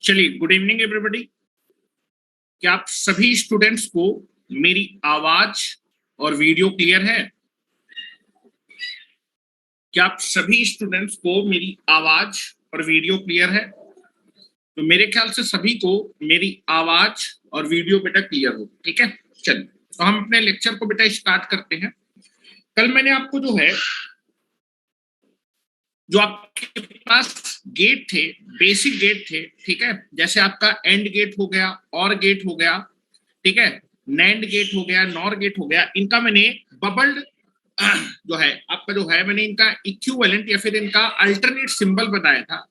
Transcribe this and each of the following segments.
चलिए, good evening everybody. क्या आप सभी स्टूडेंट्स को मेरी आवाज और वीडियो क्लियर है? क्या आप सभी स्टूडेंट्स को मेरी आवाज और वीडियो क्लियर है? तो मेरे ख्याल से सभी को मेरी आवाज और वीडियो बेटा क्लियर हो, ठीक है। चलिए, तो हम अपने लेक्चर को बेटा स्टार्ट करते हैं। कल मैंने आपको जो आपके पास गेट थे, बेसिक गेट थे, ठीक है, जैसे आपका एंड गेट हो गया, और गेट हो गया, ठीक है, नैंड गेट हो गया, नॉर गेट हो गया, इनका मैंने बबल्ड जो है आपका जो है मैंने इनका इक्विवेलेंट या फिर इनका अल्टरनेट सिंबल बताया था।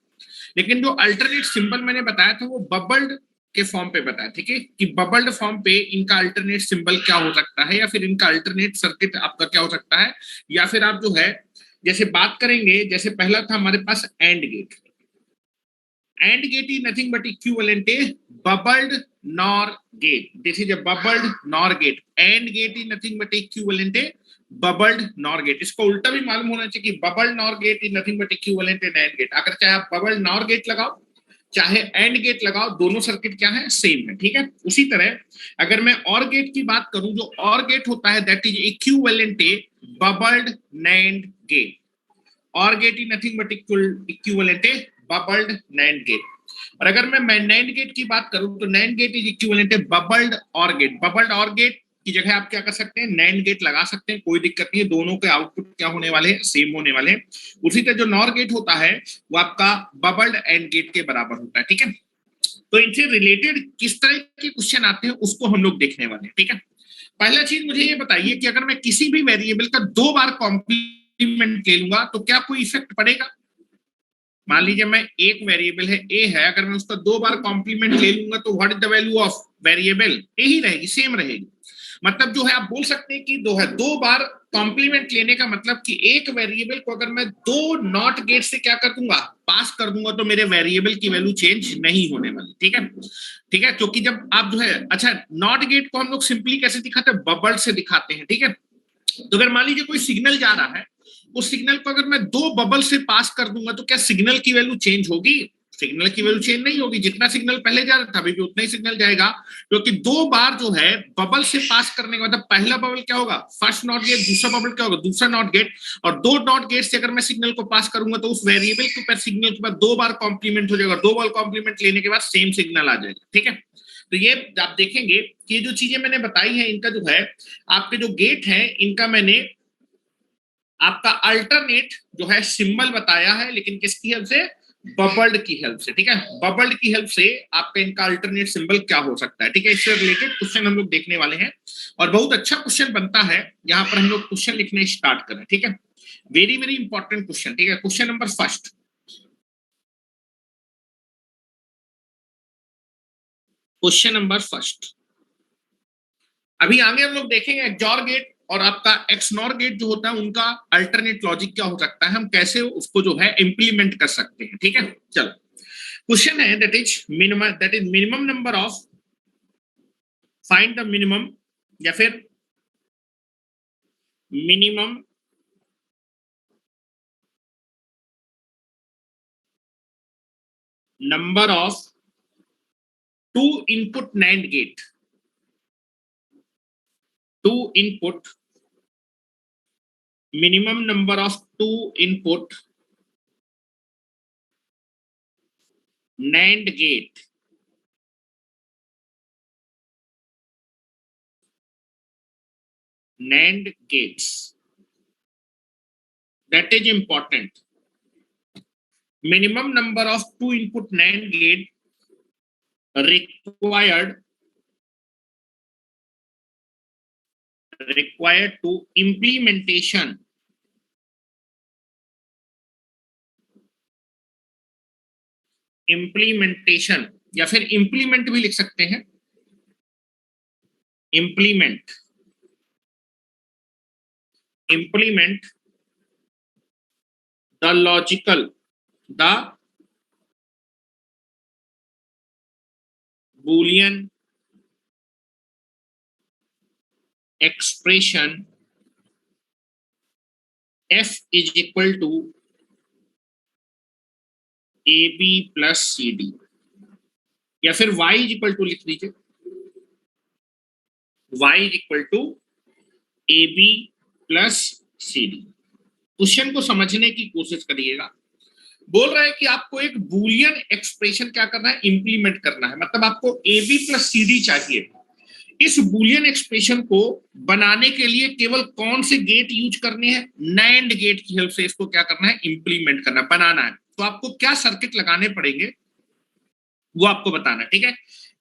लेकिन जो अल्टरनेट सिंबल मैंने बताया था वो बबल्ड के फॉर्म पे बताया, ठीक है, कि बबल्ड फॉर्म पे इनका अल्टरनेट सिंबल क्या हो सकता है या फिर इनका अल्टरनेट सर्किट आपका क्या हो सकता है। या फिर आप जो है जैसे बात करेंगे, जैसे पहला था हमारे पास AND gate. AND gate is nothing but equivalent a bubbled NOR gate. This is a bubbled NOR gate. AND gate is nothing but equivalent a bubbled NOR gate. इसको उल्टा भी मालूम होना चाहिए कि bubbled NOR gate is nothing but equivalent an AND gate. अगर चाहे आप बबल्ड नॉर गेट लगाओ चाहे एंड गेट लगाओ, दोनों सर्किट क्या है, सेम है, ठीक है। उसी तरह अगर मैं और गेट की बात करूं, जो और गेट होता है that is equivalent a bubbled NAND gate. OR gate is nothing but equivalent a bubbled NAND gate. और अगर मैं नैंड गेट की बात करूं तो NAND gate is equivalent a bubbled OR gate. Bubbled OR gate की जगह आप क्या कर सकते हैं, नैंड गेट लगा सकते हैं, कोई दिक्कत नहीं है, दोनों के आउटपुट क्या होने वाले हैं, सेम होने वाले हैं। उसी तरह जो नॉर गेट होता है वो आपका बबल्ड एंड गेट के बराबर होता है, ठीक है। तो इनसे रिलेटेड किस तरह के क्वेश्चन आते हैं उसको हम लोग देखने वाले हैं, ठीक है। पहला चीज मुझे ये बताइए कि अगर मैं किसी भी वेरिएबल का 2 बार कॉम्प्लीमेंट ले लूंगा तो क्या कोई इफेक्ट पड़ेगा? मान लीजिए मैं एक वेरिएबल है ए है, अगर मैं उसका 2 बार कॉम्प्लीमेंट ले लूंगा तो what is the value of variable? A ही रहेगी, सेम रहेगी। मतलब जो है आप बोल सकते हैं कि 2 बार कॉम्प्लीमेंट लेने का मतलब कि एक वेरिएबल को अगर मैं 2 नॉट गेट से क्या कर दूंगा, पास कर दूंगा, तो मेरे वेरिएबल की वैल्यू चेंज नहीं होने वाली, ठीक है। ठीक है, क्योंकि जब आप जो है, अच्छा, नॉट गेट को हम लोग सिंपली कैसे दिखाते हैं, बबल से दिखाते हैं, ठीक है। तो अगर मान लीजिए कोई सिग्नल जा रहा है, उस सिग्नल को अगर मैं 2 बबल से पास कर दूंगा तो क्या सिग्नल की वैल्यू चेंज होगी? सिग्नल की वैल्यू चेंज नहीं होगी, जितना सिग्नल पहले जा रहा था अभी भी उतना ही सिग्नल जाएगा। क्योंकि 2 बार जो है बबल से पास करने का मतलब पहला बबल क्या होगा, फर्स्ट नॉट गेट, दूसरा बबल क्या होगा, दूसरा नॉट गेट, और 2 नॉट गेट से अगर मैं सिग्नल को पास करूंगा तो उस वेरिएबल के ऊपर सिग्नल के बाद 2 बार कॉम्प्लीमेंट हो जाएगा, 2 बार कॉम्प्लीमेंट लेने के बाद सेम सिग्नल आ जाएगा, ठीक है। तो ये आप देखेंगे कि जो चीजें मैंने बताई है इनका जो है आपके जो गेट है इनका मैंने आपका अल्टरनेट जो है सिंबल बताया है, लेकिन किसकी हेल्प से, बबल्ड की हेल्प से, ठीक है। बबल्ड की हेल्प से आपका इनका अल्टरनेट सिंबल क्या हो सकता है, ठीक है। इससे रिलेटेड क्वेश्चन हम लोग देखने वाले हैं और बहुत अच्छा क्वेश्चन बनता है। यहाँ पर हम लोग क्वेश्चन लिखने स्टार्ट करें, ठीक है। वेरी वेरी इंपॉर्टेंट क्वेश्चन, ठीक है। Question number first, question number first. अभी आगे हम लोग देखेंगे एक्सॉर गेट और आपका एक्सनॉर गेट जो होता है उनका अल्टरनेट लॉजिक क्या हो सकता है, हम कैसे उसको जो है इंप्लीमेंट कर सकते हैं, ठीक है। चलो, क्वेश्चन है that is minimum number of, find the minimum या फिर minimum number of 2 input NAND gate, 2 input, minimum number of 2 input NAND gate NAND gates, that is important. Minimum number of 2 input NAND gate required to implementation या फिर implement भी लिख सकते हैं, implement the Boolean expression f is equal to AB plus CD. या फिर y is equal to लिख दीजिए, y is equal to A B plus C D. Question को समझने की कोशिश करिएगा। बोल रहा है कि आपको एक बूलियन एक्सप्रेशन क्या करना है, इंप्लीमेंट करना है, मतलब आपको A B plus C D चाहिए। इस बूलियन एक्सप्रेशन को बनाने के लिए केवल कौन से गेट यूज करने हैं, नैंड गेट की हेल्प से इसको क्या करना है, इंप्लीमेंट करना, बनाना है। तो आपको क्या सर्किट लगाने पड़ेंगे वो आपको बताना है, ठीक है।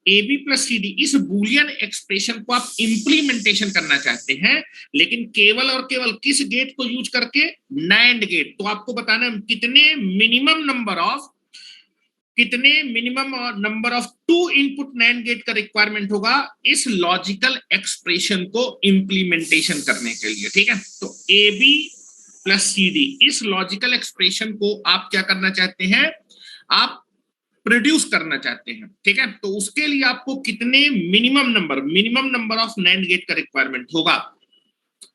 A B plus C D, इस बूलियन एक्सप्रेशन को आप इंप्लीमेंटेशन करना चाहते हैं, लेकिन केवल और केवल किस गेट को यूज करके, नैंड गेट। तो आपको बताना है कितने minimum number of 2 input NAND gate का रिक्वायरमेंट होगा इस लॉजिकल एक्सप्रेशन को इंप्लीमेंटेशन करने के लिए, ठीक है। तो A B plus C D, इस लॉजिकल एक्सप्रेशन को आप क्या करना चाहते हैं, आप प्रोड्यूस करना चाहते हैं, ठीक है। तो उसके लिए आपको कितने minimum number of NAND gate का रिक्वायरमेंट होगा,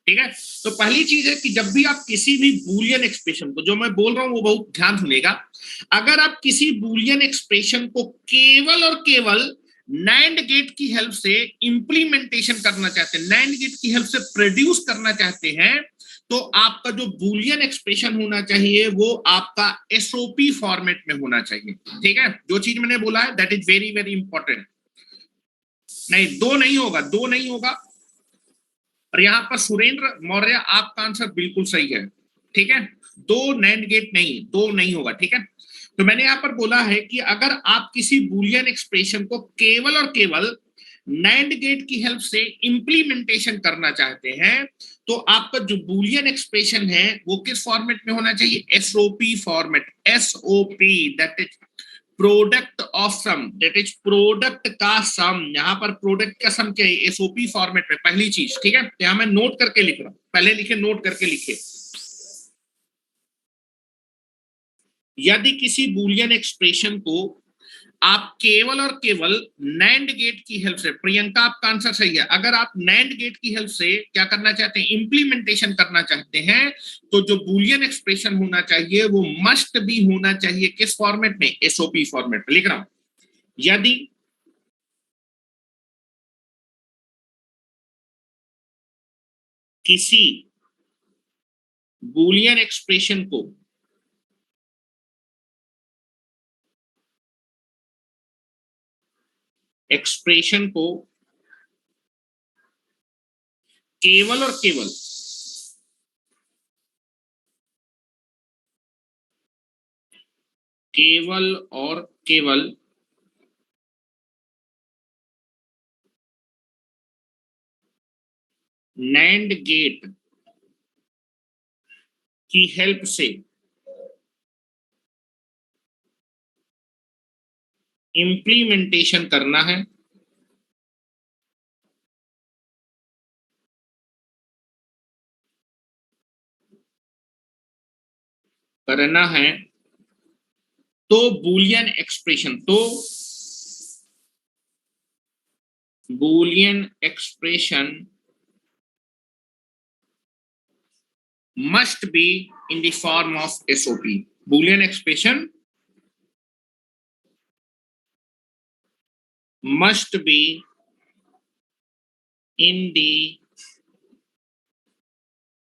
ठीक है। तो पहली चीज है कि जब भी आप किसी भी बूलियन एक्सप्रेशन को, जो मैं बोल रहा हूं वो बहुत ध्यान सुनेगा, अगर आप किसी बूलियन एक्सप्रेशन को केवल और केवल नैंड गेट की हेल्प से इंप्लीमेंटेशन करना चाहते हैं, नैंड गेट की हेल्प से प्रोड्यूस करना चाहते हैं, तो आपका जो बूलियन एक्सप्रेशन होना चाहिए वो आपका एसओपी फॉर्मेट में होना चाहिए, ठीक है। जो चीज मैंने बोला है that is very very important. नहीं, दो नहीं होगा। और यहां पर सुरेंद्र मौर्य आपका आंसर बिल्कुल सही है, ठीक है। दो नैंड गेट नहीं, दो नहीं होगा, ठीक है। तो मैंने यहां पर बोला है कि अगर आप किसी बूलियन एक्सप्रेशन को केवल और केवल नैंड गेट की हेल्प से इंप्लीमेंटेशन करना चाहते हैं, तो आपका जो बूलियन एक्सप्रेशन है वो किस फॉर्मेट में होना चाहिए, SOP format. SOP that is product of sum, that is product का सम। यहां पर प्रोडक्ट का सम क्या है, एसओपी फॉर्मेट में, पहली चीज, ठीक है। यहां मैं नोट करके लिख रहा हूं, पहले लिखे, नोट करके लिखे। यदि किसी बूलियन एक्सप्रेशन को आप केवल और केवल नैंड गेट की हेल्प से, प्रियंका आपका आंसर सही है, अगर आप नैंड गेट की हेल्प से क्या करना चाहते हैं, इंप्लीमेंटेशन करना चाहते हैं, तो जो बूलियन एक्सप्रेशन होना चाहिए वो मस्ट भी होना चाहिए किस फॉर्मेट में, एसओपी फॉर्मेट में। लिख रहा हूं, यदि किसी बूलियन एक्सप्रेशन को केवल और केवल नैंड गेट की हेल्प से इंप्लीमेंटेशन करना है, तो Boolean expression must be in the form of SOP. Boolean expression must be in the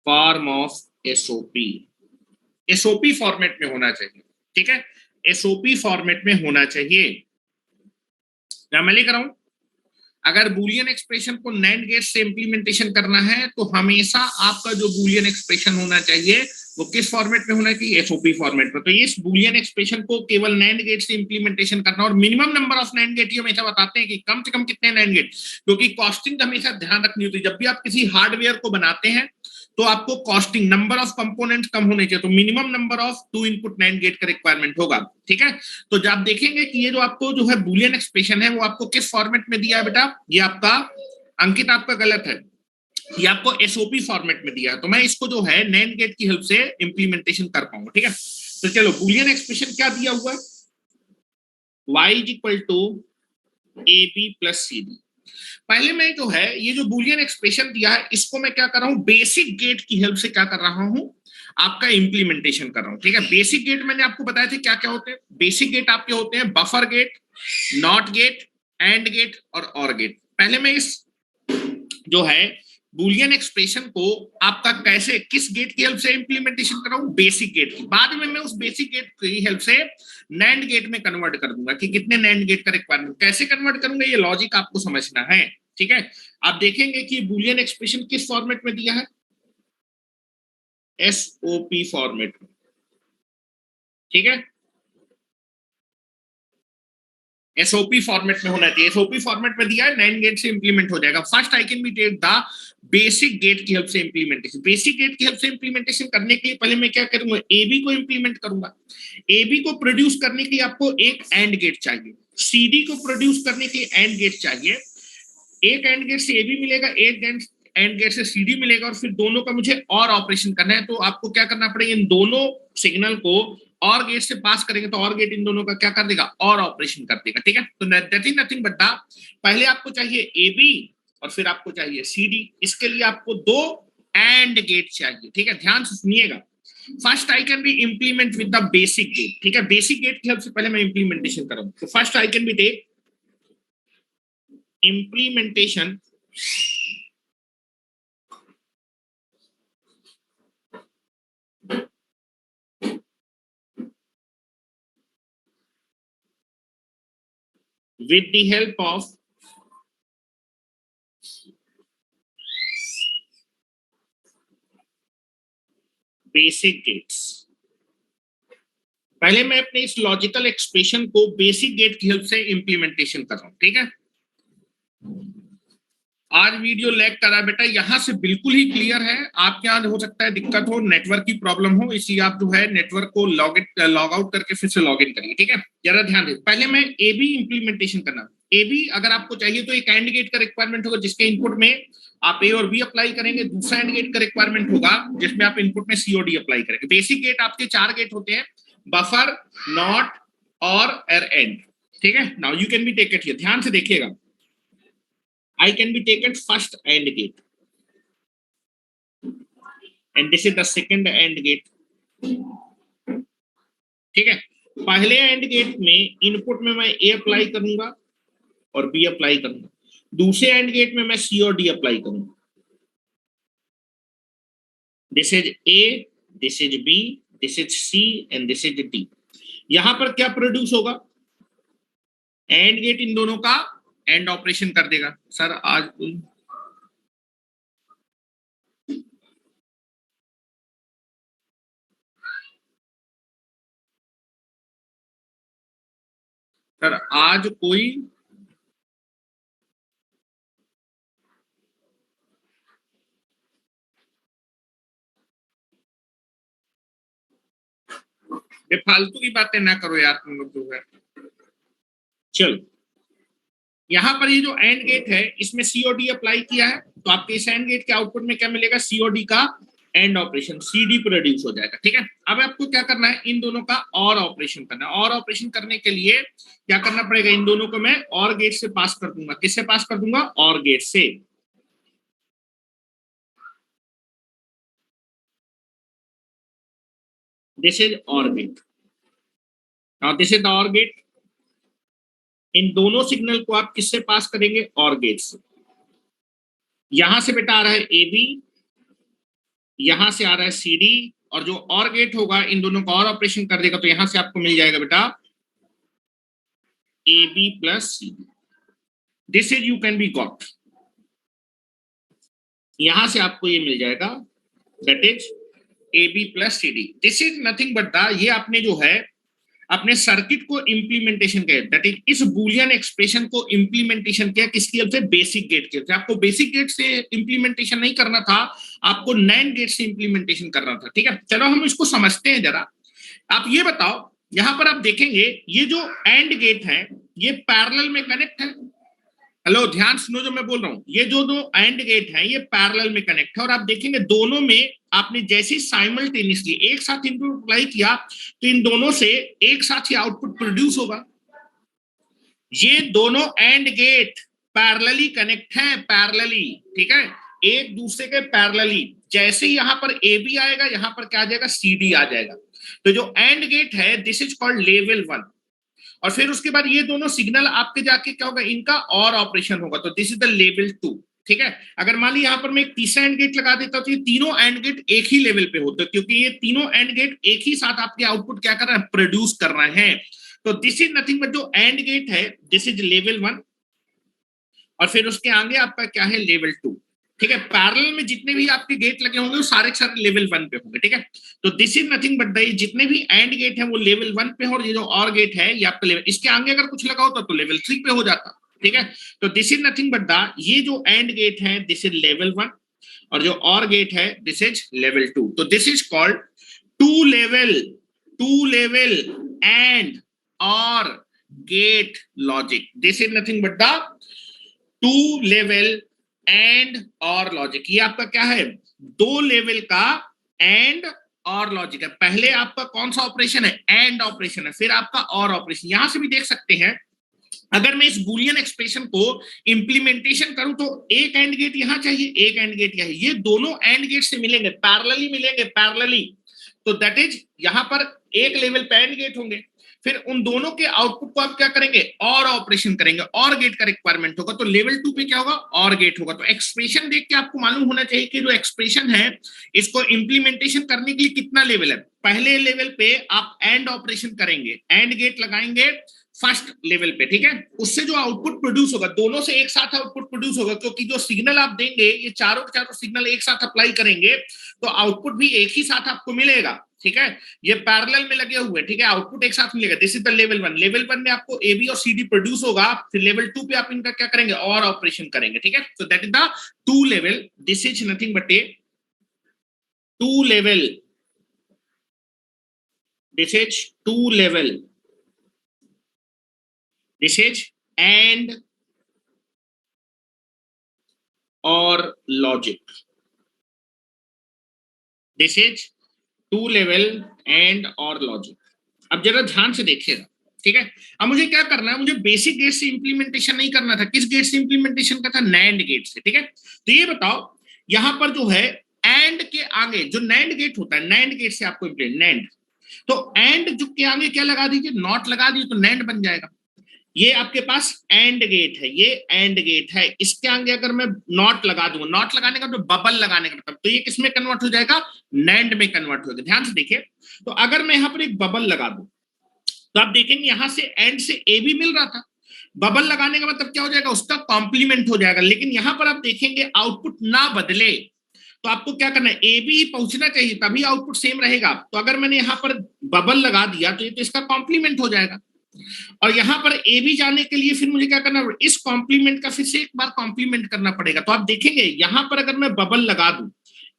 form of SOP. SOP format में होना चाहिए, ठीक है। SOP फॉर्मेट में होना चाहिए। क्या मैं लिख रहा हूं, अगर बूलियन एक्सप्रेशन को नैंड गेट से इंप्लीमेंटेशन करना है तो हमेशा आपका जो बूलियन एक्सप्रेशन होना चाहिए वो किस फॉर्मेट में होना चाहिए, एसओपी फॉर्मेट में। तो इस बूलियन एक्सप्रेशन को केवल नैंड गेट से इंप्लीमेंटेशन करना, और minimum number of NAND gate, ये हमेशा बताते हैं कि कम से कम कितने नैंड गेट, क्योंकि कॉस्टिंग का हमेशा ध्यान रखनी होती है। जब भी आप किसी हार्डवेयर को बनाते हैं तो आपको कॉस्टिंग, नंबर ऑफ कंपोनेंट कम होने चाहिए, तो minimum number of 2 input NAND gate का रिक्वायरमेंट होगा, ठीक है। तो जब आप देखेंगे कि ये जो आपको जो है बूलियन एक्सप्रेशन है वो आपको किस फॉर्मेट में दिया है बेटा, ये आपका अंकित आपका गलत है, ये आपको एसओपी फॉर्मेट में दिया है। तो मैं इसको जो है नैंड गेट की हेल्प से इंप्लीमेंटेशन कर पाऊंगा, ठीक है। तो चलो, बूलियन एक्सप्रेशन क्या दिया हुआ है, y is equal to A B plus C D. पहले मैं जो है ये जो बूलियन एक्सप्रेशन दिया है इसको मैं क्या कर रहा हूं, बेसिक गेट की हेल्प से क्या कर रहा हूं, आपका इंप्लीमेंटेशन कर रहा हूं, ठीक है। बेसिक गेट मैंने आपको बताया था क्या क्या होते हैं। बेसिक गेट आपके होते हैं buffer gate, NOT gate, AND gate OR gate. पहले मैं इस जो है बूलियन एक्सप्रेशन को आपका कैसे किस गेट की हेल्प से इंप्लीमेंटेशन कर रहा हूं, बेसिक गेट की। बाद में मैं उस बेसिक गेट की हेल्प से नैंड गेट में कन्वर्ट कर दूंगा कि कितने नैंड गेट का रिक्वायरमेंट, कैसे कन्वर्ट करूंगा ये लॉजिक आपको समझना है, ठीक है। आप देखेंगे कि बूलियन एक्सप्रेशन किस फॉर्मेट में दिया है, एसओपी फॉर्मेट में, ठीक है। एसओपी फॉर्मेट में होना चाहिए, एसओपी फॉर्मेट में दिया है, नैंड गेट से इंप्लीमेंट हो जाएगा। First I can be take the basic gate की हेल्प से इंप्लीमेंटेशन। बेसिक गेट की हेल्प से इंप्लीमेंटेशन करने के लिए पहले मैं क्या करूंगा, एबी को इंप्लीमेंट करूंगा। एबी को प्रोड्यूस करने के लिए आपको एक एंड गेट चाहिए, सीडी को प्रोड्यूस करने के लिए एंड गेट चाहिए। एक एंड गेट से एबी मिलेगा, एक एंड गेट से सीडी मिलेगा, और फिर दोनों का मुझे और ऑपरेशन करना है। तो आपको क्या करना पड़ेगा, इन दोनों सिग्नल को और गेट से पास करेंगे तो और गेट इन दोनों का क्या कर देगा, और ऑपरेशन कर देगा, ठीक है। तो that is nothing but the, पहले आपको चाहिए एबी और फिर आपको चाहिए सीडी। इसके लिए आपको दो एंड गेट चाहिए, ठीक है। ध्यान से सुनिएगा। First I can be implement with the basic gate, ठीक है। बेसिक गेट की हेल्प से पहले मैं इंप्लीमेंटेशन करूंगा। तो first I can be take implementation with the help of basic gates। पहले मैं अपने इस लॉजिकल एक्सप्रेशन को बेसिक गेट की हेल्प से इंप्लीमेंटेशन कर रहा हूं, ठीक है। आज वीडियो लैग करा बेटा, यहां से बिल्कुल ही क्लियर है। आपके यहाँ हो सकता है दिक्कत हो, नेटवर्क की प्रॉब्लम हो, इसलिए आप जो है नेटवर्क को लॉग आउट करके फिर से लॉग इन करिए, ठीक है। जरा ध्यान दें, पहले मैं एबी इंप्लीमेंटेशन करना। एबी अगर आपको चाहिए तो एक एंड गेट का रिक्वायरमेंट होगा जिसके इनपुट में आप ए और बी अप्लाई करेंगे। दूसरा एंड गेट का रिक्वायरमेंट होगा जिसमें आप इनपुट में सी और डी अप्लाई करेंगे। बेसिक गेट आपके 4 गेट होते हैं, बफर, नॉट और एंड, ठीक है। Now you can be take it here, ध्यान से देखिएगा। I can be taken first AND gate and this is the second AND gate, ठीक है। पहले AND गेट में इनपुट में मैं A अप्लाई करूंगा और B अप्लाई करूंगा। दूसरे AND गेट में मैं C और D अप्लाई करूंगा। This is A, this is B, this is C and this is D। यहां पर क्या प्रोड्यूस होगा, AND गेट इन दोनों का एंड ऑपरेशन कर देगा। सर आज कोई फालतू की बातें ना करो यार तुम लोग जो है। चलो, यहां पर ये जो एंड गेट है इसमें सी और डी अप्लाई किया है, तो आपके इस एंड गेट के आउटपुट में क्या मिलेगा, सी और डी का AND operation, C D produce हो जाएगा, ठीक है। अब आपको क्या करना है, इन दोनों का और ऑपरेशन करना है। और ऑपरेशन करने के लिए क्या करना पड़ेगा, इन दोनों को मैं और गेट से पास कर दूंगा। किससे पास कर दूंगा, और गेट से। This is OR gate, now this is the OR gate. इन दोनों सिग्नल को आप किससे पास करेंगे, और गेट से। यहां से बेटा आ रहा है ए बी, यहां से आ रहा है सी डी, और जो और गेट होगा इन दोनों का और ऑपरेशन कर देगा, तो यहां से आपको मिल जाएगा बेटा A B plus C D. This is you can be got, यहां से आपको ये मिल जाएगा, that is A B plus C D. This is nothing but the, ये आपने जो है अपने सर्किट को इंप्लीमेंटेशन किया, दैट इज इस बूलियन एक्सप्रेशन को इंप्लीमेंटेशन किया किसकी हेल्प से, बेसिक गेट की हेल्प से। आपको बेसिक गेट से इंप्लीमेंटेशन नहीं करना था, आपको नैंड गेट से इंप्लीमेंटेशन करना था, ठीक है। चलो हम इसको समझते हैं जरा। आप ये बताओ, यहां पर आप देखेंगे ये जो एंड गेट है ये पैरेलल में कनेक्ट है। हेलो, ध्यान सुनो जो मैं बोल रहा हूं, ये जो दो एंड गेट है ये पैरेलल में कनेक्ट है, और आप देखेंगे दोनों में आपने जैसे साइमल्टेनियसली एक साथ इनपुट अप्लाई किया तो इन दोनों से एक साथ ही आउटपुट प्रोड्यूस होगा। ये दोनों एंड गेट पैरेलली कनेक्ट हैं, पैरेलली, ठीक है, एक दूसरे के पैरेलली। जैसे ही यहाँ पर ए बी आएगा, यहाँ पर क्या आ जाएगा, सी डी आ जाएगा। तो जो एंड गेट है दिस इज कॉल्ड लेवल 1। और फिर उसके बाद ये दोनों सिग्नल आपके जाके क्या होगा, इनका और ऑपरेशन होगा, तो दिस इज द लेवल 2। ठीक है, अगर मान ली यहाँ पर मैं एक तीसरा एंड गेट लगा देता हूँ तो ये तीनों एंड गेट एक ही लेवल पे होते हैं, क्योंकि ये तीनों एंड गेट एक ही साथ आपके आउटपुट क्या कर रहे हैं, प्रोड्यूस कर रहे हैं। तो दिस इज नथिंग बट जो एंड गेट है दिस इज लेवल 1, और फिर उसके आगे आपका क्या है, लेवल 2। ठीक है, पैरेलल में जितने भी आपके गेट लगे होंगे वो सारे सारे लेवल 1 पे होंगे। ठीक है, तो this is nothing but the जितने भी एंड गेट है वो लेवल 1 पे, और ये जो और गेट है ये आपका लेवल, इसके आगे अगर कुछ लगा होता तो लेवल 3 पे हो जाता। ठीक है, तो this is nothing but the ये जो एंड गेट है दिस इज लेवल 1, और जो और गेट है दिस इज लेवल 2। तो this is called two level AND OR gate logic. This is nothing but the two level AND OR logic. ये आपका क्या है, दो लेवल का एंड और लॉजिक है। पहले आपका कौन सा ऑपरेशन है, एंड ऑपरेशन है, फिर आपका और ऑपरेशन। यहां से भी देख सकते हैं, अगर मैं इस बुलियन एक्सप्रेशन को इंप्लीमेंटेशन करूं तो एक एंड गेट यहां चाहिए, एक एंड गेट यहां, ये दोनों एंड गेट से मिलेंगे, पैरेलली मिलेंगे, पैरेलली। तो दैट इज यहां पर एक लेवल पे एंड गेट होंगे, फिर उन दोनों के आउटपुट को आप क्या करेंगे, और ऑपरेशन करेंगे, और गेट का रिक्वायरमेंट होगा, तो लेवल 2 पे क्या होगा, और गेट होगा। तो एक्सप्रेशन देख के आपको मालूम होना चाहिए कि जो एक्सप्रेशन है इसको इंप्लीमेंटेशन करने के लिए कितना लेवल है। पहले लेवल पे आप एंड ऑपरेशन करेंगे, एंड गेट लगाएंगे फर्स्ट लेवल पे। ठीक है, उससे जो आउटपुट प्रोड्यूस होगा, दोनों से एक साथ आउटपुट प्रोड्यूस होगा, क्योंकि जो सिग्नल आप देंगे ये चारों के चारों सिग्नल एक साथ अप्लाई करेंगे तो आउटपुट भी एक ही साथ आपको मिलेगा। ठीक है, ये पैरेलल में लगे हुए। ठीक है, आउटपुट एक साथ मिलेगा। This is the level 1। Level 1 में आपको ए बी और सी डी प्रोड्यूस होगा, फिर लेवल 2 पे आप इनका क्या करेंगे, और ऑपरेशन करेंगे। ठीक है, तो that is the two level. This is nothing but a two level, this is two level, this is AND OR logic. This is two level AND OR logic. अब जरा ध्यान से देखिएगा। ठीक है, अब मुझे क्या करना है, मुझे बेसिक गेट से इंप्लीमेंटेशन नहीं करना था। किस गेट से इंप्लीमेंटेशन का था, नैंड गेट से। ठीक है, तो ये बताओ यहां पर जो है एंड के आगे जो नैंड गेट होता है, नैंड गेट से आपको नैंड, तो एंड जो के आगे क्या लगा दीजिए, नॉट लगा दीजिए, तो नैंड बन जाएगा। ये आपके पास एंड गेट है, ये एंड गेट है, इसके आगे अगर मैं नॉट लगा दूंगा, नॉट लगाने का मतलब बबल लगाने का मतलब, तो ये किसमें कन्वर्ट हो जाएगा, नैंड में कन्वर्ट हो जाएगा। ध्यान से देखिए, तो अगर मैं यहां पर एक बबल लगा दूं तो आप देखेंगे यहां से एंड से ए भी मिल रहा था, बबल लगाने का मतलब क्या हो जाएगा, उसका कॉम्प्लीमेंट हो जाएगा। लेकिन यहां पर आप देखेंगे आउटपुट ना बदले, तो आपको क्या करना है, ए बी पहुंचना चाहिए तभी आउटपुट सेम रहेगा। तो अगर मैंने यहां पर बबल लगा दिया तो ये तो इसका कॉम्प्लीमेंट हो जाएगा, और यहां पर ए बी जाने के लिए फिर मुझे क्या करना है, इस कॉम्प्लीमेंट का फिर से एक बार कॉम्प्लीमेंट करना पड़ेगा। तो आप देखेंगे यहां पर अगर मैं बबल लगा दूं,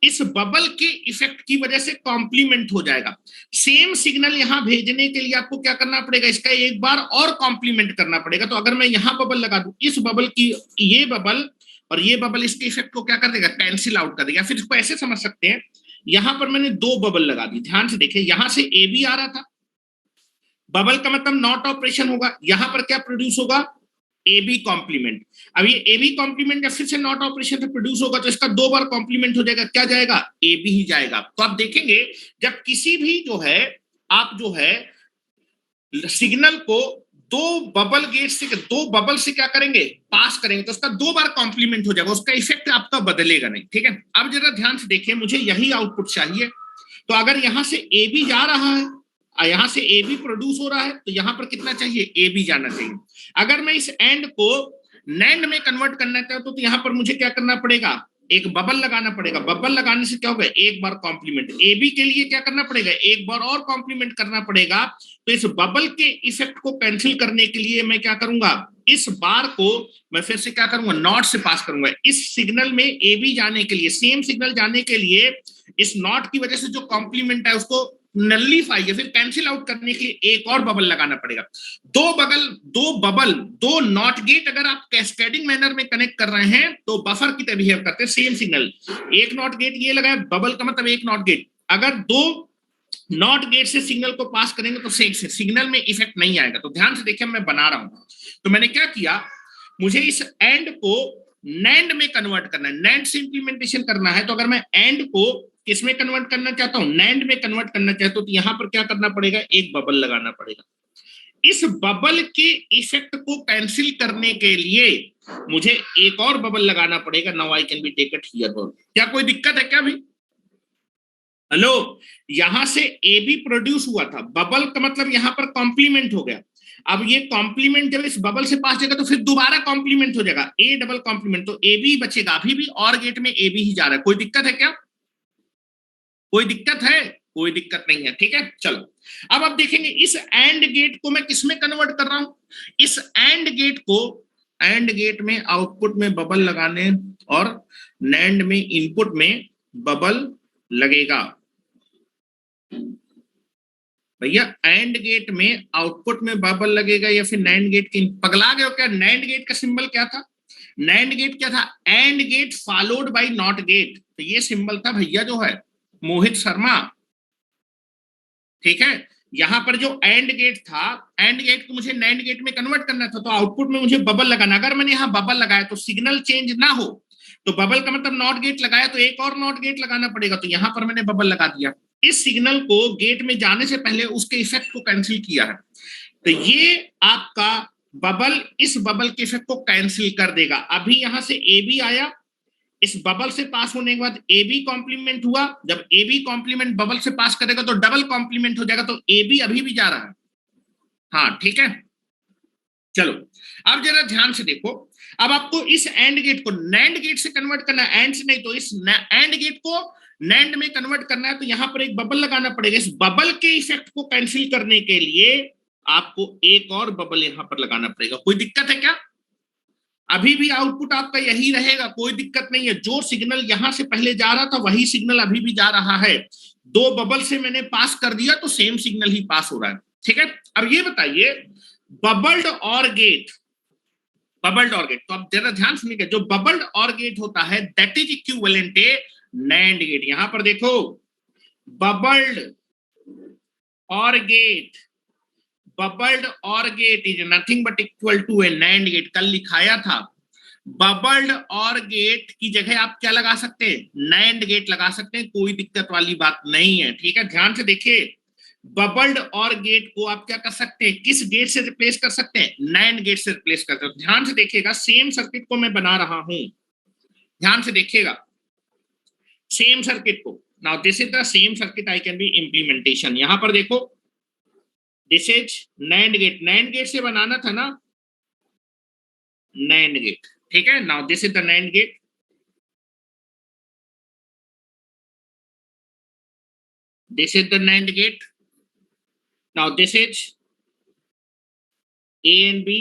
इस बबल के इफेक्ट की वजह से कॉम्प्लीमेंट हो जाएगा। सेम सिग्नल यहां भेजने के लिए आपको क्या करना पड़ेगा, इसका एक बार और कॉम्प्लीमेंट करना पड़ेगा। तो अगर मैं यहां बबल लगा दूं, इस बबल की ये बबल और ये बबल इसके इफेक्ट को क्या कर देगा, कैंसिल आउट कर देगा। फिर इसको ऐसे समझ सकते हैं, यहां पर मैंने दो बबल लगा दी, ध्यान से देखिए, यहां से ए बी आ रहा था, बबल का मतलब नॉट ऑपरेशन होगा, यहां पर क्या प्रोड्यूस होगा, ए बी कॉम्प्लीमेंट। अब ये ए बी कॉम्प्लीमेंट जब फिर से नॉट ऑपरेशन से प्रोड्यूस होगा तो इसका दो बार कॉम्प्लीमेंट हो जाएगा, क्या जाएगा, ए बी ही जाएगा। तो आप देखेंगे जब किसी भी जो है आप जो है सिग्नल को दो बबल गेट से, दो बबल से क्या करेंगे, पास करेंगे, तो उसका दो बार कॉम्प्लीमेंट हो जाएगा, उसका इफेक्ट आपका बदलेगा नहीं। ठीक है, अब जरा ध्यान से देखिए, मुझे यही आउटपुट चाहिए। तो अगर यहां से ए बी जा रहा है, यहां से ए बी प्रोड्यूस हो रहा है, तो यहां पर कितना चाहिए, ए बी जाना चाहिए। अगर मैं इस एंड को नैंड में कन्वर्ट करना चाहता हूं तो यहां पर मुझे क्या करना पड़ेगा, एक बबल लगाना पड़ेगा। बबल लगाने से क्या होगा, एक बार कॉम्प्लीमेंट। ए बी के लिए क्या करना पड़ेगा, एक बार और कॉम्प्लीमेंट करना पड़ेगा। तो इस बबल के इफेक्ट को कैंसिल करने के लिए मैं क्या करूंगा, इस बार को मैं फिर से क्या करूंगा, नॉट से पास करूंगा। इस सिग्नल में ए बी जाने के लिए, सेम सिग्नल जाने के लिए इस नॉट की वजह से जो कॉम्प्लीमेंट है उसको नलीफाई या फिर कैंसिल आउट करने के लिए एक और बबल लगाना पड़ेगा। दो नॉट गेट अगर आप कैस्केडिंग मैनर में कनेक्ट कर रहे हैं तो बफर की तरह बिहेव करते हैं। सेम सिग्नल, एक नॉट गेट ये लगाया, बबल का मतलब एक नॉट गेट, अगर दो नॉट गेट से सिग्नल को पास करेंगे तो सिग्नल में इफेक्ट नहीं आएगा। तो ध्यान से देखिए, मैं बना रहा हूं, तो मैंने क्या किया, मुझे इस एंड को नैंड में कन्वर्ट करना है, नैंड से इंप्लीमेंटेशन करना है। तो अगर मैं एंड को किसमें कन्वर्ट करना चाहता हूं, नैंड में कन्वर्ट करना चाहता हूं, तो यहां पर क्या करना पड़ेगा, एक बबल लगाना पड़ेगा। इस बबल के इफेक्ट को कैंसिल करने के लिए मुझे एक और बबल लगाना पड़ेगा। Now I can be take it here. क्या कोई दिक्कत है क्या भाई? हेलो, यहां से ए बी प्रोड्यूस हुआ था, बबल का मतलब यहां पर कॉम्प्लीमेंट हो गया। अब ये कॉम्प्लीमेंट जब इस बबल से पास जाएगा तो फिर दोबारा कॉम्प्लीमेंट हो जाएगा, ए डबल कॉम्प्लीमेंट, तो ए बी बचेगा अभी भी, और गेट में ए बी ही जा रहा है। कोई दिक्कत है क्या? कोई दिक्कत है? कोई दिक्कत नहीं है, ठीक है। चलो अब आप देखेंगे इस एंड गेट को मैं किसमें कन्वर्ट कर रहा हूं, इस एंड गेट को, एंड गेट में आउटपुट में बबल लगाने और नैंड में इनपुट में बबल लगेगा। भैया एंड गेट में आउटपुट में बबल लगेगा या फिर नैंड गेट की, पगला गए हो क्या? नैंड गेट का सिंबल क्या था? नैंड गेट क्या था? AND gate followed by NOT gate. तो ये सिंबल था भैया जो है मोहित शर्मा, ठीक है। यहां पर जो एंड गेट था, एंड गेट को मुझे नैंड गेट में कन्वर्ट करना था, तो आउटपुट में मुझे बबल लगाना। अगर मैंने यहां बबल लगाया तो सिग्नल चेंज ना हो, तो बबल का मतलब नॉट गेट लगाया तो एक और नॉट गेट लगाना पड़ेगा, तो यहां पर मैंने बबल लगा दिया। इस सिग्नल को गेट में जाने से पहले उसके इफेक्ट को कैंसिल किया है, तो ये आपका बबल इस बबल के इफेक्ट को कैंसिल कर देगा। अभी यहां से ए बी आया, इस बबल से पास होने के बाद ए बी कॉम्प्लीमेंट हुआ, जब ए बी कॉम्प्लीमेंट बबल से पास करेगा तो डबल कॉम्प्लीमेंट हो जाएगा, तो ए बी अभी भी जा रहा है। हाँ ठीक है, चलो अब जरा ध्यान से देखो। अब आपको इस एंड गेट को नैंड गेट से कन्वर्ट करना है, एंड से नहीं, तो इस एंड गेट को नैंड में कन्वर्ट करना है, तो यहां पर एक बबल लगाना पड़ेगा। इस बबल के इफेक्ट को कैंसिल करने के लिए आपको एक और बबल यहां पर लगाना पड़ेगा। कोई दिक्कत है क्या? अभी भी आउटपुट आपका यही रहेगा, कोई दिक्कत नहीं है। जो सिग्नल यहां से पहले जा रहा था वही सिग्नल अभी भी जा रहा है। दो बबल से मैंने पास कर दिया तो सेम सिग्नल ही पास हो रहा है, ठीक है। अब ये बताइए bubbled OR gate, bubbled OR gate, तो अब जरा ध्यान सुनिएगा, जो बबल्ड और गेट होता है that is equivalent a NAND gate. यहां पर देखो bubbled OR gate, bubbled OR gate is nothing but equal to a NAND gate. कल लिखाया था बबल्ड और गेट की जगह आप क्या लगा सकते हैं, नैंड गेट लगा सकते हैं, कोई दिक्कत वाली बात नहीं है, ठीक है। ध्यान से देखिए, बबल्ड और गेट को आप क्या कर सकते हैं, किस गेट से रिप्लेस कर सकते हैं, नैंड गेट से रिप्लेस करते हैं। ध्यान से देखिएगा, सेम सर्किट को मैं बना रहा हूं, ध्यान से देखिएगा सेम सर्किट को। Now this is the same circuit I can be implementation. यहां पर देखो this is NAND gate, NAND gate से बनाना था ना, नैंड गेट, ठीक है। Now this is the NAND gate, this is the NAND gate. Now this is A and B,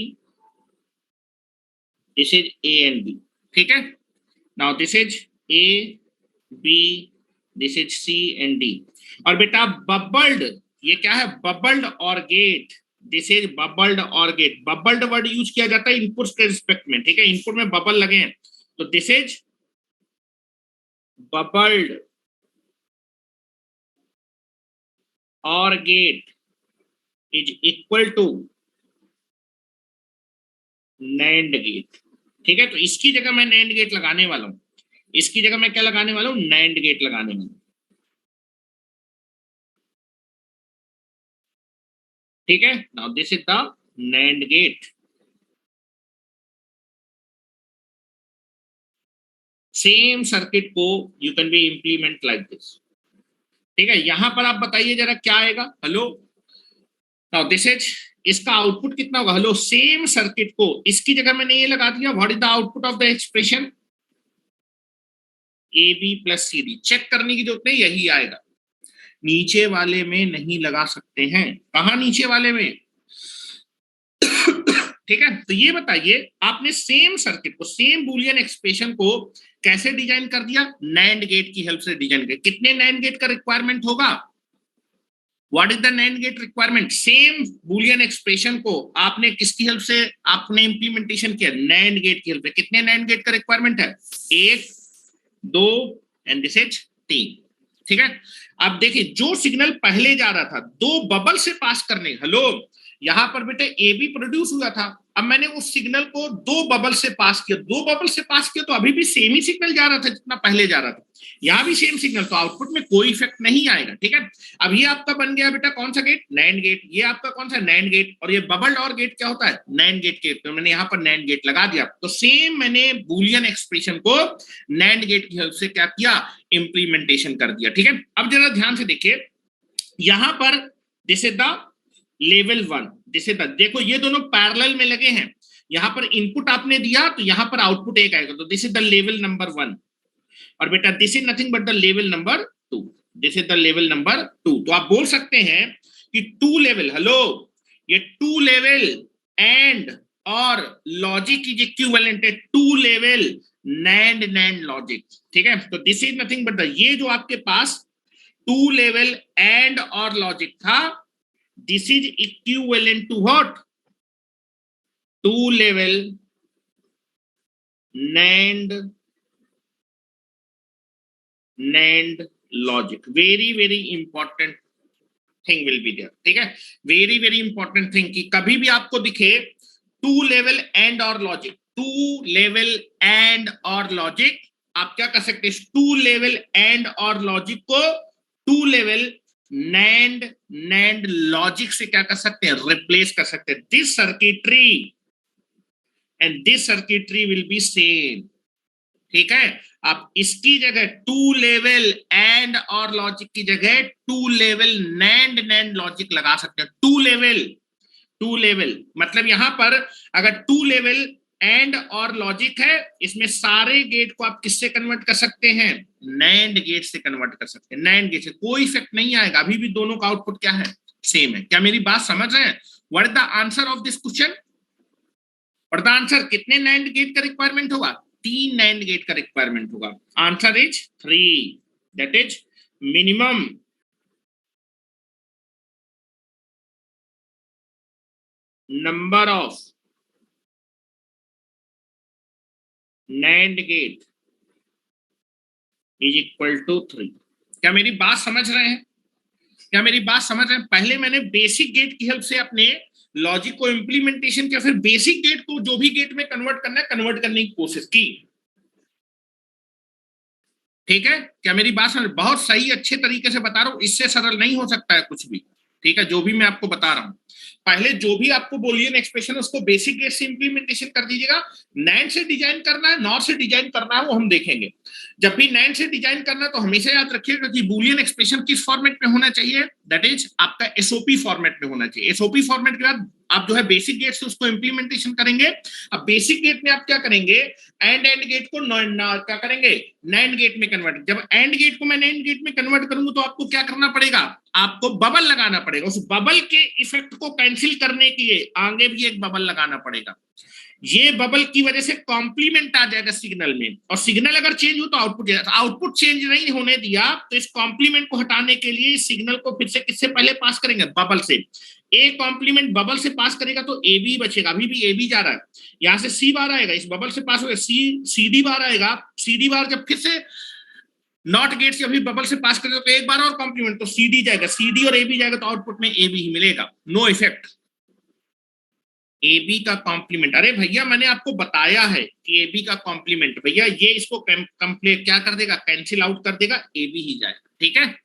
this is A and B, ठीक है। Now this is A B, this is C and D. और बेटा bubbled, ये क्या है, bubbled OR gate, this is bubbled OR gate. Bubbled word use किया जाता है इनपुट्स के रिस्पेक्ट में, ठीक है, इनपुट में बबल लगे हैं, तो this is bubbled OR gate is equal to NAND gate, ठीक है। तो इसकी जगह मैं नैंड गेट लगाने वाला हूं, इसकी जगह मैं क्या लगाने वाला हूं, नैंड गेट लगाने वाला हूं, ठीक है। Now this is the NAND gate. Same circuit को you can be implement like this, ठीक है। यहां पर आप बताइए जरा क्या आएगा, हेलो। नाउ दिस इज, इसका आउटपुट कितना होगा, हेलो। सेम सर्किट को इसकी जगह मैंने ये लगा दिया, what is the output of the expression, A B plus C D. Check करने की जरूरत नहीं, यही आएगा। नीचे वाले में नहीं लगा सकते हैं, कहां नीचे वाले में ठीक है। तो ये बताइए आपने सेम सर्किट को, सेम बुलियन एक्सप्रेशन को कैसे डिजाइन कर दिया, नैंड गेट की हेल्प से डिजाइन कर। कितने नैंड गेट का रिक्वायरमेंट होगा, what is the NAND gate requirement. Same Boolean expression को आपने किसकी हेल्प से आपने इंप्लीमेंटेशन किया, नैंड गेट की हेल्प से। कितने नैंड गेट का रिक्वायरमेंट है, 1 2 एंड दिस इज 3, ठीक है। अब देखिए जो सिग्नल पहले जा रहा था दो बबल से पास करने, हेलो, यहां पर बेटे ए बी प्रोड्यूस हुआ था, अब मैंने उस सिग्नल को दो बबल से पास किया, दो बबल से पास किया तो अभी भी सेम ही सिग्नल जा रहा था जितना पहले जा रहा था, यहां भी सेम सिग्नल, तो आउटपुट में कोई इफेक्ट नहीं आएगा। ठीक है, अब ये आपका बन गया बेटा कौन सा गेट, नैंड गेट। ये आपका कौन सा, नैंड गेट। और ये बबल और गेट क्या होता है, नैंड गेट के, तो मैंने यहाँ पर नैंड गेट लगा दिया। तो सेम मैंने बूलियन एक्सप्रेशन को नैंड गेट की हेल्प से क्या किया, इंप्लीमेंटेशन कर दिया। ठीक है, अब जरा ध्यान से देखिए, यहां पर this is the level one, this is the, देखो ये दोनों पैरेलल में लगे हैं, यहां पर इनपुट आपने दिया तो यहां पर आउटपुट एक आएगा, तो this is the level number one. और बेटा this is nothing but the level number two, this is the level number two. तो आप बोल सकते हैं कि टू लेवल, हेलो, ये two level AND OR logic is equivalent है two level NAND NAND logic. ठीक है, तो this is nothing but the, ये जो आपके पास two level AND OR logic था, this is equivalent to what, two level NAND NAND logic. Very very important thing will be there. ठीक है, वेरी वेरी इंपॉर्टेंट थिंग कि कभी भी आपको दिखे two level AND OR logic, two level AND OR logic, आप क्या कर सकते हैं, two level AND OR logic को two level NAND NAND logic से क्या कर सकते हैं, रिप्लेस कर सकते हैं। This circuitry and this circuitry will be same. ठीक है, आप इसकी जगह two level AND OR logic की जगह two level NAND NAND logic लगा सकते हैं। टू लेवल, टू लेवल मतलब यहां पर अगर to level AND OR logic है, इसमें सारे गेट को आप किससे कन्वर्ट कर सकते हैं, नैंड गेट से कन्वर्ट कर सकते हैं। नैंड गेट से कोई इफेक्ट नहीं आएगा, अभी भी दोनों का आउटपुट क्या है, सेम है। क्या मेरी बात समझ रहे हैं? What is the answer of this question? और द आंसर, कितने नैंड गेट का रिक्वायरमेंट होगा, तीन नैंड गेट का रिक्वायरमेंट होगा। Answer is 3, that is minimum number of NAND gate is equal to 3। क्या मेरी बात समझ रहे हैं? क्या मेरी बात समझ रहे हैं? पहले मैंने बेसिक गेट की हेल्प से अपने लॉजिक को इंप्लीमेंटेशन किया, फिर बेसिक गेट को जो भी गेट में कन्वर्ट करना है कन्वर्ट करने की कोशिश की। ठीक है, क्या मेरी बात समझ, बहुत सही अच्छे तरीके से बता रहा हूं, इससे सरल नहीं हो सकता है कुछ भी। ठीक है, जो भी मैं आपको बता रहा हूं, पहले जो भी आपको बूलियन एक्सप्रेशन उसको बेसिक गेट से इंप्लीमेंटेशन कर दीजिएगा। नैंड से डिजाइन करना है, नॉर से डिजाइन करना है, वो हम देखेंगे। जब भी नैंड से डिजाइन करना है तो हमेशा याद रखिएगा कि बूलियन एक्सप्रेशन किस फॉर्मेट में होना चाहिए, दैट इज आपका एसओपी फॉर्मेट में होना चाहिए। एसओपी फॉर्मेट के बाद आप जो है बेसिक गेट से उसको इंप्लीमेंटेशन करेंगे। अब बेसिक गेट में आप क्या करेंगे, एंड गेट को क्या करेंगे, नैंड गेट में कन्वर्ट। जब एंड गेट को मैं नैंड गेट में कन्वर्ट करूंगा तो आपको क्या करना पड़ेगा, आपको बबल लगाना पड़ेगा। उस बबल के इफेक्ट को कैंसिल करने के लिए आगे भी एक बबल लगाना पड़ेगा। ये बबल की वजह से कॉम्प्लीमेंट आ जाएगा सिग्नल में, और सिग्नल अगर चेंज हो तो आउटपुट जाएगा। आउटपुट चेंज नहीं होने दिया तो इस कॉम्प्लीमेंट को हटाने के लिए सिग्नल को फिर से किससे पहले पास करेंगे, बबल से। ए कॉम्प्लीमेंट बबल से पास करेगा तो ए बी बचेगा, अभी भी ए बी जा रहा है, यहां से सी बार आएगा, इस बबल से पास हो गया, सी डी बार आएगा। सी डी बार जब फिर से नॉट गेट से अभी बबल से पास करेगा तो एक बार और कॉम्प्लीमेंट, तो सी डी जाएगा, सी डी और ए बी जाएगा, तो आउटपुट में ए बी ही मिलेगा, नो इफेक्ट। ए बी का कॉम्प्लीमेंट, अरे भैया मैंने आपको बताया है कि ए बी का कॉम्प्लीमेंट, भैया ये इसको कंप्लीट क्या कर देगा, कैंसिल आउट कर देगा, ए बी ही जाएगा। ठीक है,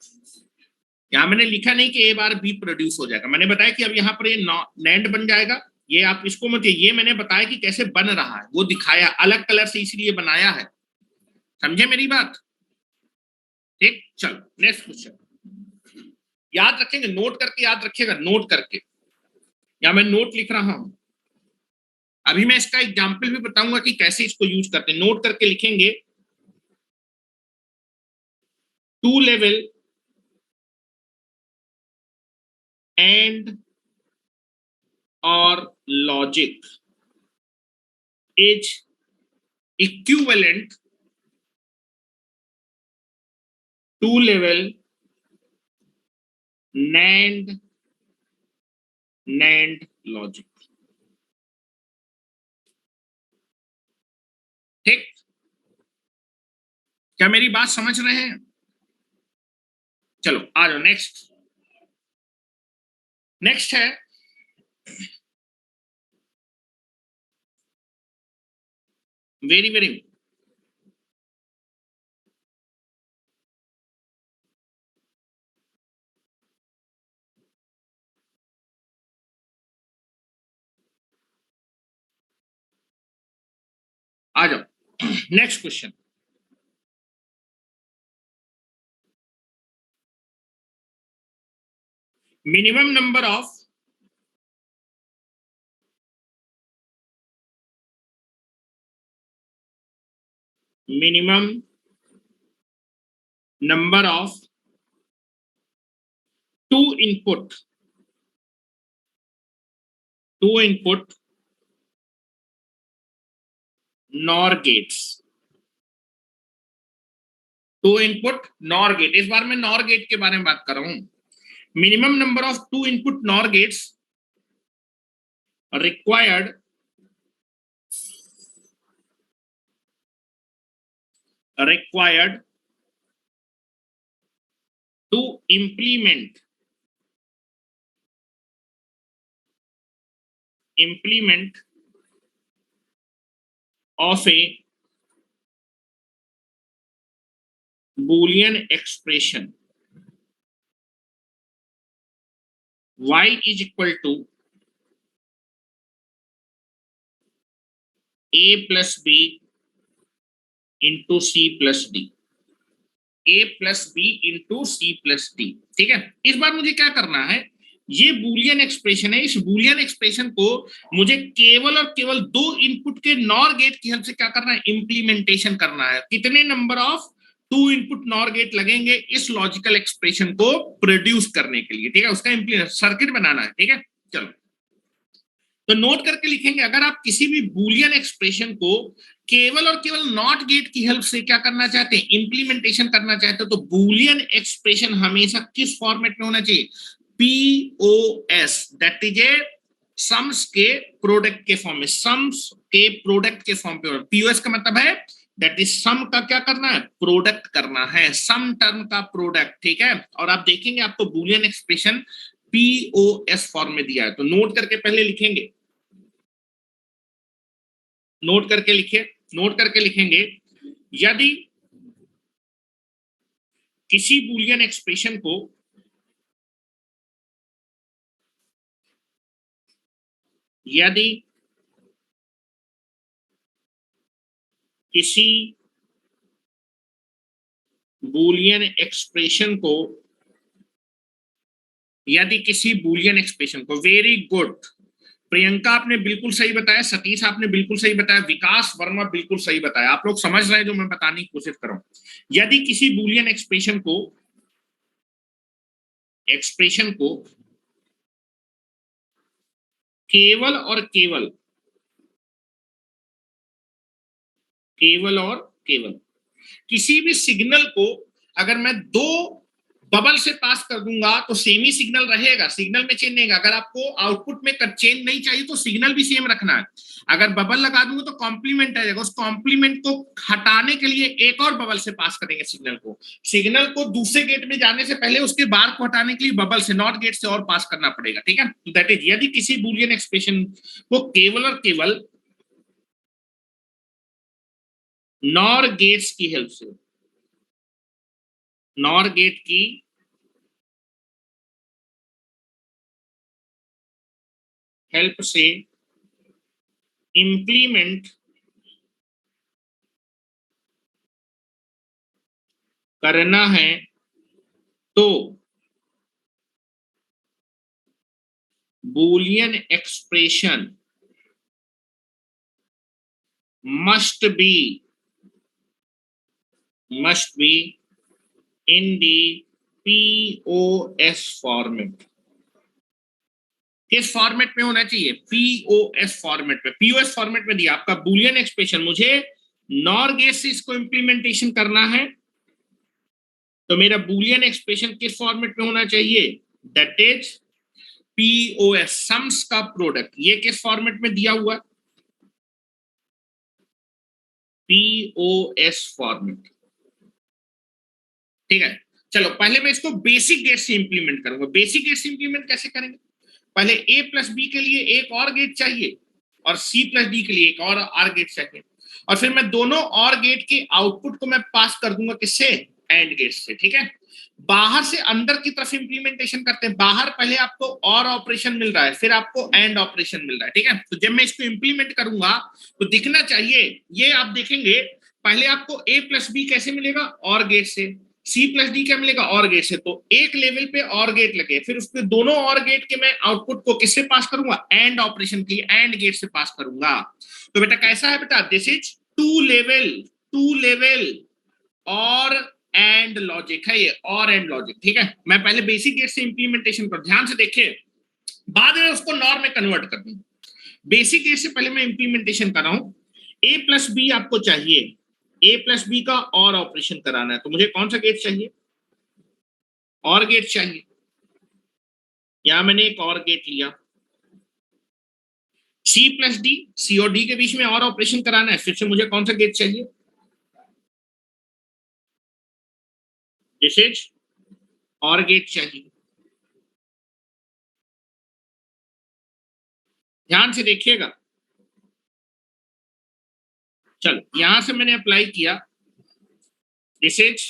यहां मैंने लिखा नहीं कि ए बार बी प्रोड्यूस हो जाएगा, मैंने बताया कि अब यहाँ पर ये नैंड बन जाएगा। ये आप इसको मत, ये मैंने बताया कि कैसे बन रहा है, वो दिखाया अलग कलर से इसलिए बनाया है, समझे मेरी बात? ठीक, चलो नेक्स्ट क्वेश्चन। याद रखेंगे, नोट करके याद रखिएगा, नोट करके, या मैं नोट लिख रहा हूं। अभी मैं इसका एग्जाम्पल भी बताऊंगा कि कैसे इसको यूज करते हैं, नोट करके लिखेंगे। Two level AND OR logic is equivalent to level NAND NAND logic. ठीक, क्या मेरी बात समझ रहे हैं? चलो आ जाओ, नेक्स्ट। नेक्स्ट है वेरी वेरी आ जाओ next question. Minimum number of minimum number of two input NOR gates, two input NOR gate. इस बार मैं नॉर गेट के बारे में बात कर रहा हूं। Minimum number of two input NOR gates required to implement of a Boolean expression y is equal to a plus b into c plus d, a plus b into c plus d। ठीक है, इस बार मुझे क्या करना है, ये Boolean expression है, इस बूलियन एक्सप्रेशन को मुझे केवल और केवल दो इनपुट के नॉर गेट की हेल्प से क्या करना है, इंप्लीमेंटेशन करना है। कितने number of two input NOR gate लगेंगे इस लॉजिकल एक्सप्रेशन को प्रोड्यूस करने के लिए, ठीक है, उसका सर्किट बनाना है। ठीक है, चलो तो नोट करके लिखेंगे, अगर आप किसी भी बूलियन एक्सप्रेशन को केवल और केवल नॉट गेट की हेल्प से क्या करना चाहते हैं, इंप्लीमेंटेशन करना चाहते हो, तो बूलियन एक्सप्रेशन हमेशा किस फॉर्मेट में होना चाहिए, POS, that is A sums के प्रोडक्ट के फॉर्म में, सम्स के प्रोडक्ट के फॉर्म पे। POS का मतलब है दैट इज सम का क्या करना है, प्रोडक्ट करना है, सम टर्म का प्रोडक्ट। ठीक है, और आप देखेंगे आपको बूलियन एक्सप्रेशन POS फॉर्म में दिया है, तो नोट करके पहले लिखेंगे, नोट करके लिखिए, नोट करके लिखेंगे, यदि किसी बूलियन एक्सप्रेशन को यदि किसी बूलियन एक्सप्रेशन को यदि किसी बूलियन एक्सप्रेशन को, वेरी गुड प्रियंका आपने बिल्कुल सही बताया, सतीश आपने बिल्कुल सही बताया, विकास वर्मा बिल्कुल सही बताया, आप लोग समझ रहे हैं जो मैं बताने की कोशिश कर रहा हूं। यदि किसी बूलियन एक्सप्रेशन को केवल और केवल किसी भी सिग्नल को अगर मैं दो बबल से पास कर दूंगा तो सेम ही सिग्नल रहेगा, सिग्नल में चेंज नहीं होगा। अगर आपको आउटपुट में चेंज नहीं चाहिए तो सिग्नल भी सेम रखना है। अगर बबल लगा दूंगा तो कॉम्प्लीमेंट आ जाएगा, उस कॉम्प्लीमेंट को हटाने के लिए एक और बबल से पास करेंगे सिग्नल को दूसरे गेट में जाने से पहले उसके बार को हटाने के लिए बबल से, नॉट गेट से और पास करना पड़ेगा। ठीक है, तो दैट इज, यदि किसी बूलियन एक्सप्रेशन को केवल और केवल नॉर गेट्स की हेल्प से, नॉर गेट की हेल्प से इंप्लीमेंट करना है तो Boolean expression must be in the POS format. किस फॉर्मेट में होना चाहिए, POS फॉर्मेट में। POS फॉर्मेट में दिया आपका बूलियन एक्सप्रेशन, मुझे नॉर गेट से इसको इंप्लीमेंटेशन करना है, तो मेरा बूलियन एक्सप्रेशन किस फॉर्मेट में होना चाहिए, दैट इज POS, सम्स का प्रोडक्ट। ये किस फॉर्मेट में दिया हुआ, POS फॉर्मेट। ठीक है, चलो पहले मैं इसको बेसिक गेट से इंप्लीमेंट करूंगा। बेसिक गेट से इंप्लीमेंट कैसे करेंगे, पहले A प्लस बी के लिए एक और गेट चाहिए और C प्लस डी के लिए एक और आर गेट चाहिए, और फिर मैं दोनों और गेट के आउटपुट को मैं पास कर दूंगा किससे, एंड गेट से, ठीक है। बाहर से अंदर की तरफ इंप्लीमेंटेशन करते हैं, बाहर पहले आपको और ऑपरेशन मिल रहा है, फिर आपको एंड ऑपरेशन मिल रहा है, ठीक है। तो जब मैं इसको इंप्लीमेंट करूंगा तो दिखना चाहिए, ये आप देखेंगे पहले आपको a प्लस बी कैसे मिलेगा, और गेट से, सी प्लस डी क्या मिलेगा, और गेट से। तो एक लेवल पे और गेट लगे, फिर उसके दोनों और गेट के मैं आउटपुट को किससे पास करूंगा, एंड ऑपरेशन के लिए एंड गेट से पास करूंगा। तो बेटा कैसा है बेटा, this is two level OR AND logic है ये, और एंड लॉजिक, ठीक है। मैं पहले बेसिक गेट से इंप्लीमेंटेशन कर, ध्यान से देखिए, बाद में उसको नॉर में कन्वर्ट कर दूं। बेसिक गेट से पहले मैं इंप्लीमेंटेशन कर रहा हूं, a प्लस बी आपको चाहिए, a प्लस बी का और ऑपरेशन कराना है, तो मुझे कौन सा गेट चाहिए, और गेट चाहिए। यहां मैंने एक और गेट लिया, c प्लस डी, सी और डी के बीच में और ऑपरेशन कराना है, फिर से मुझे कौन सा गेट चाहिए, दिस इज और गेट चाहिए। ध्यान से देखिएगा, चलो यहां से मैंने अप्लाई किया, दिस इज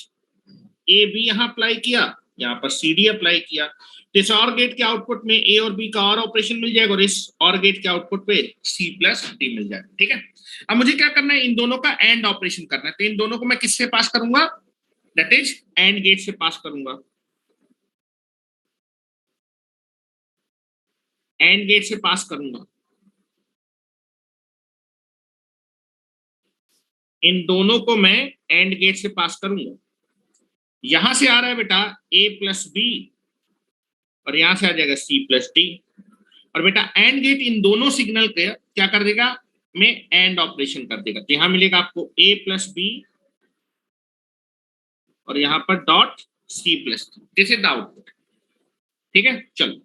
ए बी, यहां अप्लाई किया, यहां पर सी डी अप्लाई किया, तो इस और गेट के आउटपुट में ए और बी का और ऑपरेशन मिल जाएगा, और इस और गेट के आउटपुट पे सी प्लस डी मिल जाएगा, ठीक है। अब मुझे क्या करना है, इन दोनों का एंड ऑपरेशन करना है, तो इन दोनों को मैं किससे पास करूंगा, दैट इज एंड गेट से पास करूंगा, एंड गेट से पास करूंगा, इन दोनों को मैं एंड गेट से पास करूंगा। यहां से आ रहा है बेटा a प्लस बी, और यहां से आ जाएगा c प्लस डी, और बेटा एंड गेट इन दोनों सिग्नल के क्या कर देगा, में एंड ऑपरेशन कर देगा, तो यहां मिलेगा आपको a प्लस बी, और यहां पर dot c plus D, this is the output, ठीक है। चलो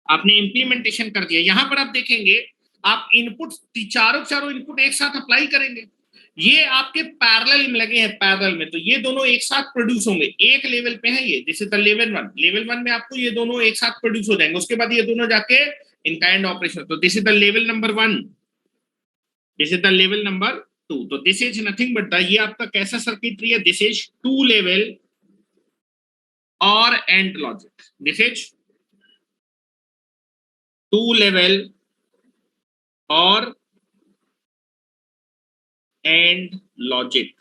आपने इंप्लीमेंटेशन कर दिया, यहां पर आप देखेंगे आप इनपुट चारों इनपुट एक साथ अप्लाई करेंगे, ये आपके पैरेलल में लगे हैं, पैरेलल में, तो ये दोनों एक साथ प्रोड्यूस होंगे, एक लेवल पे है ये, this is the level one में आपको ये दोनों एक साथ प्रोड्यूस हो जाएंगे, उसके बाद ये दोनों जाके इनका एंड ऑपरेशन, तो this is the level number 1, this is the level number 2, तो this is nothing but the, ये आपका कैसा सर्किटरी है, this is two level OR AND logic, this is two level OR AND logic,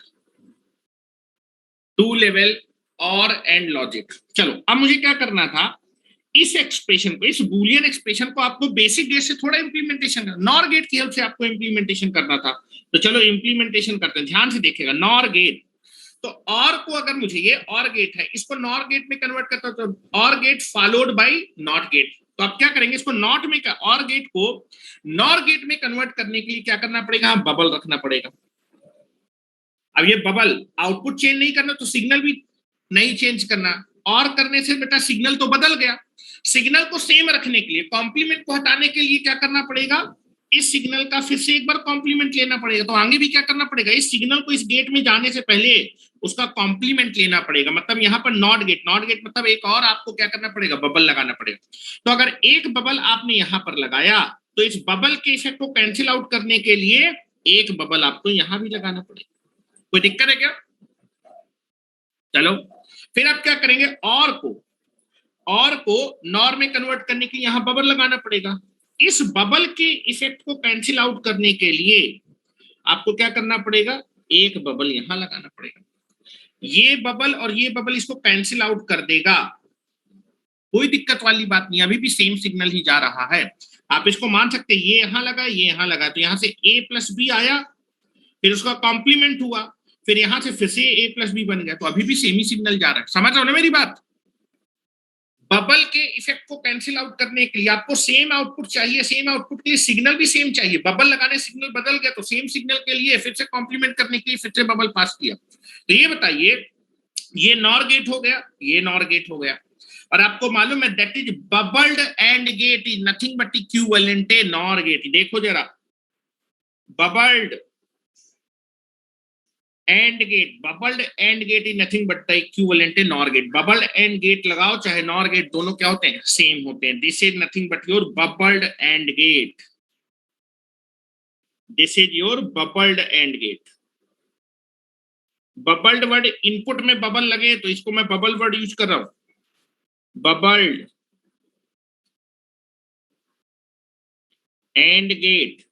two level OR AND logic. चलो अब मुझे क्या करना था, इस एक्सप्रेशन को, इस बूलियन एक्सप्रेशन को आपको बेसिक गेट से थोड़ा इंप्लीमेंटेशन करना, नॉर गेट की हेल्प से आपको इंप्लीमेंटेशन करना था, तो चलो इंप्लीमेंटेशन करते हैं। ध्यान से देखिएगा, नॉर गेट, तो और को अगर मुझे, ये और गेट है, इसको नॉर गेट में कन्वर्ट करता हूं, तो OR gate followed by NOT gate, तो आप क्या करेंगे, इसको नॉट में, और गेट को नॉर गेट में कन्वर्ट करने के लिए क्या करना पड़ेगा, बबल रखना पड़ेगा। अब ये बबल आउटपुट चेंज नहीं करना, तो सिग्नल भी नहीं चेंज करना, और करने से बेटा सिग्नल तो बदल गया, सिग्नल को सेम रखने के लिए, कॉम्प्लीमेंट को हटाने के लिए क्या करना पड़ेगा, इस सिग्नल का फिर से एक बार कॉम्प्लीमेंट लेना पड़ेगा, तो आगे भी क्या करना पड़ेगा, इस सिग्नल को इस गेट में जाने से पहले उसका कॉम्प्लीमेंट लेना पड़ेगा, मतलब यहाँ पर नॉट गेट, नॉट गेट मतलब एक और आपको क्या करना पड़ेगा, बबल लगाना पड़ेगा। तो अगर एक बबल आपने यहाँ पर लगाया, तो इस बबल के इफेक्ट को कैंसिल आउट करने के लिए एक बबल आपको यहाँ भी लगाना पड़ेगा, कोई दिक्कत है क्या। चलो फिर आप क्या करेंगे, और को नॉर में कन्वर्ट करने के लिए यहां बबल लगाना पड़ेगा, इस बबल के इफेक्ट को कैंसिल आउट करने के लिए आपको क्या करना पड़ेगा, एक बबल यहां लगाना पड़ेगा, ये बबल और ये बबल इसको कैंसिल आउट कर देगा, कोई दिक्कत वाली बात नहीं, अभी भी सेम सिग्नल ही जा रहा है, आप इसको मान सकते हैं, ये यहां लगा, ये यहां लगा, तो यहां से a प्लस बी आया, फिर उसका कॉम्प्लीमेंट हुआ, फिर यहां से फिर से a प्लस बी बन गया, तो अभी भी सेम ही सिग्नल जा रहा है, समझ रहे हो ना मेरी बात। बबल के इफेक्ट को कैंसिल आउट करने के लिए आपको सेम आउटपुट चाहिए, सेम आउटपुट के लिए सिग्नल भी सेम चाहिए, बबल लगाने सिग्नल बदल गया, तो सेम सिग्नल के लिए फिर से कॉम्प्लीमेंट करने के लिए फिर से बबल पास किया, तो ये बताइए, ये नॉर गेट हो गया, ये नॉर गेट हो गया, और आपको मालूम है that is bubbled AND gate is nothing but equivalent NOR gate, देखो जरा, bubbled AND gate, bubbled AND gate is nothing but the equivalent NOR gate, bubbled AND gate लगाओ चाहे नॉर गेट, दोनों क्या होते हैं, सेम होते हैं, this is nothing but your bubbled AND gate, this is your bubbled AND gate. Bubbled word, input में bubble लगे तो इसको मैं बबल वर्ड यूज कर रहा हूं, bubbled AND gate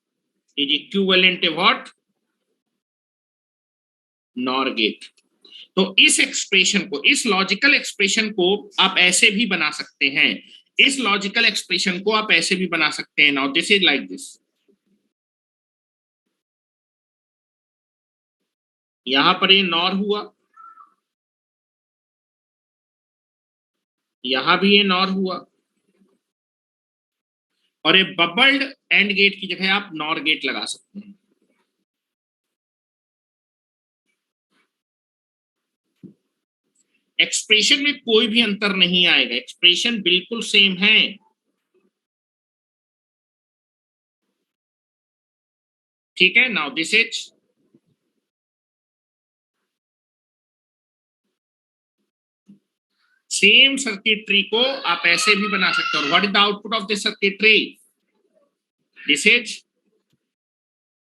is equivalent what, NOR gate. तो इस एक्सप्रेशन को, इस लॉजिकल एक्सप्रेशन को आप ऐसे भी बना सकते हैं, इस लॉजिकल एक्सप्रेशन को आप ऐसे भी बना सकते हैं। Now this is like this, यहां पर ये नॉर हुआ, यहां भी ये नॉर हुआ, और ये बबल्ड एंड गेट की जगह आप नॉर गेट लगा सकते हैं। एक्सप्रेशन में कोई भी अंतर नहीं आएगा, एक्सप्रेशन बिल्कुल सेम है। ठीक है, now this is same circuitry को आप ऐसे भी बना सकते हो। What is the output of this circuitry, this is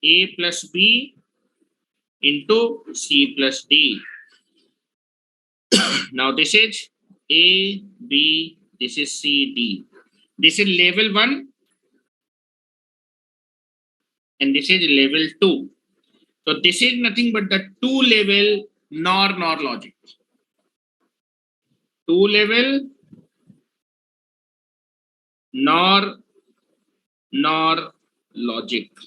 a plus b into c plus d। now this is a b, this is c d, this is level 1 and this is level 2। so this is nothing but the two level NOR logic, two level NOR logic.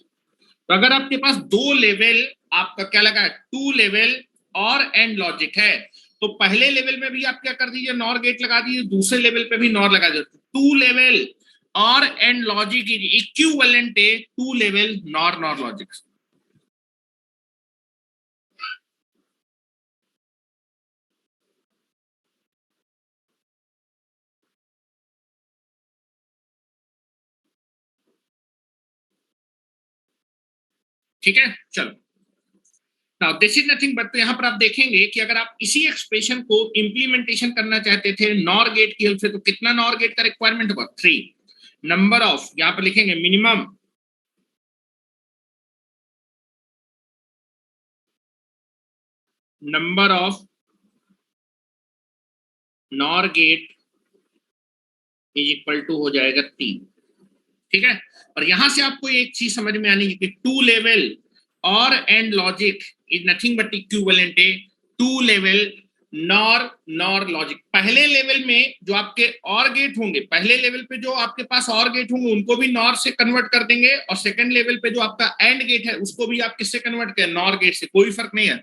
तो अगर आपके पास दो level, आपका क्या लगा है, two level OR AND logic है, तो पहले लेवल में भी आप क्या कर दीजिए, नॉर गेट लगा दीजिए, दूसरे लेवल पे भी नॉर लगा दीजिए। Two level OR AND logic is equivalent a two level NOR logic. ठीक है, चलो। Now this is nothing but, तो यहां पर आप देखेंगे कि अगर आप इसी एक्सप्रेशन को इंप्लीमेंटेशन करना चाहते थे नॉर गेट की हेल्प से, तो कितना नॉर गेट का रिक्वायरमेंट होगा, 3। नंबर ऑफ, यहां पर लिखेंगे minimum number of NOR gate is equal to हो जाएगा 3। ठीक है, और यहां से आपको एक चीज समझ में आनी है कि two level OR AND logic is nothing but equivalent a two level NOR logic. पहले लेवल में जो आपके और गेट होंगे, पहले लेवल पे जो आपके पास और गेट होंगे उनको भी नॉर से कन्वर्ट कर देंगे, और सेकंड लेवल पे जो आपका एंड गेट है उसको भी आप किससे कन्वर्ट करें, नॉर गेट से। कोई फर्क नहीं है।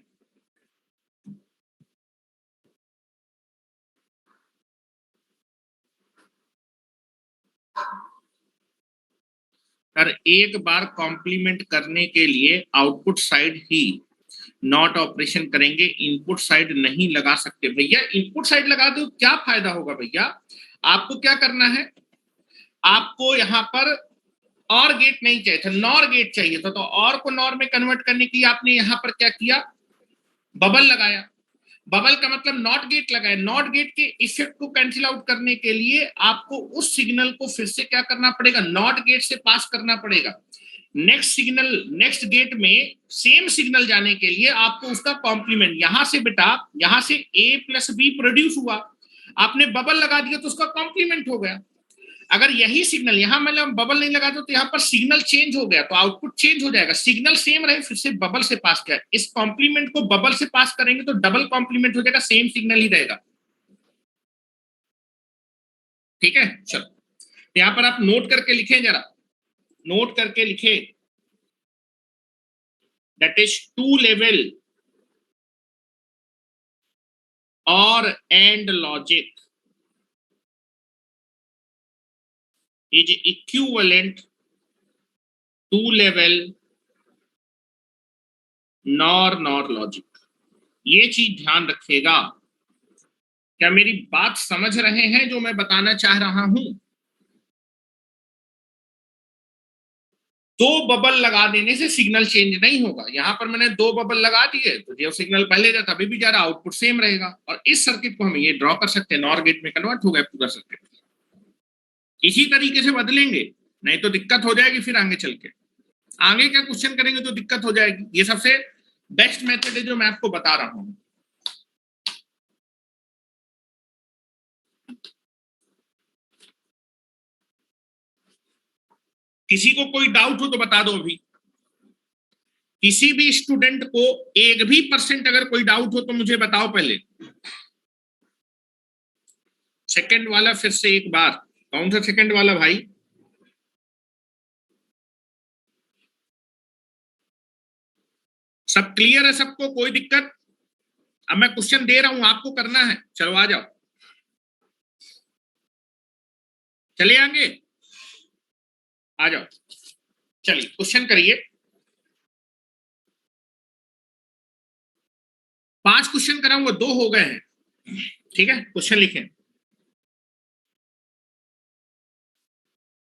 एक बार कॉम्प्लीमेंट करने के लिए output side he not operation करेंगे, इनपुट साइड नहीं लगा सकते। भैया इनपुट साइड लगा दो, क्या फायदा होगा भैया, आपको क्या करना है, आपको यहां पर और गेट नहीं चाहिए था, नॉर गेट चाहिए था, तो और को नॉर में कन्वर्ट करने के लिए आपने यहां पर क्या किया, बबल लगाया। बबल का मतलब नॉट गेट लगाया। नॉट गेट के इफेक्ट को कैंसिल आउट करने के लिए आपको उस सिग्नल को फिर से क्या करना पड़ेगा, नॉट गेट से पास करना पड़ेगा। नेक्स्ट सिग्नल, नेक्स्ट गेट में सेम सिग्नल जाने के लिए आपको उसका कॉम्प्लीमेंट, यहां से बेटा, यहां से a प्लस बी प्रोड्यूस हुआ, आपने बबल लगा दिया तो उसका कॉम्प्लीमेंट हो गया। अगर यही सिग्नल यहां मतलब बबल नहीं लगा दो तो यहां पर सिग्नल चेंज हो गया, तो आउटपुट चेंज हो जाएगा। सिग्नल सेम रहे, फिर से बबल से पास किया, इस कॉम्प्लीमेंट को बबल से पास करेंगे तो डबल कॉम्प्लीमेंट हो जाएगा, सेम सिग्नल ही रहेगा। ठीक है, चलो यहां पर आप नोट करके लिखें, जरा नोट करके लिखे, that is two level OR AND logic is equivalent to level NOR logic. ये चीज ध्यान रखिएगा। क्या मेरी बात समझ रहे हैं जो मैं बताना चाह रहा हूं? दो बबल लगा देने से सिग्नल चेंज नहीं होगा। यहां पर मैंने दो बबल लगा दिए तो जो सिग्नल पहले जाता अभी भी जा रहा, आउटपुट सेम रहेगा। और इस सर्किट को हम ये ड्रॉ कर सकते हैं, नॉर गेट में कन्वर्ट हो गया पूरा सर्किट। इसी तरीके से बदलेंगे, नहीं तो दिक्कत हो जाएगी फिर आगे चल के। आगे क्या क्वेश्चन करेंगे तो दिक्कत हो जाएगी। ये सबसे बेस्ट मेथड है जो मैं आपको बता रहा हूं। किसी को कोई डाउट हो तो बता दो अभी। किसी भी स्टूडेंट को एक भी परसेंट अगर कोई डाउट हो तो मुझे बताओ पहले। सेकंड वाला फिर से एक बार, कौन सा सेकंड वाला भाई? सब क्लियर है सबको, कोई दिक्कत? अब मैं क्वेश्चन दे रहा हूं, आपको करना है, चलो आ जाओ, चले आगे, आ जाओ, चलिए क्वेश्चन करिए। 5 क्वेश्चन कराऊंगा, 2 हो गए हैं, ठीक है? क्वेश्चन लिखें,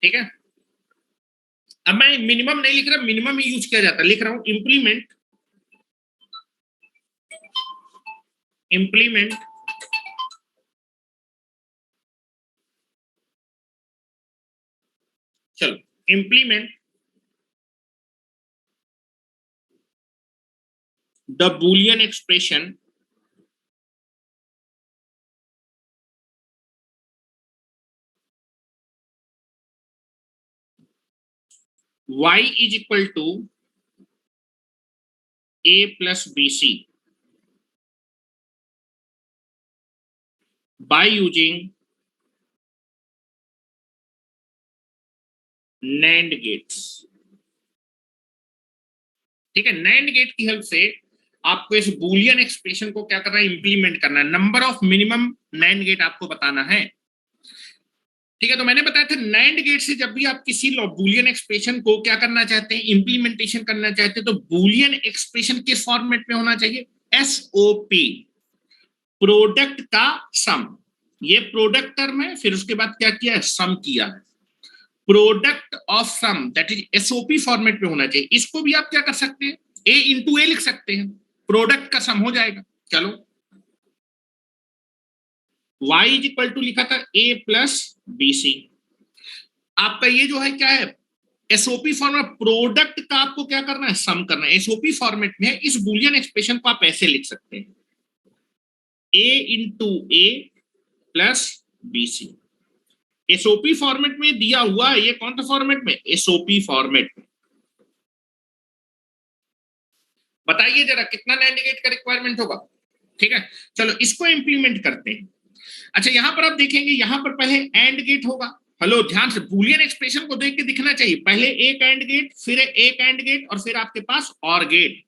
ठीक है? अब मैं मिनिमम नहीं लिख रहा, मिनिमम ही यूज किया जाता है, लिख रहा हूं इंप्लीमेंट, इंप्लीमेंट चलो, implement the Boolean expression y is equal to a plus bc by using NAND gates। ठीक है, नैंड गेट की हेल्प से आपको इस बूलियन एक्सप्रेशन को क्या करना है, इंप्लीमेंट करना है। Number of minimum NAND gate आपको बताना है, ठीक है? तो मैंने बताया था नैंड गेट से जब भी आप किसी बूलियन एक्सप्रेशन को क्या करना चाहते हैं, इंप्लीमेंटेशन करना चाहते हैं, तो बूलियन एक्सप्रेशन किस फॉर्मेट में होना चाहिए? एसओपी, प्रोडक्ट का सम। ये प्रोडक्ट टर्म है, फिर उसके बाद क्या किया है, सम किया है। Product of sum that is SOP format में होना चाहिए। इसको भी आप क्या कर सकते हैं, ए इंटू ए लिख सकते हैं, प्रोडक्ट का सम हो जाएगा। चलो, y इज इक्वल टू लिखा था a प्लस बी सी। आपका ये जो है क्या है, एसओपी फॉर्मेट, प्रोडक्ट का आपको क्या करना है, सम करना है। एसओपी फॉर्मेट में है, इस बूलियन एक्सप्रेशन को आप ऐसे लिख सकते हैं, a into A plus B C. SOP format में दिया हुआ है, ये कौन सा फॉर्मेट में, एसओपी फॉर्मेट में। बताइए जरा कितना नैंड गेट का रिक्वायरमेंट होगा, ठीक है? चलो इसको इंप्लीमेंट करते हैं। अच्छा, यहां पर आप देखेंगे, यहां पर पहले एंड गेट होगा। हेलो, ध्यान से बूलियन एक्सप्रेशन को देख के दिखना चाहिए, पहले एक एंड गेट, फिर एक एंड गेट, और फिर आपके पास और गेट।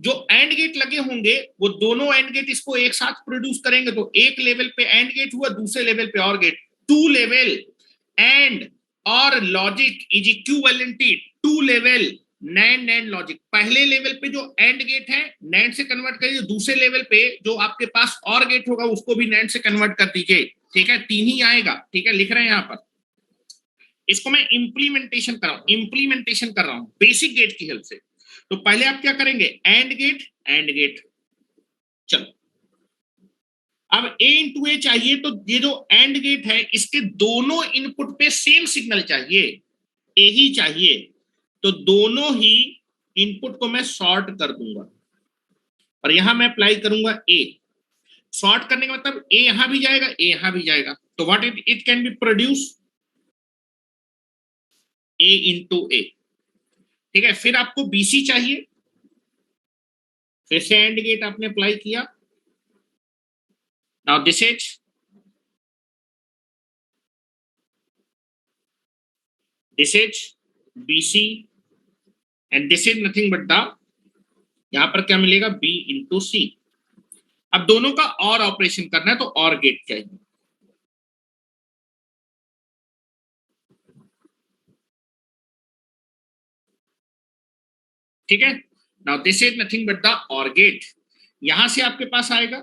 जो एंड गेट लगे होंगे वो दोनों एंड गेट इसको एक साथ प्रोड्यूस करेंगे, तो एक लेवल पे एंड गेट हुआ, दूसरे लेवल पे OR gate. Two level AND OR logic is equivalent to level NAND AND logic. पहले लेवल पे जो एंड गेट है नैंड से कन्वर्ट करिए, दूसरे लेवल पे जो आपके पास और गेट होगा उसको भी नैंड से कन्वर्ट कर दीजिए, ठीक है? 3 ही आएगा, ठीक है? लिख रहे हैं यहां पर, इसको मैं इंप्लीमेंटेशन कर रहा हूं, इंप्लीमेंटेशन कर रहा हूं बेसिक गेट की हेल्प से। तो पहले आप क्या करेंगे, एंड गेट, एंड गेट। चलो, अब ए इंटू ए चाहिए, तो ये जो एंड गेट है इसके दोनों इनपुट पे सेम सिग्नल चाहिए, ए ही चाहिए, तो दोनों ही इनपुट को मैं शॉर्ट कर दूंगा, और यहां मैं अप्लाई करूंगा ए। शॉर्ट करने का मतलब ए यहां भी जाएगा, ए यहां भी जाएगा, तो what it can be produce, A into A, ठीक है? फिर आपको बीसी चाहिए, फिर से एंड गेट आपने अप्लाई किया। Now this is BC and this is nothing but the, यहां पर क्या मिलेगा, बी इंटू सी। अब दोनों का और ऑपरेशन करना है, तो और गेट चाहिए, ठीक है? Now this is nothing but the OR gate. यहां से आपके पास आएगा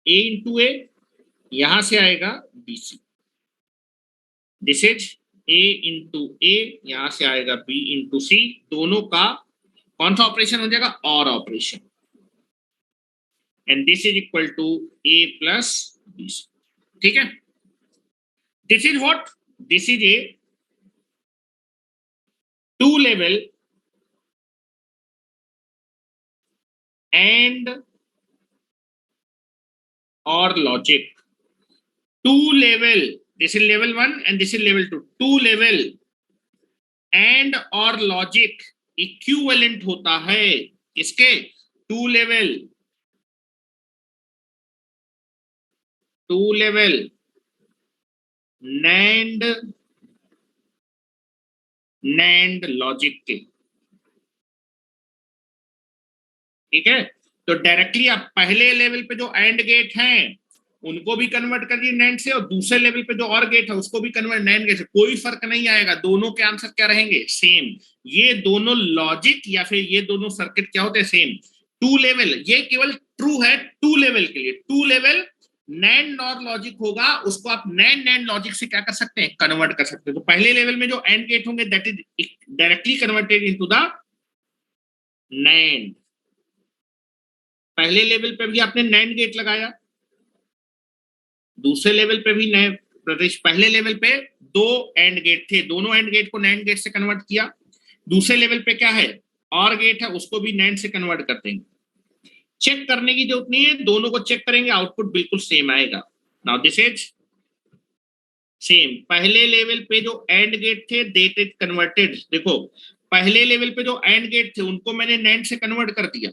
ए इंटू ए, यहां से आएगा B C. This is A into A, यहां से आएगा बी इंटू सी। दोनों का कौन सा ऑपरेशन हो जाएगा, OR operation, and this is equal to A plus B C, ठीक है? This is what, this is a two level AND OR logic, two level, this is level 1 and this is level 2, two level AND OR logic equivalent होता है किसके, to level NAND logic के, ठीक है। तो directly आप पहले level पे जो एंड गेट हैं उनको भी कन्वर्ट करिए नैंड से, और दूसरे लेवल पे जो और गेट है उसको भी कन्वर्ट नैंड गेट से, कोई फर्क नहीं आएगा, दोनों के आंसर क्या रहेंगे, सेम। ये दोनों लॉजिक या फिर ये दोनों सर्किट क्या होते हैं, सेम। टू लेवल ये केवल ट्रू है टू लेवल के लिए, two level NAND NOR logic होगा, उसको आप नैंड लॉजिक से क्या कर सकते हैं, कन्वर्ट कर सकते हैं। तो पहले लेवल में जो एंड गेट होंगे that is directly converted into the NAND. पहले लेवल पे भी आपने नैंड गेट लगाया, दूसरे लेवल पे भी नए प्रदेश, पहले लेवल पे दो एंड गेट थे, दोनों एंड गेट को नैंड गेट से कन्वर्ट किया, दूसरे लेवल पे क्या है, और गेट है, उसको भी नैंड से कन्वर्ट कर देंगे। चेक करने की जरूरत नहीं है, दोनों को चेक करेंगे आउटपुट बिल्कुल सेम आएगा। Now this is same. पहले लेवल पे जो एंड गेट थे देट इज कन्वर्टेड, देखो पहले लेवल पे जो एंड गेट थे उनको मैंने नैंड से कन्वर्ट कर दिया,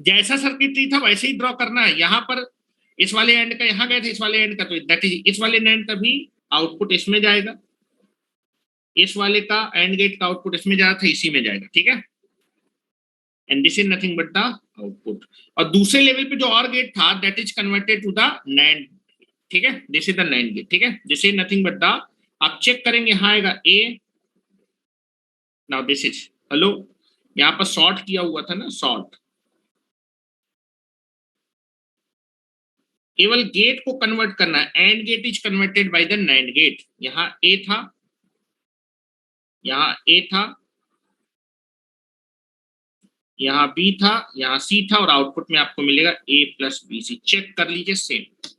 जैसा सर्किटरी था वैसे ही ड्रॉ करना है। यहां पर इस वाले एंड का यहां गए थे, इस वाले एंड का, तो दैट इज इस वाले एंड का भी आउटपुट इसमें जाएगा, इस वाले का एंड गेट का आउटपुट इसमें जा रहा था, इसी में जाएगा, ठीक है। And this is nothing but the output. और दूसरे लेवल पे जो और गेट था that is converted to the NAND, ठीक है, this is the NAND gate, ठीक है, this is nothing but the, आप चेक करेंगे यहां आएगा A. Now this is, hello, यहां पर शॉर्ट किया हुआ था ना, शॉर्ट, केवल गेट को कन्वर्ट करना है, AND gate is converted by the NAND gate. यहां ए था, यहां ए था, यहां बी था, यहां सी था, और आउटपुट में आपको मिलेगा A plus B C. Check कर लीजिए same.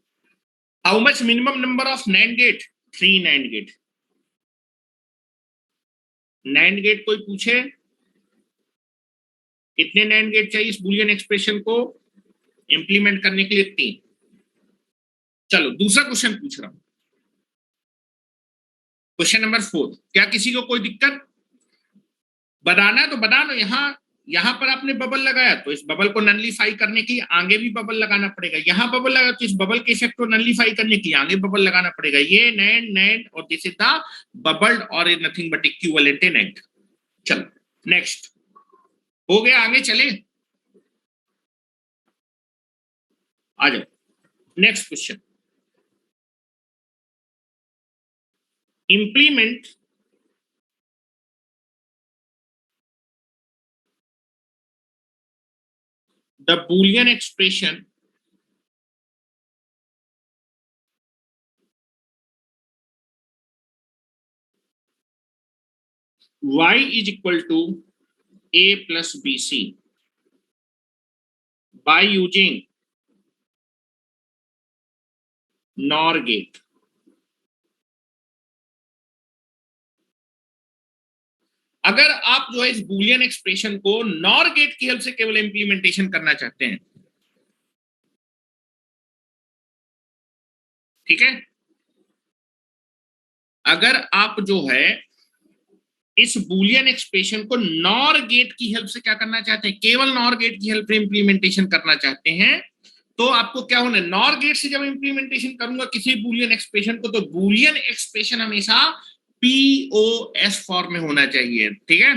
How much minimum number of NAND gate, 3 NAND gate. NAND gate कोई पूछे कितने नैंड गेट चाहिए इस बुलियन एक्सप्रेशन को इंप्लीमेंट करने के लिए, 3। चलो दूसरा क्वेश्चन पूछ रहा हूं, क्वेश्चन नंबर 4। क्या किसी को कोई दिक्कत, बताना है तो बता दो। यहां पर आपने बबल लगाया तो इस बबल को नलिफाई करने के लिए आगे भी बबल लगाना पड़ेगा, यहां बबल लगा तो इस बबल के इफेक्ट को नलिफाई करने के लिए आगे बबल लगाना पड़ेगा। ये नैंड और दिस इज द बबल्ड और नथिंग बट इक्विवेलेंट नैंड। चलो नेक्स्ट, हो गया, आगे चले, आ जाओ next question. implement the Boolean expression y is equal to a plus bc by using NOR gate। अगर आप जो है इस बूलियन एक्सप्रेशन को नॉर गेट की हेल्प से केवल इंप्लीमेंटेशन करना चाहते हैं, ठीक है, अगर आप जो है इस बूलियन एक्सप्रेशन को नॉर गेट की हेल्प से क्या करना चाहते हैं, केवल नॉर गेट की हेल्प से इंप्लीमेंटेशन करना चाहते हैं, तो आपको क्या होना है, नॉर गेट से जब इंप्लीमेंटेशन करूंगा किसी बूलियन एक्सप्रेशन को, तो बूलियन एक्सप्रेशन हमेशा पीओएस फॉर्म में होना चाहिए, ठीक है,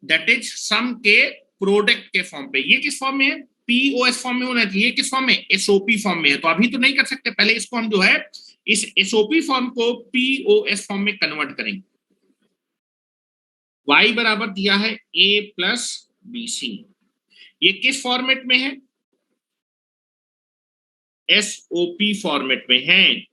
दैट इज सम के प्रोडक्ट के फॉर्म पे। ये किस फॉर्म में है, पीओएस फॉर्म में होना चाहिए, किस फॉर्म में, एसओपी फॉर्म में है। तो अभी तो नहीं कर सकते, पहले इसको हम जो है इस एसओपी फॉर्म को पीओएस फॉर्म में कन्वर्ट करेंगे। y बराबर दिया है a प्लस बी सी, ये किस फॉर्मेट में है, एसओपी फॉर्मेट में है,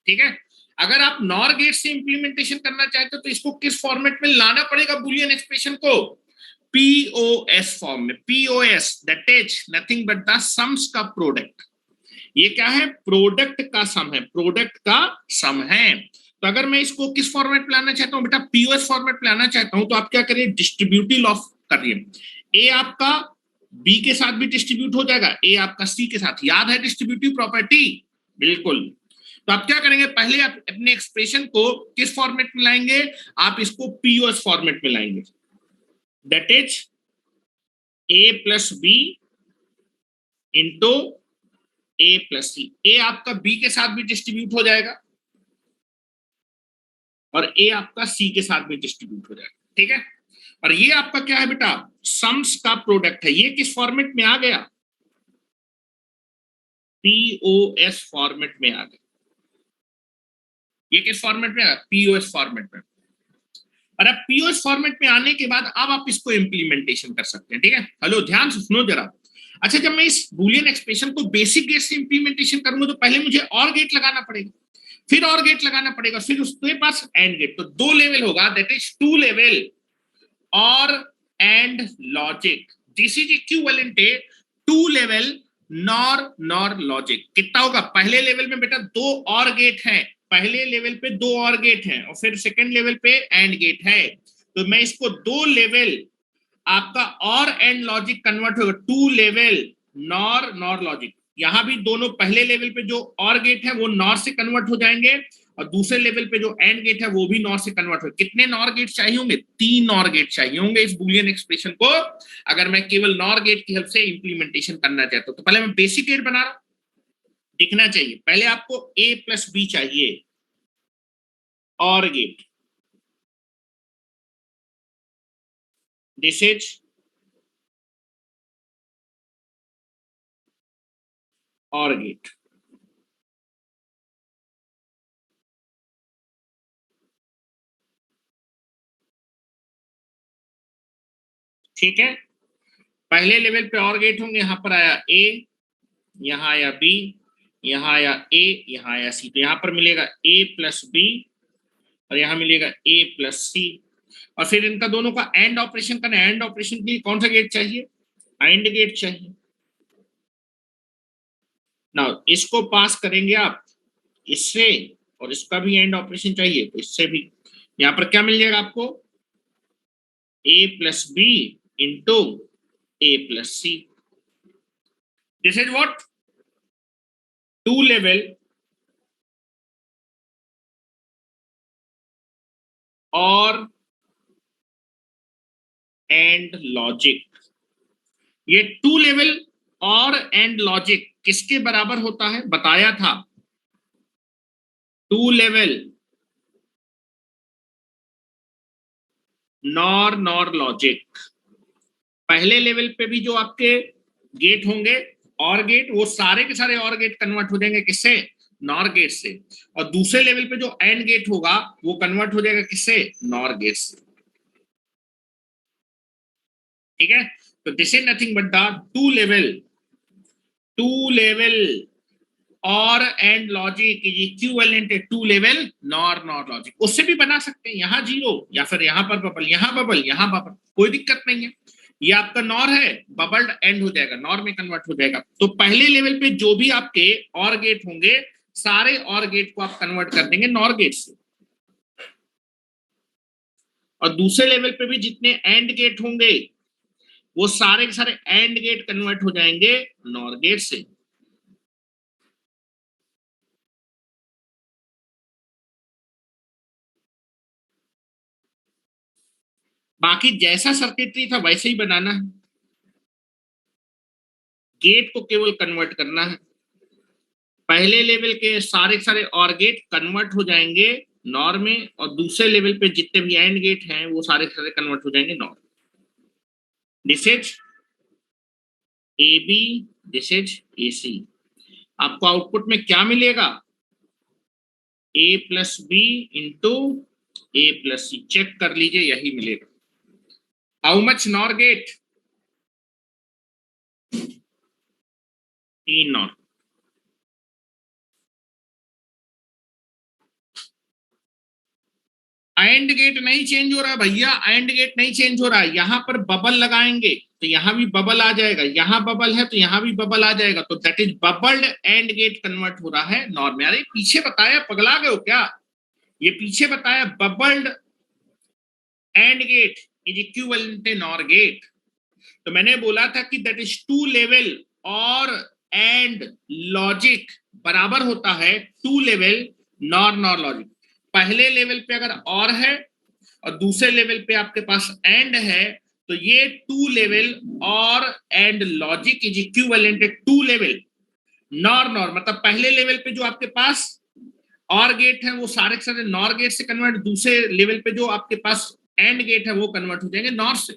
ठीक है। अगर आप नॉर गेट से इंप्लीमेंटेशन करना चाहते हो तो इसको किस फॉर्मेट में लाना पड़ेगा, बुलियन एक्सप्रेशन को पीओएस फॉर्म में। POS that is nothing but the sums का प्रोडक्ट। ये क्या है, प्रोडक्ट का सम है, प्रोडक्ट का सम है। तो अगर मैं इसको किस फॉर्मेट में लाना चाहता हूँ बेटा, पीओएस फॉर्मेट में लाना चाहता हूं, तो आप क्या करिए, डिस्ट्रीब्यूटिव लॉ करिए। ए आपका बी के साथ भी डिस्ट्रीब्यूट हो जाएगा, ए आपका सी के साथ। याद है डिस्ट्रीब्यूटिव प्रॉपर्टी? बिल्कुल। तो आप क्या करेंगे, पहले आप अपने एक्सप्रेशन को किस फॉर्मेट में लाएंगे, आप इसको पीओएस फॉर्मेट में लाएंगे, that is A plus B into A plus C. A आपका बी के साथ भी डिस्ट्रीब्यूट हो जाएगा और ए आपका सी के साथ भी डिस्ट्रीब्यूट हो जाएगा, ठीक है। और ये आपका क्या है बेटा, सम्स का प्रोडक्ट है। ये किस फॉर्मेट में आ गया, पीओएस फॉर्मेट में आ गया। ये किस फॉर्मेट में आ गया, पीओएस फॉर्मेट में। और अब पीओएस फॉर्मेट में आने के बाद अब आप इसको इंप्लीमेंटेशन कर सकते हैं, ठीक है। हेलो, ध्यान से सुनो जरा। अच्छा, जब मैं इस बूलियन एक्सप्रेशन को बेसिक गेट से इंप्लीमेंटेशन करूंगा तो पहले मुझे और गेट लगाना पड़ेगा, फिर और गेट लगाना पड़ेगा, फिर उसके पास एंड गेट। तो 2 लेवल होगा, that is 2 level OR AND logic. This is equivalent to level NOR logic. कितना होगा, पहले लेवल में बेटा 2 और गेट हैं, पहले लेवल पे 2 और गेट हैं और फिर सेकंड लेवल पे एंड गेट है। तो मैं इसको 2 लेवल आपका और एंड लॉजिक कन्वर्ट होगा, 2 लेवल नॉर लॉजिक। यहां भी दोनों पहले लेवल पे जो और गेट है वो नॉर से कन्वर्ट हो जाएंगे और दूसरे लेवल पे जो एंड गेट है वो भी नॉर से कन्वर्ट हो। कितने नॉर गेट चाहिए होंगे, 3 नॉर गेट चाहिए होंगे इस बूलियन एक्सप्रेशन को, अगर मैं केवल नॉर गेट की हेल्प से इंप्लीमेंटेशन करना चाहता हूं। तो पहले मैं बेसिक गेट बना रहा हूं, दिखना चाहिए। पहले आपको ए प्लस बी चाहिए और gate, this is OR gate. ठीक है, पहले लेवल पे और गेट होंगे, यहां पर आया ए, यहां आया बी, यहां आया ए, यहां आया सी। तो यहां पर मिलेगा ए प्लस बी और यहां मिलेगा ए प्लस सी। और फिर इनका दोनों का एंड ऑपरेशन करना है। एंड ऑपरेशन के लिए कौन सा गेट चाहिए, एंड गेट चाहिए ना। इसको पास करेंगे आप इससे और इसका भी एंड ऑपरेशन चाहिए तो इससे भी। यहां पर क्या मिल जाएगा आपको, A plus B into A plus C. This is what, 2 level OR AND logic. ये 2 लेवल और एंड लॉजिक किसके बराबर होता है, बताया था, 2 लेवल नॉर लॉजिक। पहले लेवल पे भी जो आपके गेट होंगे और गेट, वो सारे के सारे और गेट कन्वर्ट हो जाएंगे किससे, नॉर गेट से। और दूसरे लेवल पे जो एंड गेट होगा वो कन्वर्ट हो जाएगा किससे, नॉर गेट से, ठीक है। तो this is nothing but the 2 level OR AND logic is equivalent 2 level NOR logic. उससे भी बना सकते हैं, यहां 0 या फिर यहां पर बबल, यहां बबल, यहां बबल, कोई दिक्कत नहीं है। ये आपका नॉर है, बबल्ड एंड हो जाएगा, नॉर में कन्वर्ट हो जाएगा। तो पहले लेवल पे जो भी आपके और गेट होंगे, सारे और गेट को आप कन्वर्ट कर देंगे नॉर गेट से। और दूसरे लेवल पे भी जितने एंड गेट होंगे वो सारे के सारे एंड गेट कन्वर्ट हो जाएंगे नॉर गेट से। बाकी जैसा सर्किटरी था वैसे ही बनाना है, गेट को केवल कन्वर्ट करना है। पहले लेवल के सारे और गेट कन्वर्ट हो जाएंगे नॉर में और दूसरे लेवल पे जितने भी एंड गेट हैं वो सारे कन्वर्ट हो जाएंगे NOR. This is A B, this is A C. आपको आउटपुट में क्या मिलेगा, A plus B into A plus C. Check कर लीजिए, यही मिलेगा। How much NOR gate, 3 NOR. AND gate नहीं चेंज हो रहा भैया, एंड गेट नहीं चेंज हो रहा है। यहां पर बबल लगाएंगे तो यहां भी बबल आ जाएगा, यहां बबल है तो यहां भी बबल आ जाएगा। तो that is bubbled AND gate convert हो रहा है नॉर में। अरे पीछे बताया, पगला गए हो क्या, ये पीछे बताया bubbled AND gate is equivalent to NOR gate. तो मैंने बोला था कि that is two level OR AND logic बराबर होता है two level NOR NOR logic. पहले लेवल पे अगर और है और दूसरे लेवल पे आपके पास एंड है, तो ये two level OR AND logic is equivalent to level NOR NOR. मतलब पहले लेवल पे जो आपके पास और गेट है वो सारे के सारे नॉर गेट से कन्वर्ट, दूसरे लेवल पे जो आपके पास एंड गेट है वो कन्वर्ट हो जाएंगे नॉर से।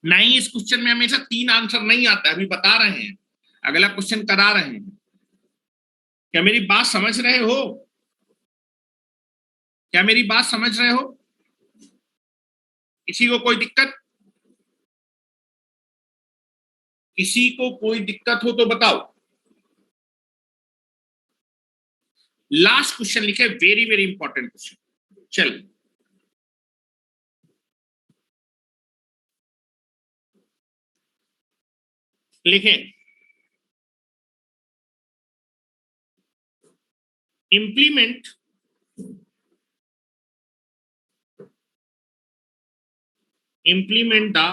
नहीं, इस क्वेश्चन में हमेशा 3 आंसर नहीं आता, अभी बता रहे हैं, अगला क्वेश्चन करा रहे हैं। क्या मेरी बात समझ रहे हो? क्या मेरी बात समझ रहे हो? किसी को कोई दिक्कत? किसी को कोई दिक्कत हो तो बताओ। लास्ट क्वेश्चन लिखे, वेरी वेरी इंपॉर्टेंट क्वेश्चन। चल लिखें, implement the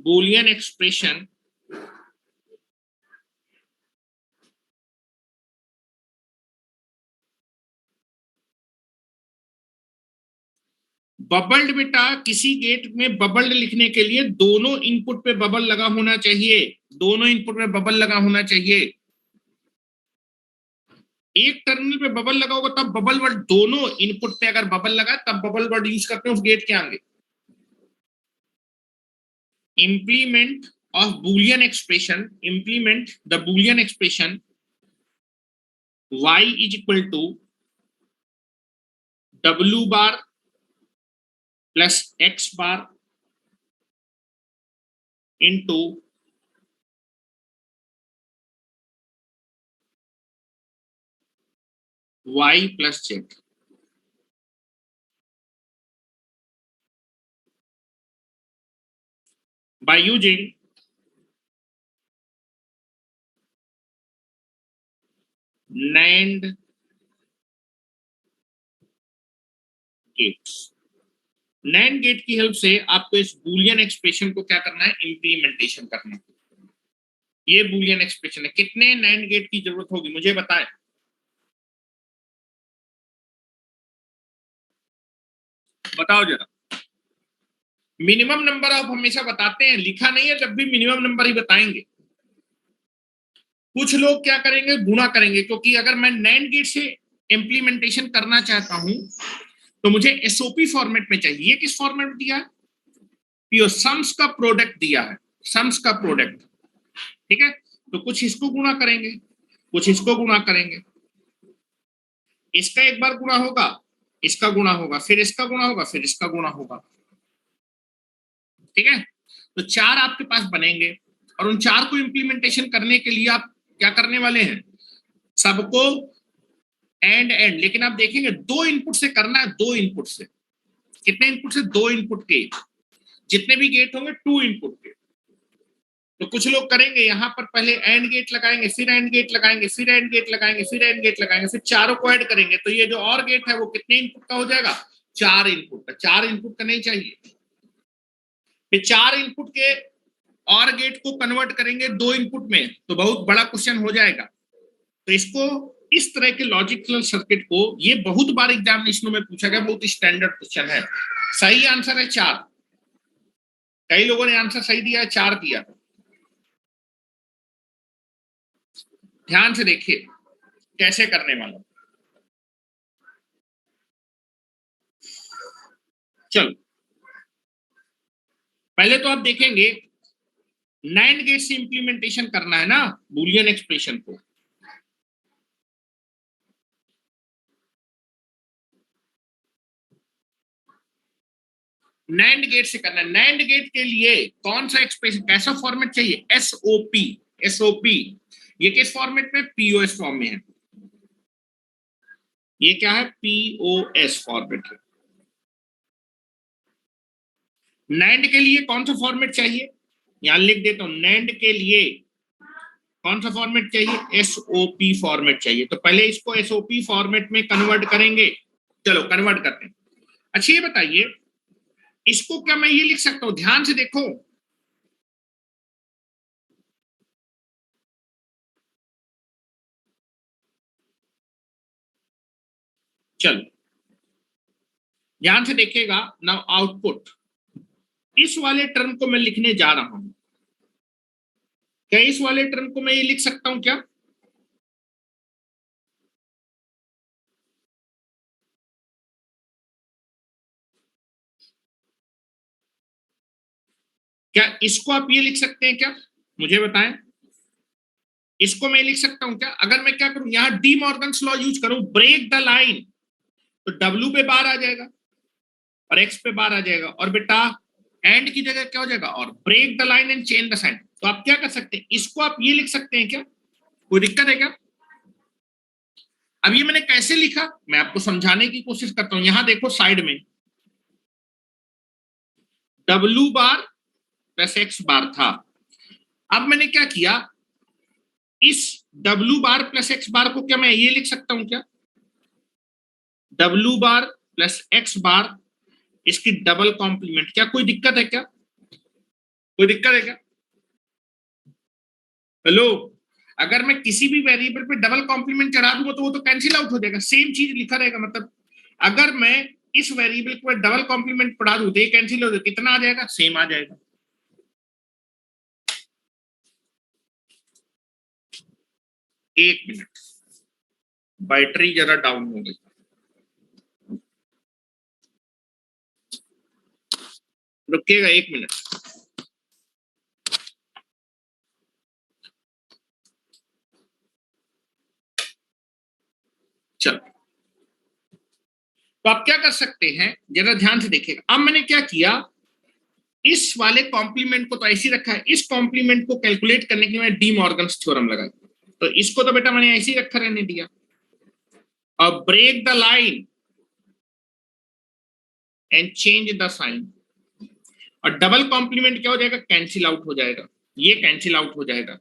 Boolean expression bubbled. बेटा किसी गेट में बबल्ड लिखने के लिए दोनों इनपुट पे बबल लगा होना चाहिए, दोनों इनपुट पे बबल लगा होना चाहिए। एक टर्मिनल पे बबल लगा होगा तब बबल वर्ड, दोनों इनपुट पे अगर बबल लगा तब बबल वर्ड यूज करते हैं उस गेट के आगे। implement of Boolean expression, implement the Boolean expression y is equal to w bar plus x bar into y plus z by using NAND gates। NAND gate की help से आपको इस Boolean expression को क्या करना है, इंप्लीमेंटेशन करना है। ये बूलियन एक्सप्रेशन है। कितने NAND गेट की जरूरत होगी मुझे बताएं, बताओ जरा। मिनिमम नंबर आप हमेशा बताते हैं, लिखा नहीं है, जब भी मिनिमम नंबर ही बताएंगे। कुछ लोग क्या करेंगे, गुणा करेंगे, क्योंकि अगर मैं NAND गेट से इंप्लीमेंटेशन करना चाहता हूं तो मुझे एसओपी फॉर्मेट में चाहिए। ये किस फॉर्मेट में दिया है? ये सम्स का प्रोडक्ट दिया है, सम्स का प्रोडक्ट। ठीक है, तो कुछ इसको गुणा करेंगे, कुछ इसको गुणा करेंगे। इसका एक बार गुणा होगा, इसका गुणा होगा, फिर इसका गुणा होगा, फिर इसका गुणा होगा। ठीक है, तो 4 आपके पास बनेंगे और उन 4 को इंप्लीमेंटेशन करने के लिए आप क्या करने वाले हैं, सबको एंड एंड। लेकिन आप देखेंगे 2 इनपुट से करना है, 2 इनपुट से। कितने इनपुट से? 2 इनपुट के। जितने भी गेट होंगे 2 इनपुट के। तो कुछ लोग करेंगे यहाँ पर पहले एंड गेट लगाएंगे, फिर एंड गेट लगाएंगे, फिर एंड गेट लगाएंगे, फिर एंड गेट लगाएंगे, फिर चारों को ऐड करेंगे। तो ये जो और गेट है वो कितने इनपुट का हो जाएगा? 4 इनपुट का। 4 इनपुट का नहीं चाहिए, फिर 4 इनपुट के और गेट को कन्वर्ट करेंगे 2 इनपुट में, तो बहुत बड़ा क्वेश्चन हो जाएगा। तो इसको, इस तरह के लॉजिकल सर्किट को, ये बहुत बार एग्जामिनेशन में पूछा गया, बहुत स्टैंडर्ड क्वेश्चन है। सही आंसर है 4। कई लोगों ने आंसर सही दिया है, 4 दिया। ध्यान से देखिए कैसे करने वाला। चलो पहले तो आप देखेंगे NAND गेट से इंप्लीमेंटेशन करना है ना बूलियन एक्सप्रेशन को। NAND गेट से करना है। NAND गेट के लिए कौन सा एक्सप्रेशन, कैसा फॉर्मेट चाहिए? एसओपी। एसओपी ये किस फॉर्मेट में? पीओएस फॉर्म में है। ये क्या है? पीओएस फॉर्मेट है। NAND के लिए कौन सा फॉर्मेट चाहिए? यहां लिख देता हूं, NAND के लिए कौन सा फॉर्मेट चाहिए? एसओपी फॉर्मेट चाहिए। तो पहले इसको एसओपी फॉर्मेट में कन्वर्ट करेंगे। चलो कन्वर्ट करते हैं। अच्छा ये बताइए, इसको क्या मैं ये लिख सकता हूं? ध्यान से देखो, चलो ध्यान से देखिएगा। नाउ आउटपुट, इस वाले टर्म को मैं लिखने जा रहा हूं। क्या इस वाले टर्म को मैं ये लिख सकता हूं क्या? क्या इसको आप ये लिख सकते हैं क्या? मुझे बताएं, इसको मैं लिख सकता हूं क्या? अगर मैं क्या करूं, यहां डी मॉर्गन्स लॉ यूज करूं, ब्रेक द लाइन, तो डब्ल्यू पे बार आ जाएगा और एक्स पे बार आ जाएगा, और बेटा एंड की जगह क्या हो जाएगा? और break the line and change the sign. तो आप क्या कर सकते हैं, इसको आप ये लिख सकते हैं क्या? कोई दिक्कत है क्या? अब ये मैंने कैसे लिखा, मैं आपको समझाने की कोशिश करता हूं। यहां देखो साइड में डब्ल्यू बार प्लस एक्स बार था। अब मैंने क्या किया, इस डब्ल्यू बार प्लस एक्स बार को क्या मैं ये लिख सकता हूं क्या? डब्ल्यू बार प्लस एक्स बार, इसकी डबल कॉम्प्लीमेंट। क्या कोई दिक्कत है क्या? कोई दिक्कत है क्या? हेलो, अगर मैं किसी भी वेरिएबल पे डबल कॉम्प्लीमेंट चढ़ा दूंगा तो वो तो कैंसिल आउट हो जाएगा, सेम चीज लिखा रहेगा। मतलब अगर मैं इस वेरिएबल को डबल कॉम्प्लीमेंट पढ़ा दूं तो ये कैंसिल हो जाएगा, कितना आ जाएगा? सेम आ जाएगा। एक मिनट, बैटरी जरा डाउन हो गई, रुकिएगा एक मिनट। चलो, तो आप क्या कर सकते हैं, जरा ध्यान से देखिएगा। अब मैंने क्या किया, इस वाले कॉम्प्लीमेंट को तो ऐसे ही रखा है, इस कॉम्प्लीमेंट को कैलकुलेट करने के लिए मैं डी मॉर्गन्स थ्योरम लगाई। तो इसको तो बेटा मैंने ऐसे ही रखा रहने दिया, और break the line and change the sign, और डबल कॉम्प्लीमेंट क्या हो जाएगा? कैंसिल आउट हो जाएगा, ये कैंसिल आउट हो जाएगा।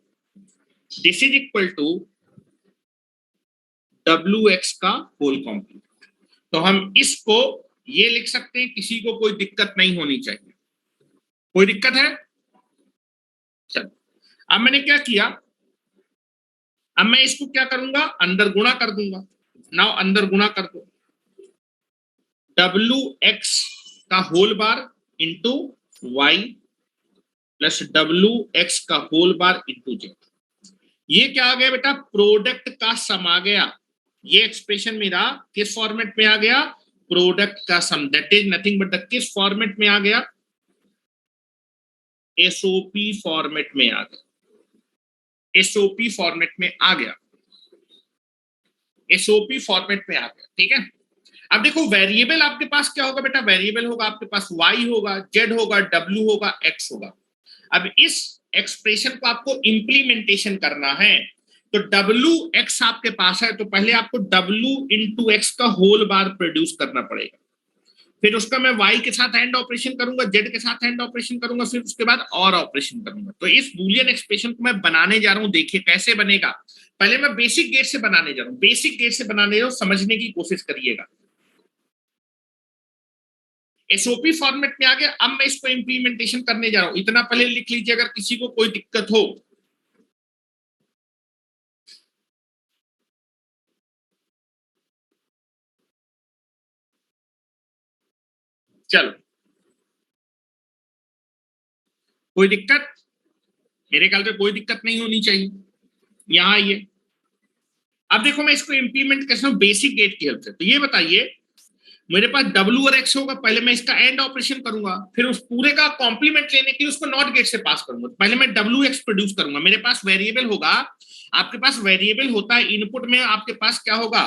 This is equal to W X का होल कॉम्प्लीमेंट। तो हम इसको ये लिख सकते हैं, किसी को कोई दिक्कत नहीं होनी चाहिए। कोई दिक्कत है? चलो, अब मैंने क्या किया, अब मैं इसको क्या करूंगा, अंदर गुणा कर दूंगा। नाउ अंदर गुणा कर दो, डब्ल्यू एक्स का whole bar into Y plus W X का होल बार इंटू जेड। ये क्या आ गया बेटा? प्रोडक्ट का सम आ गया। ये एक्सप्रेशन मेरा किस फॉर्मेट में आ गया? प्रोडक्ट का sum, that is nothing but the किस फॉर्मेट में आ गया? एसओपी फॉर्मेट में आ गया। एसओपी फॉर्मेट में आ गया, एसओपी फॉर्मेट में आ गया। ठीक है, अब देखो वेरिएबल आपके पास क्या होगा बेटा? वेरिएबल होगा आपके पास वाई होगा, जेड होगा, डब्ल्यू होगा, एक्स होगा। अब इस एक्सप्रेशन को आपको इंप्लीमेंटेशन करना है, तो डब्ल्यू एक्स आपके पास है, तो पहले आपको डब्ल्यू इंटू एक्स का होल बार प्रोड्यूस करना पड़ेगा। फिर उसका मैं वाई के साथ एंड ऑपरेशन करूंगा, जेड के साथ एंड ऑपरेशन करूंगा, फिर उसके बाद और ऑपरेशन करूंगा। तो इस बूलियन एक्सप्रेशन को मैं बनाने जा रहा हूं, देखिए कैसे बनेगा। पहले मैं बेसिक गेट से बनाने जा रहा हूं, बेसिक गेट से बनाने जा रहा हूं, समझने की कोशिश करिएगा। एसओपी फॉर्मेट में आ गया, अब मैं इसको इंप्लीमेंटेशन करने जा रहा हूं। इतना पहले लिख लीजिए अगर किसी को कोई दिक्कत हो। चलो, कोई दिक्कत? मेरे ख्याल से कोई दिक्कत नहीं होनी चाहिए। यहां आइए, अब देखो मैं इसको इंप्लीमेंट कैसे हूं, बेसिक गेट की हेल्प से। तो ये बताइए, मेरे पास डब्ल्यू और एक्स होगा, पहले मैं इसका एंड ऑपरेशन करूंगा, फिर उस पूरे का कॉम्प्लीमेंट लेने के लिए उसको नॉट गेट से पास करूंगा। पहले मैं डब्ल्यू एक्स प्रोड्यूस करूंगा, मेरे पास वेरिएबल होगा। आपके पास वेरिएबल होता है, इनपुट में आपके पास क्या होगा?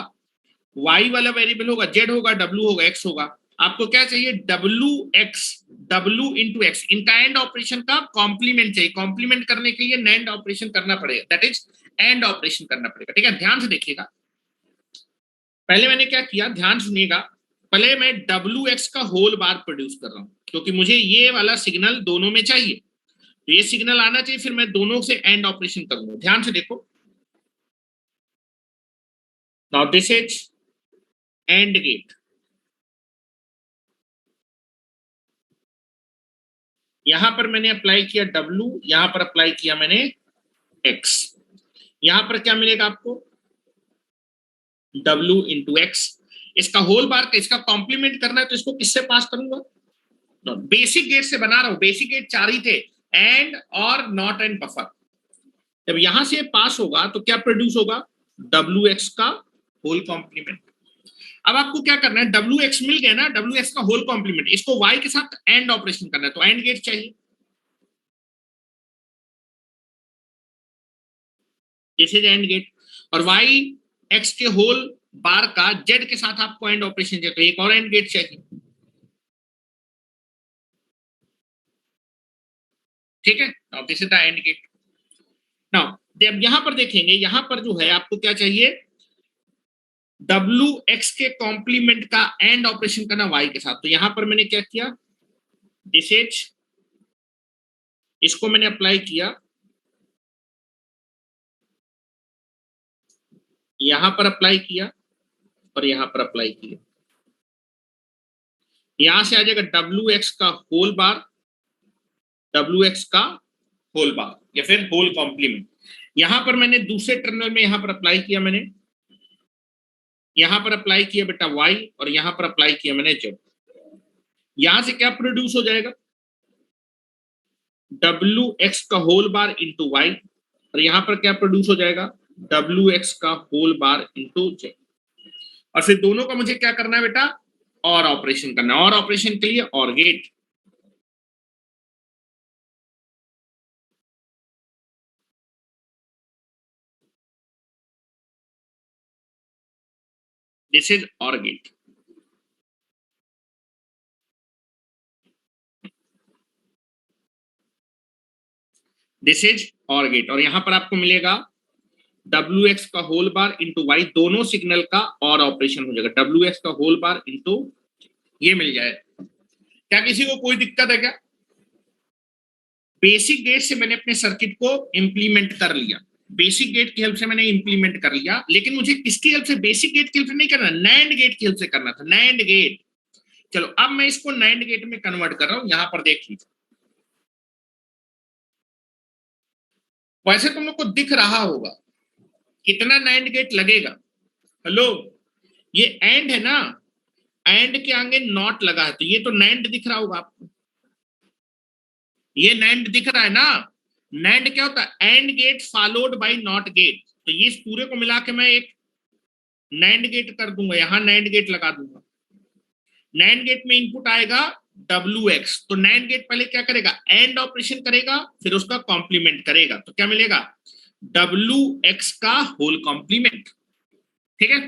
वाई वाला वेरिएबल होगा, जेड होगा, डब्ल्यू होगा, एक्स होगा। आपको क्या चाहिए? W x, W into x, इनका एंड ऑपरेशन का कॉम्प्लीमेंट चाहिए। कॉम्प्लीमेंट करने के लिए नैंड ऑपरेशन करना पड़ेगा, दैट इज एंड ऑपरेशन करना पड़ेगा। ठीक है, ध्यान से देखिएगा। पहले मैंने क्या किया, ध्यान सुनिएगा। पहले मैं डब्ल्यू एक्स का होल बार प्रोड्यूस कर रहा हूं, क्योंकि मुझे ये वाला सिग्नल दोनों में चाहिए। तो ये सिग्नल आना चाहिए, फिर मैं दोनों से एंड ऑपरेशन करूंगा। ध्यान से देखो, now this is AND gate. यहां पर मैंने अप्लाई किया W, यहां पर अप्लाई किया मैंने X। यहां पर क्या मिलेगा आपको? W into x. इसका होल बार का इसका कॉम्प्लीमेंट करना है तो इसको किससे पास करूंगा? बेसिक गेट से बना रहा हूं। बेसिक गेट 4 ही थे, एंड और नॉट एंड बफर। जब यहां से पास होगा तो क्या प्रोड्यूस होगा? WX का होल कॉम्प्लीमेंट। अब आपको क्या करना है, WX मिल गया ना, WX का होल कॉम्प्लीमेंट, इसको Y के साथ एंड ऑपरेशन करना है, तो एंड गेट चाहिए। This is AND gate. और YX के होल बार का Z के साथ आपको एंड ऑपरेशन चाहिए, तो एक और एंड गेट चाहिए। ठीक है, now this is the AND gate. Now अब यहां पर देखेंगे, यहां पर जो है आपको क्या चाहिए? WX के कॉम्प्लीमेंट का एंड ऑपरेशन करना Y के साथ। तो यहां पर मैंने क्या किया? दिस इज, इसको मैंने अप्लाई किया, यहां पर अप्लाई किया, और यहां पर अप्लाई किया। यहां से आ जाएगा WX का होल बार, WX का होल बार, या फिर होल कॉम्प्लीमेंट। यहां पर मैंने दूसरे टर्मिनल में यहां पर अप्लाई किया, मैंने यहां पर अप्लाई किया बेटा Y, और यहां पर अप्लाई किया मैंने Z। यहां से क्या प्रोड्यूस हो जाएगा? WX का होल बार इंटू Y, और यहां पर क्या प्रोड्यूस हो जाएगा? WX का होल बार इंटू Z। और फिर दोनों का मुझे क्या करना है बेटा? और ऑपरेशन करना है। और ऑपरेशन के लिए और gate. This is OR gate. This is OR gate. और यहां पर आपको मिलेगा WX का होल बार इंटू Y, दोनों सिग्नल का और ऑपरेशन हो जाएगा। WX का होल बार इंटू ये मिल जाए। क्या किसी को कोई दिक्कत है क्या? बेसिक गेट से मैंने अपने सर्किट को इंप्लीमेंट कर लिया, बेसिक गेट की हेल्प से मैंने इंप्लीमेंट कर लिया, लेकिन मुझे किसकी हेल्प से? बेसिक गेट की हेल्प से नहीं करना, नैंड गेट की हेल्प से करना था, नैंड गेट। चलो अब मैं इसको नैंड गेट में कन्वर्ट कर रहा हूं। यहां पर देख लीजिए, वैसे तुम लोग को दिख रहा होगा कितना नैंड गेट लगेगा। हेलो, ये एंड है ना, एंड के आगे नॉट लगा है, तो ये तो नैंड दिख रहा होगा आपको। ये नैंड दिख रहा है ना। नैंड क्या होता है? AND gate followed by NOT gate. तो ये इस पूरे को मिला के मैं एक नैंड गेट कर दूंगा, यहां नैंड गेट लगा दूंगा। नैंड गेट में इनपुट आएगा WX, तो नैंड गेट पहले क्या करेगा? एंड ऑपरेशन करेगा, फिर उसका कॉम्प्लीमेंट करेगा, तो क्या मिलेगा? WX का होल कॉम्प्लीमेंट। ठीक है,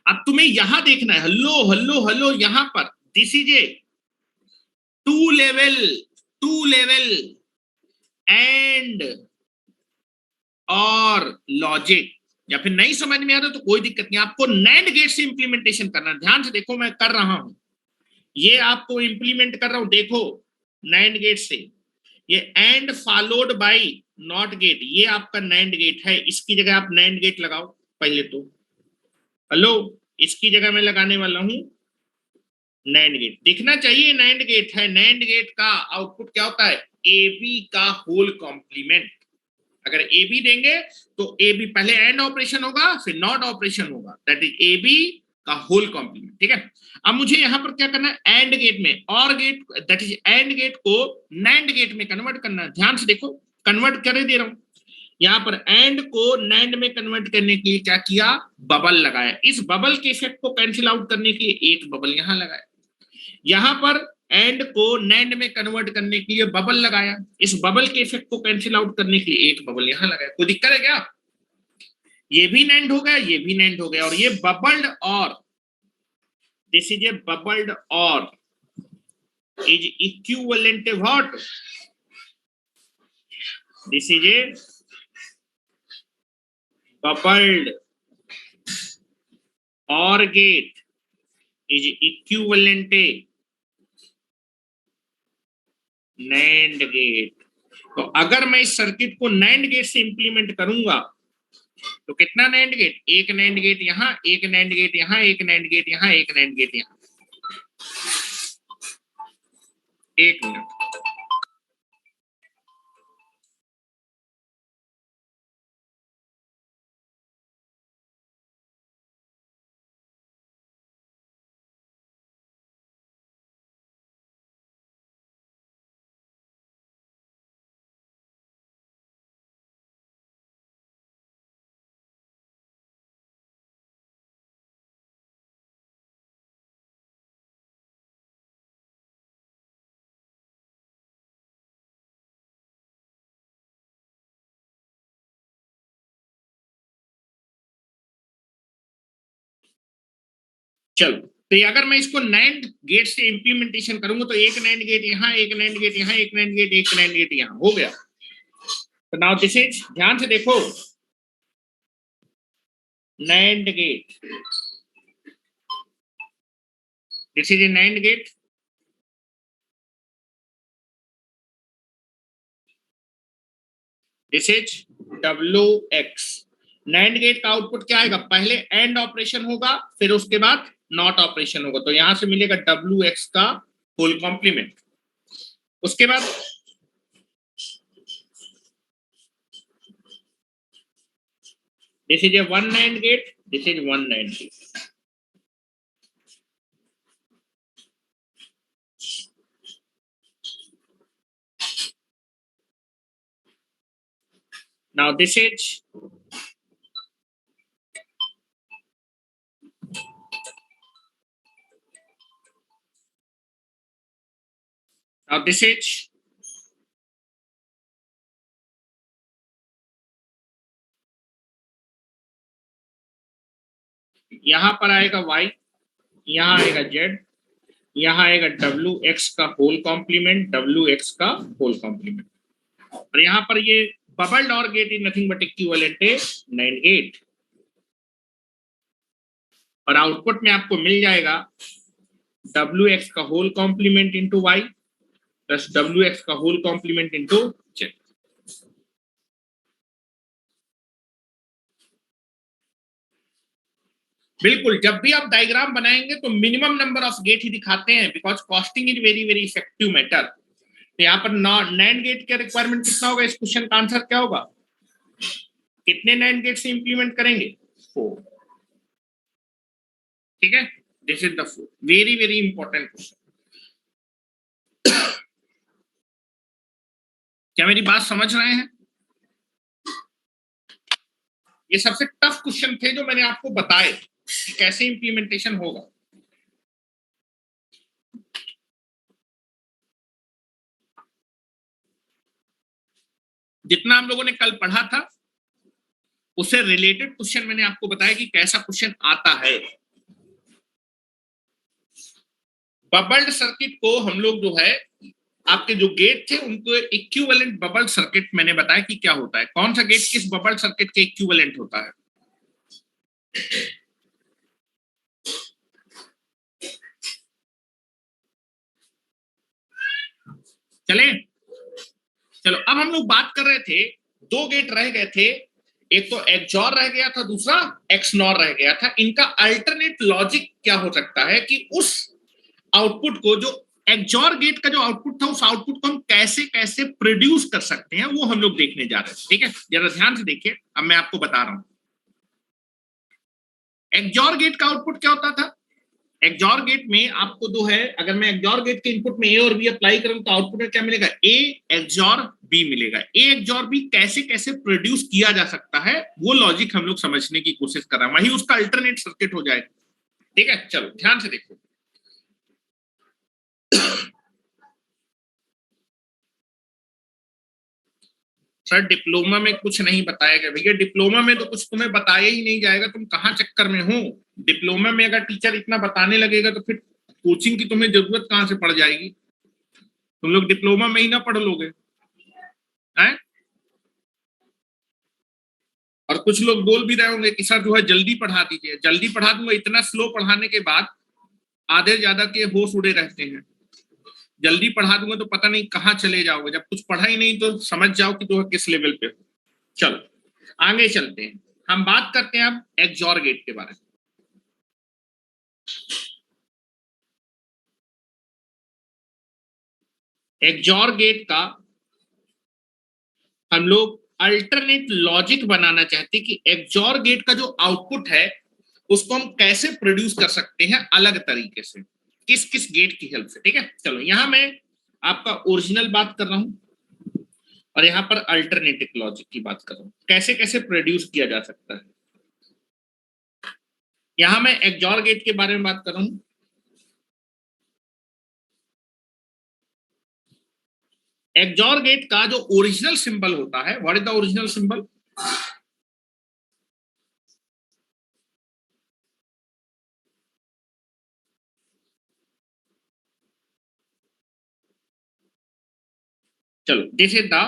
अब तुम्हें यहां देखना है, हल्लो हल्लो हल्लो, यहां पर this is a two level, two level AND OR logic. या फिर नहीं समझ में आ रहा तो कोई दिक्कत नहीं, आपको नैंड गेट से इंप्लीमेंटेशन करना। ध्यान से देखो, मैं कर रहा हूं, ये आपको इंप्लीमेंट कर रहा हूं, देखो नैंड गेट से। ये and followed by NOT gate, ये आपका नैंड गेट है, इसकी जगह आप नैंड गेट लगाओ पहले तो। हेलो, इसकी जगह मैं लगाने वाला हूं नैंड गेट। दिखना चाहिए नैंड गेट है। नैंड गेट का आउटपुट क्या होता है? AB का होल कॉम्प्लीमेंट। अगर AB देंगे तो AB पहले एंड ऑपरेशन होगा, फिर नॉट ऑपरेशन होगा, दैट इज AB का होल कॉम्प्लीमेंट। ठीक है, अब मुझे यहां पर क्या करना है? एंड गेट में OR gate, that is AND gate को नैंड गेट में कन्वर्ट करना है। ध्यान से देखो, कन्वर्ट कर दे रहा हूं। यहां पर एंड को नैंड में कन्वर्ट करने के लिए क्या किया? बबल लगाया। इस बबल के इफेक्ट को कैंसिल आउट करने के लिए एक बबल यहां लगाया। यहां पर एंड को नैंड में कन्वर्ट करने के लिए बबल लगाया। इस बबल के इफेक्ट को कैंसिल आउट करने के लिए एक बबल यहां लगाया। कोई दिक्कत है क्या? ये भी नैंड हो गया, ये भी नैंड हो गया, और ये बबल्ड और, दिस इज ए बबल्ड और is equivalent to what? This is a coupled OR gate is equivalent to NAND gate. तो अगर मैं इस सर्किट को नैंड गेट से इंप्लीमेंट करूंगा तो कितना नैंड गेट, एक नैंड गेट यहां, एक नैंड गेट यहां, एक नैंड गेट यहां, एक नैंड गेट यहां। एक मिनट, चलो तो अगर मैं इसको नैंड गेट से इंप्लीमेंटेशन करूंगा तो एक नैंड गेट यहां, एक नैंड गेट यहां, एक नैंड गेट, एक नैंड गेट यहां, हो गया। तो नाउ दिस इज, ध्यान से देखो, NAND gate, this is a NAND gate, this is WX। NAND gate का आउटपुट क्या आएगा, पहले एंड ऑपरेशन होगा फिर उसके बाद नॉट ऑपरेशन होगा, तो यहां से मिलेगा WX का होल कॉम्प्लीमेंट। उसके बाद this is a one NAND gate, this is one NAND gate. Now this is now this is यहां पर आएगा Y, यहां आएगा Z, यहां आएगा WX का होल कॉम्प्लीमेंट, WX का होल कॉम्प्लीमेंट, और यहां पर ये bubbled OR gate is nothing but equivalent a NAND gate, और आउटपुट में आपको मिल जाएगा WX का whole complement into Y plus WX का होल कॉम्प्लीमेंट इंटू Z। बिल्कुल, जब भी आप डायग्राम बनाएंगे तो मिनिमम नंबर ऑफ गेट ही दिखाते हैं, because costing is very very effective matter. तो यहाँ पर नैंड गेट का रिक्वायरमेंट कितना होगा, इस क्वेश्चन का आंसर क्या होगा, कितने नैंड गेट से इंप्लीमेंट करेंगे, 4। ठीक है, this is the 4, very very important question. क्या मेरी बात समझ रहे हैं? ये सबसे टफ क्वेश्चन थे जो मैंने आपको बताए कि कैसे इंप्लीमेंटेशन होगा। जितना हम लोगों ने कल पढ़ा था उससे रिलेटेड क्वेश्चन मैंने आपको बताया कि कैसा क्वेश्चन आता है। बबल्ड सर्किट को हम लोग जो है, आपके जो गेट थे उनको इक्विवेलेंट बबल्ड सर्किट मैंने बताया कि क्या होता है, कौन सा गेट किस बबल्ड सर्किट के इक्विवेलेंट होता है। चले, चलो अब हम लोग बात कर रहे थे, दो गेट रह गए थे, एक तो एक्सऑर रह गया था, दूसरा एक्सनॉर रह गया था। इनका अल्टरनेट लॉजिक क्या हो सकता है कि उस आउटपुट को, जो एक्सऑर गेट का जो आउटपुट था, उस आउटपुट को हम कैसे कैसे प्रोड्यूस कर सकते हैं, वो हम लोग देखने जा रहे हैं। ठीक है, जरा ध्यान से देखिए, अब मैं आपको बता रहा हूं। एक्सऑर गेट का आउटपुट क्या होता था, एक्सऑर गेट में आपको जो है, अगर मैं एक्सऑर गेट के इनपुट में ए और बी अप्लाई करूं तो आउटपुट में क्या मिलेगा, ए एक्सऑर बी मिलेगा। ए एक्सऑर बी कैसे कैसे प्रोड्यूस किया जा सकता है, वो लॉजिक हम लोग समझने की कोशिश कर रहे हैं, वही उसका अल्टरनेट सर्किट हो जाएगा। ठीक है, चलो ध्यान से देखो। सर डिप्लोमा में कुछ नहीं बताया गया, भैया डिप्लोमा में तो कुछ तुम्हें बताया ही नहीं जाएगा, तुम कहाँ चक्कर में हो। डिप्लोमा में अगर टीचर इतना बताने लगेगा तो फिर कोचिंग की तुम्हें जरूरत कहां से पड़ जाएगी, तुम लोग डिप्लोमा में ही ना पढ़ लोगे हैं। और कुछ लोग बोल भी रहे होंगे कि सर जो है जल्दी पढ़ा दीजिए, जल्दी पढ़ा दूंगा, इतना स्लो पढ़ाने के बाद आधे ज्यादा के होश उड़े रहते हैं। जल्दी पढ़ा दूंगा तो पता नहीं कहाँ चले जाओगे, जब कुछ पढ़ा ही नहीं तो समझ जाओ कि तो किस लेवल पे हो। चलो आगे चलते हैं, हम बात करते हैं अब एक्सॉर गेट के बारे में। एक्सॉर गेट का हम लोग अल्टरनेट लॉजिक बनाना चाहते हैं कि एक्सॉर गेट का जो आउटपुट है उसको हम कैसे प्रोड्यूस कर सकते हैं अलग तरीके से, किस किस गेट की हेल्प से। ठीक है, चलो यहां मैं आपका ओरिजिनल बात कर रहा हूं और यहां पर अल्टरनेटिव लॉजिक की बात कर रहा हूं, कैसे कैसे प्रोड्यूस किया जा सकता है। यहां मैं एक्सॉर गेट के बारे में बात कर रहा हूं। एक्सॉर गेट का जो ओरिजिनल सिंबल होता है, what is the original symbol? चलो this is the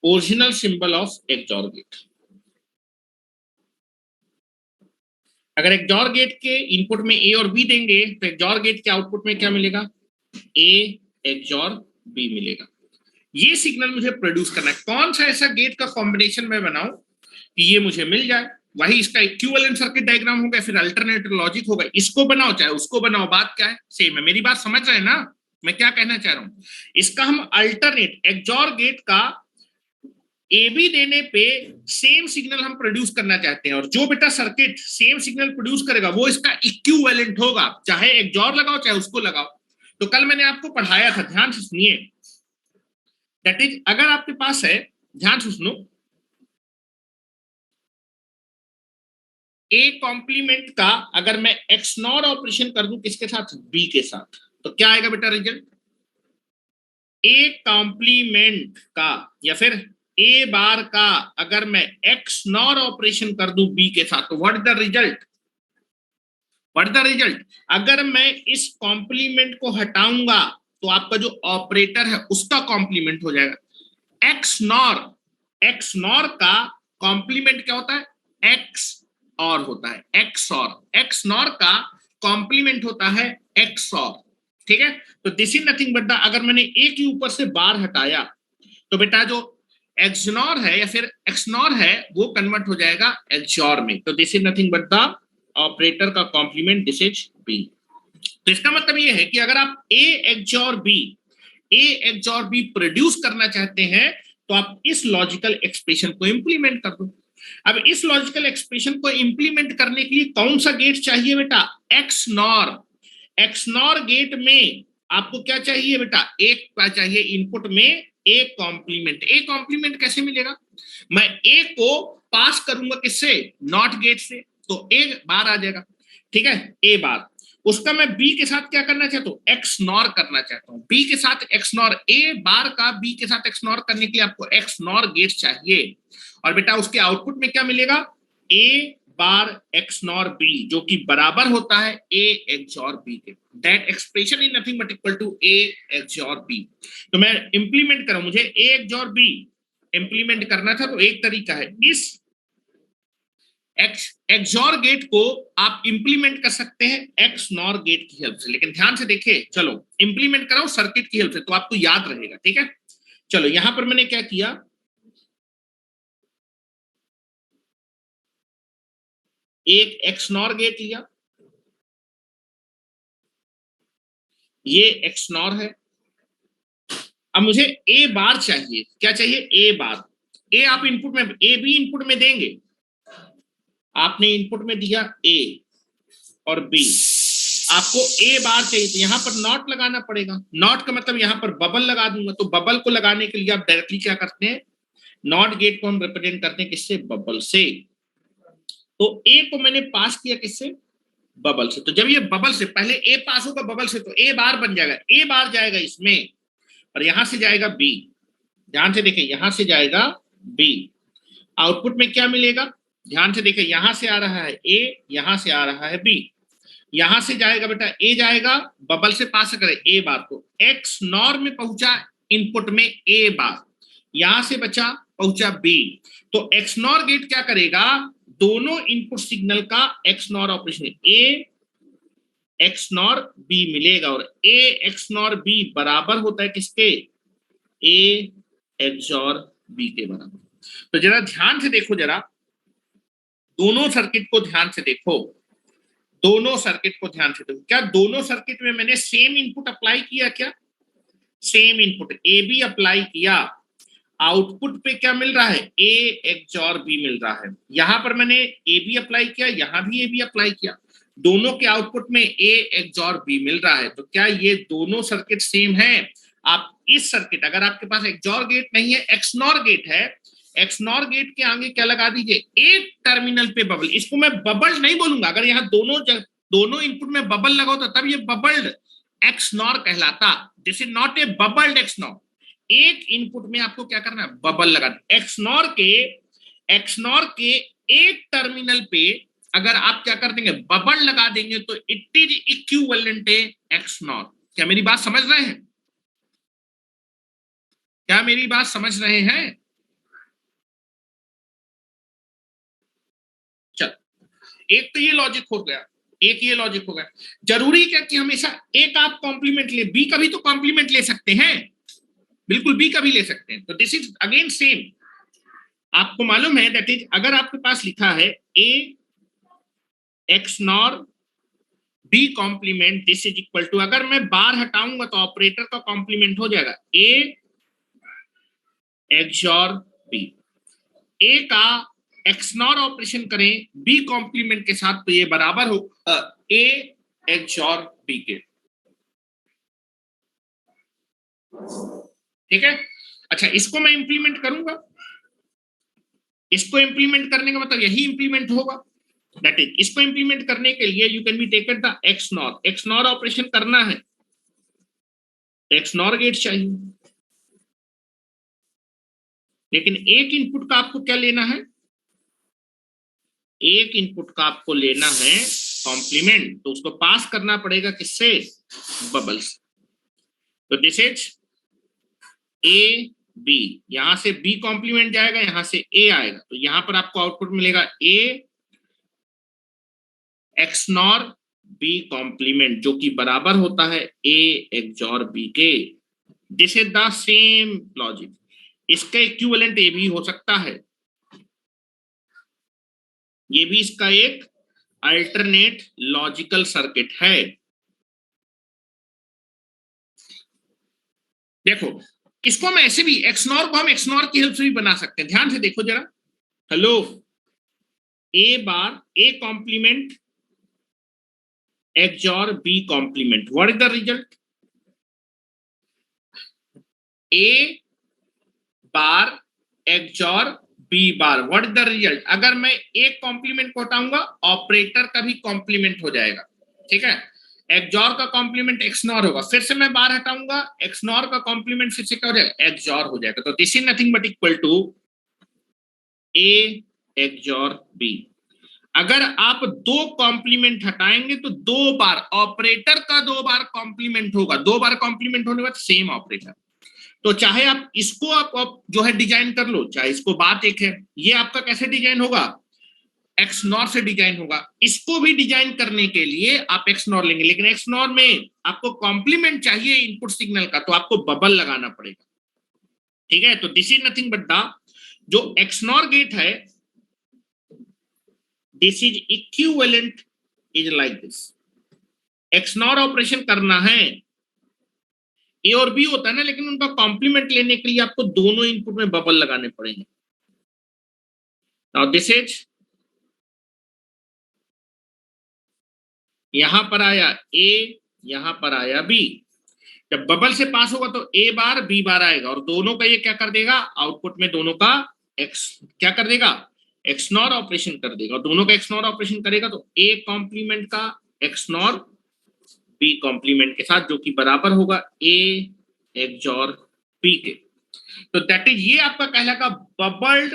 original symbol of XOR gate. अगर एक्सॉर गेट के इनपुट में ए और बी देंगे तो एक्सॉर गेट के आउटपुट में क्या मिलेगा? ए एक्सॉर बी मिलेगा। ये सिग्नल मुझे प्रोड्यूस करना है, कौन सा ऐसा गेट का कॉम्बिनेशन मैं बनाऊं कि ये मुझे मिल जाए, वही इसका इक्विवेलेंट सर्किट डायग्राम होगा, फिर अल्टरनेटिव लॉजिक होगा। इसको बनाओ चाहे उसको बनाओ, बात क्या है, सेम है। मेरी बात समझ रहे हैं ना मैं क्या कहना चाह रहा हूं? इसका हम अल्टरनेट एक्सॉर गेट का ए बी देने पे सेम सिग्नल हम प्रोड्यूस करना चाहते हैं, और जो बेटा सर्किट सेम सिग्नल प्रोड्यूस करेगा वो इसका इक्विवेलेंट होगा, चाहे एक्सॉर लगाओ चाहे उसको लगाओ। तो कल मैंने आपको पढ़ाया था, ध्यान से सुनिए। दैट इज, अगर आपके पास है, ध्यान से सुनो, ए कॉम्प्लीमेंट का अगर मैं एक्स नॉर ऑपरेशन कर दूं किसके साथ? बी के साथ, तो क्या आएगा बेटा रिजल्ट? ए कॉम्प्लीमेंट का या फिर ए बार का अगर मैं एक्स नॉर ऑपरेशन कर दूं बी के साथ, तो what is the result? What is the result? अगर मैं इस कॉम्प्लीमेंट को हटाऊंगा तो आपका जो ऑपरेटर है उसका कॉम्प्लीमेंट हो जाएगा। एक्स नॉर का कॉम्प्लीमेंट क्या होता है? एक्स और होता है, एक्स और। एक्स नॉर का कॉम्प्लीमेंट होता है एक्स और। ठीक है, तो this is nothing but the, अगर मैंने ए के ऊपर से बार हटाया तो बेटा जो एक्सनॉर है या फिर एक्सनॉर है वो कन्वर्ट हो जाएगा एक्सॉर में। तो this is nothing but the operator का कॉम्प्लीमेंट, दिस इज बी। तो इसका मतलब ये है कि अगर आप ए एक्सॉर बी प्रोड्यूस करना चाहते हैं तो आप इस लॉजिकल एक्सप्रेशन को इंप्लीमेंट कर दो। अब इस लॉजिकल एक्सप्रेशन को इंप्लीमेंट करने के लिए कौन सा गेट चाहिए बेटा? एक्सनॉर। एक्सनॉर गेट में आपको क्या चाहिए बेटा? एक क्या चाहिए इनपुट में? A complement. ए कॉम्प्लीमेंट कैसे मिलेगा? मैं ए को पास करूंगा किससे? नॉट गेट से, तो ए बार आ जाएगा। ठीक है, ए बार। उसका मैं बी के साथ क्या करना चाहता हूँ? एक्स नॉर करना चाहता हूँ। बी के साथ एक्स नॉर, ए बार का बी के साथ एक्स नॉर करने के लिए आपको एक्स नॉर गेट चाहिए। और बेटा उसके आउटपुट में क्या मिलेगा? A bar XNOR B, जो कि बराबर होता है ए एक्सॉर बी के। That expression is nothing but equal to A XOR B. तो मैं इंप्लीमेंट करूं, मुझे ए एक्सॉर बी इंप्लीमेंट करना था, तो एक तरीका है, इस एक्सॉर गेट को आप इंप्लीमेंट कर सकते हैं एक्स नॉर गेट की हेल्प से। लेकिन ध्यान से देखिए, चलो इंप्लीमेंट कराओ सर्किट की हेल्प से तो आपको याद रहेगा। ठीक है, चलो यहां पर मैंने क्या किया, एक एक्स नॉर गेट लिया, ये एक्स नॉर है। अब मुझे ए बार चाहिए, क्या चाहिए? ए बार। ए आप इनपुट में, ए बी इनपुट में देंगे, आपने इनपुट में दिया ए और बी, आपको ए बार चाहिए तो यहां पर नॉट लगाना पड़ेगा। नॉट का मतलब यहां पर बबल लगा दूंगा, तो बबल को लगाने के लिए आप डायरेक्टली क्या करते हैं? नॉट गेट को हम रिप्रेजेंट करते हैं किससे? बबल से। तो ए को मैंने पास किया किससे? बबल से। तो जब ये बबल से, पहले ए पास होगा बबल से तो ए बार बन जाएगा, ए बार जाएगा इसमें और यहां से जाएगा बी। ध्यान से देखें, यहां से जाएगा बी, आउटपुट में क्या मिलेगा? ध्यान से देखें, यहां से आ रहा है ए, यहां से आ रहा है बी, यहां से जाएगा बेटा ए जाएगा, बबल से पास करे ए बार, तो एक्स नॉर में पहुंचा इनपुट में ए बार, यहां से बचा पहुंचा बी। तो एक्स नॉर गेट क्या करेगा? दोनों इनपुट सिग्नल का एक्स नॉर ऑपरेशन, ए एक्स नॉर बी मिलेगा और ए एक्स नॉर बी बराबर होता है किसके, ए एक्सॉर बी के बराबर। तो जरा ध्यान से देखो, जरा दोनों सर्किट को ध्यान से देखो, दोनों सर्किट को ध्यान से देखो। क्या दोनों सर्किट में मैंने सेम इनपुट अप्लाई किया? क्या same input A B apply किया? आउटपुट पे क्या मिल रहा है, ए एक्सॉर बी मिल रहा है। यहां पर मैंने ए बी अप्लाई किया, यहां भी ए बी अप्लाई किया, दोनों के आउटपुट में ए एक्सॉर बी मिल रहा है। तो क्या ये दोनों सर्किट सेम है? आप इस सर्किट, अगर आपके पास एक्सॉर गेट नहीं है, एक्सनॉर गेट है, एक्सनॉर गेट के आगे क्या लगा दीजिए, एक टर्मिनल पे बबल। इसको मैं बबल नहीं बोलूंगा, अगर यहाँ दोनों इनपुट में बबल लगा होता तब ये बबल्ड एक्सनॉर कहलाता। This is not a bubbled XNOR. एक इनपुट में आपको क्या करना है, बबल लगाना। एक्सनॉर के एक टर्मिनल पे अगर आप क्या कर देंगे, बबल लगा देंगे, तो it is equivalent A XNOR. क्या मेरी बात समझ रहे हैं? क्या मेरी बात समझ रहे हैं? चल, एक तो ये लॉजिक हो गया, एक ये लॉजिक हो गया। जरूरी क्या कि हमेशा एक आप कॉम्प्लीमेंट ले, बी का भी तो कॉम्प्लीमेंट ले सकते हैं, बिल्कुल बी का भी ले सकते हैं। तो दिस इज अगेन सेम। आपको मालूम है दैट इज, अगर आपके पास लिखा है A XNOR B complement, this is equal to, अगर मैं बार हटाऊंगा तो ऑपरेटर का कॉम्प्लीमेंट हो जाएगा ए एक्सॉर बी। ए का एक्सनॉर ऑपरेशन करें बी कॉम्प्लीमेंट के साथ तो ये बराबर हो ए एक्सॉर बी के। ठीक है, अच्छा इसको मैं इंप्लीमेंट करूंगा, इसको इंप्लीमेंट करने का मतलब यही इंप्लीमेंट होगा। दैट इज, इसको इंप्लीमेंट करने के लिए you can be taken the XNOR. XNOR operation करना है, एक्सनॉर गेट चाहिए, लेकिन एक इनपुट का आपको क्या लेना है, एक इनपुट का आपको लेना है कॉम्प्लीमेंट, तो उसको पास करना पड़ेगा किससे, बबल्स। तो दिस इज ए बी, यहां से बी कॉम्प्लीमेंट जाएगा, यहां से ए आएगा, तो यहां पर आपको आउटपुट मिलेगा ए एक्स नॉर बी कॉम्प्लीमेंट, जो कि बराबर होता है ए एक्सॉर बी के। This is the same logic. इसका इक्विवेलेंट ए भी हो सकता है, ये भी इसका एक अल्टरनेट लॉजिकल सर्किट है। देखो, इसको हम ऐसे भी, एक्सनॉर को हम एक्सनॉर की हेल्प से भी बना सकते हैं। ध्यान से देखो जरा, hello, A bar A complement XOR B complement, what is the result, A bar XOR B bar, what is the result. अगर मैं एक कॉम्प्लीमेंट को हटाऊंगा, ऑपरेटर का भी कॉम्प्लीमेंट हो जाएगा। ठीक है, एक्सॉर का कॉम्प्लीमेंट एक्सनॉर होगा, फिर से मैं बार हटाऊंगा, एक्सनॉर का कॉम्प्लीमेंट फिर से क्या हो जाएगा, एक्सॉर हो जाएगा। तो this is nothing but equal to A XOR B. अगर आप दो कॉम्प्लीमेंट हटाएंगे तो दो बार ऑपरेटर का दो बार कॉम्प्लीमेंट होगा, दो बार कॉम्प्लीमेंट होने के बाद सेम ऑपरेटर। तो चाहे आप इसको आप जो है डिजाइन कर लो, चाहे इसको, बात एक है, ये आपका कैसे डिजाइन होगा, एक्स नॉर से डिजाइन होगा। इसको भी डिजाइन करने के लिए आप एक्स नॉर लेंगे, लेकिन एक्स नॉर में आपको कॉम्प्लीमेंट चाहिए इनपुट सिग्नल का, तो आपको बबल लगाना पड़ेगा। ठीक है, तो this is nothing but the, जो एक्स नॉर गेट है, this is equivalent is like this. X nor operation करना है, ए और बी होता है ना, लेकिन उनका कॉम्प्लीमेंट लेने के लिए आपको दोनों इनपुट में बबल लगाने पड़ेंगे। नाउ दिस इज, यहां पर आया ए, यहां पर आया बी, जब बबल से पास होगा तो ए बार बी बार आएगा, और दोनों का ये क्या कर देगा, आउटपुट में दोनों का एक्स क्या कर देगा, एक्स नॉर ऑपरेशन कर देगा, और दोनों का एक्स नॉर ऑपरेशन करेगा तो ए कॉम्प्लीमेंट का एक्स नॉर बी कॉम्प्लीमेंट के साथ, जो कि बराबर होगा ए एक्सॉर बी के। तो दैट इज, ये आपका कहलाएगा bubbled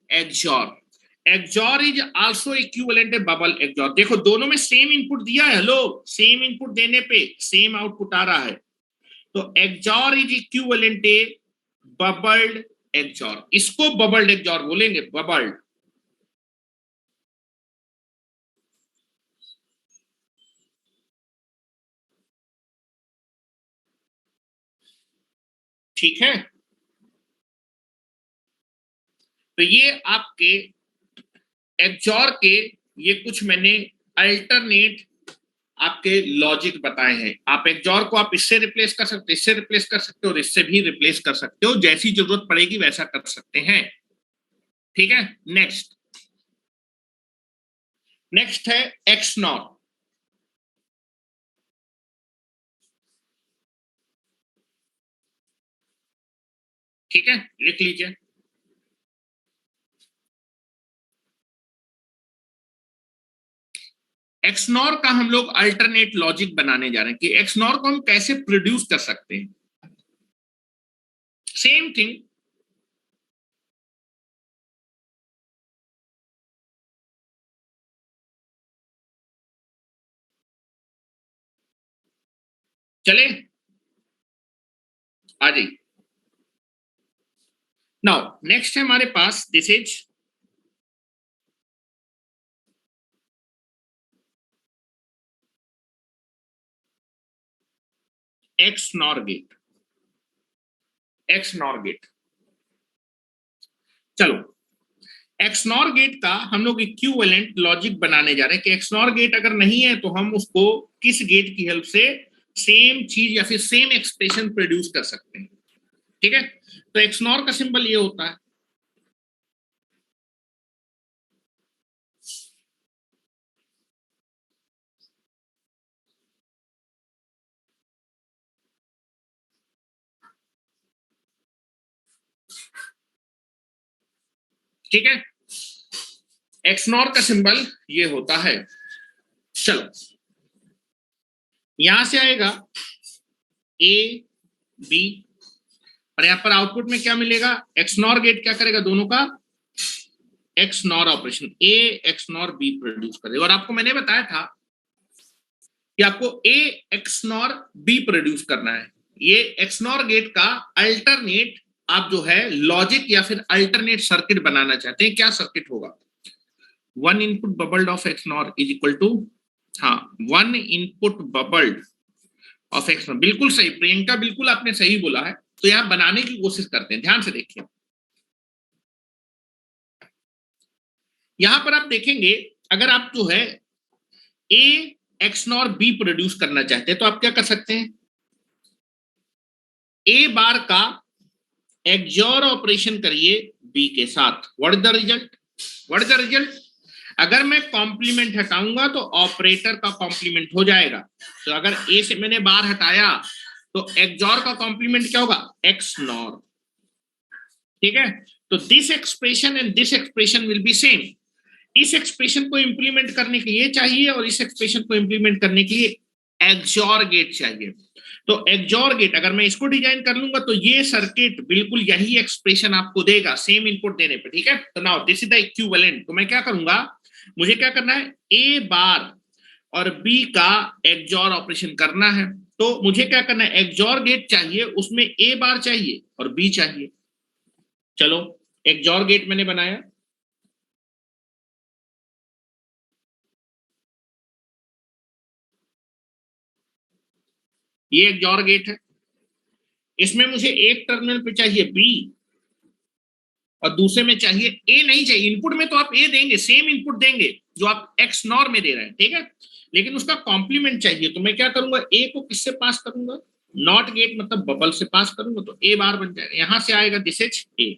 XOR. XOR is also equivalent है बबल एक्सॉर। देखो दोनों में सेम इनपुट दिया है, लो, सेम इनपुट देने पे सेम आउटपुट आ रहा है, तो XOR is equivalent a bubbled XOR. इसको बबल्ड एक्सॉर बोलेंगे, बबल्ड। ठीक है, तो ये आपके एक्सॉर के ये कुछ मैंने अल्टरनेट आपके लॉजिक बताए हैं। आप एक्सॉर को आप इससे रिप्लेस कर सकते हो, इससे रिप्लेस कर सकते हो और इससे भी रिप्लेस कर सकते हो, जैसी जरूरत पड़ेगी वैसा कर सकते हैं। ठीक है, नेक्स्ट है एक्सनॉर। ठीक है, लिख लीजिए। एक्सनॉर का हम लोग अल्टरनेट लॉजिक बनाने जा रहे हैं कि एक्सनॉर को हम कैसे प्रोड्यूस कर सकते हैं। सेम थिंग, चले आ जाइए। नाउ नेक्स्ट है हमारे पास, this is XNOR gate. XNOR gate, चलो एक्सनॉर गेट का हम लोग इक्विवेलेंट लॉजिक बनाने जा रहे हैं कि एक्सनॉर गेट अगर नहीं है तो हम उसको किस गेट की हेल्प से सेम चीज या फिर सेम एक्सप्रेशन प्रोड्यूस कर सकते हैं। ठीक है, तो एक्सनॉर का सिंबल ये होता है, ठीक है, एक्सनॉर का सिंबल ये होता है। चलो यहां से आएगा ए बी, और यहां पर आउटपुट में क्या मिलेगा, एक्सनॉर गेट क्या करेगा, दोनों का एक्सनॉर ऑपरेशन, ए एक्सनॉर बी प्रोड्यूस करेगा। और आपको मैंने बताया था कि आपको ए एक्सनॉर बी प्रोड्यूस करना है। ये एक्सनॉर गेट का अल्टरनेट आप जो है लॉजिक या फिर अल्टरनेट सर्किट बनाना चाहते हैं। क्या सर्किट होगा, one input bubbled of XNOR is equal to, हाँ, one input bubbled of XNOR. बिल्कुल सही प्रियंका, बिल्कुल आपने सही बोला है। तो यहां बनाने की कोशिश करते हैं, ध्यान से देखिए। यहां पर आप देखेंगे अगर आप जो है ए एक्सनॉर बी प्रोड्यूस करना चाहते हैं तो आप क्या कर सकते हैं, ए बार का एक्सॉर ऑपरेशन करिए बी के साथ। What is the result, what is the result, अगर मैं कॉम्प्लीमेंट हटाऊंगा तो ऑपरेटर का कॉम्प्लीमेंट हो जाएगा। तो अगर ए से मैंने बार हटाया तो एक्सॉर का कॉम्प्लीमेंट क्या होगा, एक्स नॉर। ठीक है, तो this expression and this expression will be same. इस एक्सप्रेशन को इंप्लीमेंट करने के लिए चाहिए और इस एक्सप्रेशन को इंप्लीमेंट करने के लिए एक्सॉर गेट चाहिए। तो एक्सॉर गेट अगर मैं इसको डिजाइन कर लूंगा तो ये सर्किट बिल्कुल यही एक्सप्रेशन आपको देगा सेम इनपुट देने पे। ठीक है, तो now this is the equivalent. तो मैं क्या करूंगा, मुझे क्या करना है, ए बार और बी का एक्सॉर ऑपरेशन करना है। तो मुझे क्या करना है, एक्सॉर गेट चाहिए, उसमें ए बार चाहिए और बी चाहिए। चलो एक्सॉर गेट मैंने बनाया, ये एक्सॉर गेट है। इसमें मुझे एक टर्मिनल पे चाहिए बी और दूसरे में चाहिए ए, नहीं चाहिए। इनपुट में तो आप ए देंगे, सेम इनपुट देंगे जो आप एक्स नॉर में दे रहे हैं। ठीक है, लेकिन उसका कॉम्प्लीमेंट चाहिए। तो मैं क्या करूंगा, ए को किससे पास करूंगा, नॉट गेट मतलब बबल से पास करूंगा, तो ए बार बन जाएगा। यहां से आएगा दिस इज ए,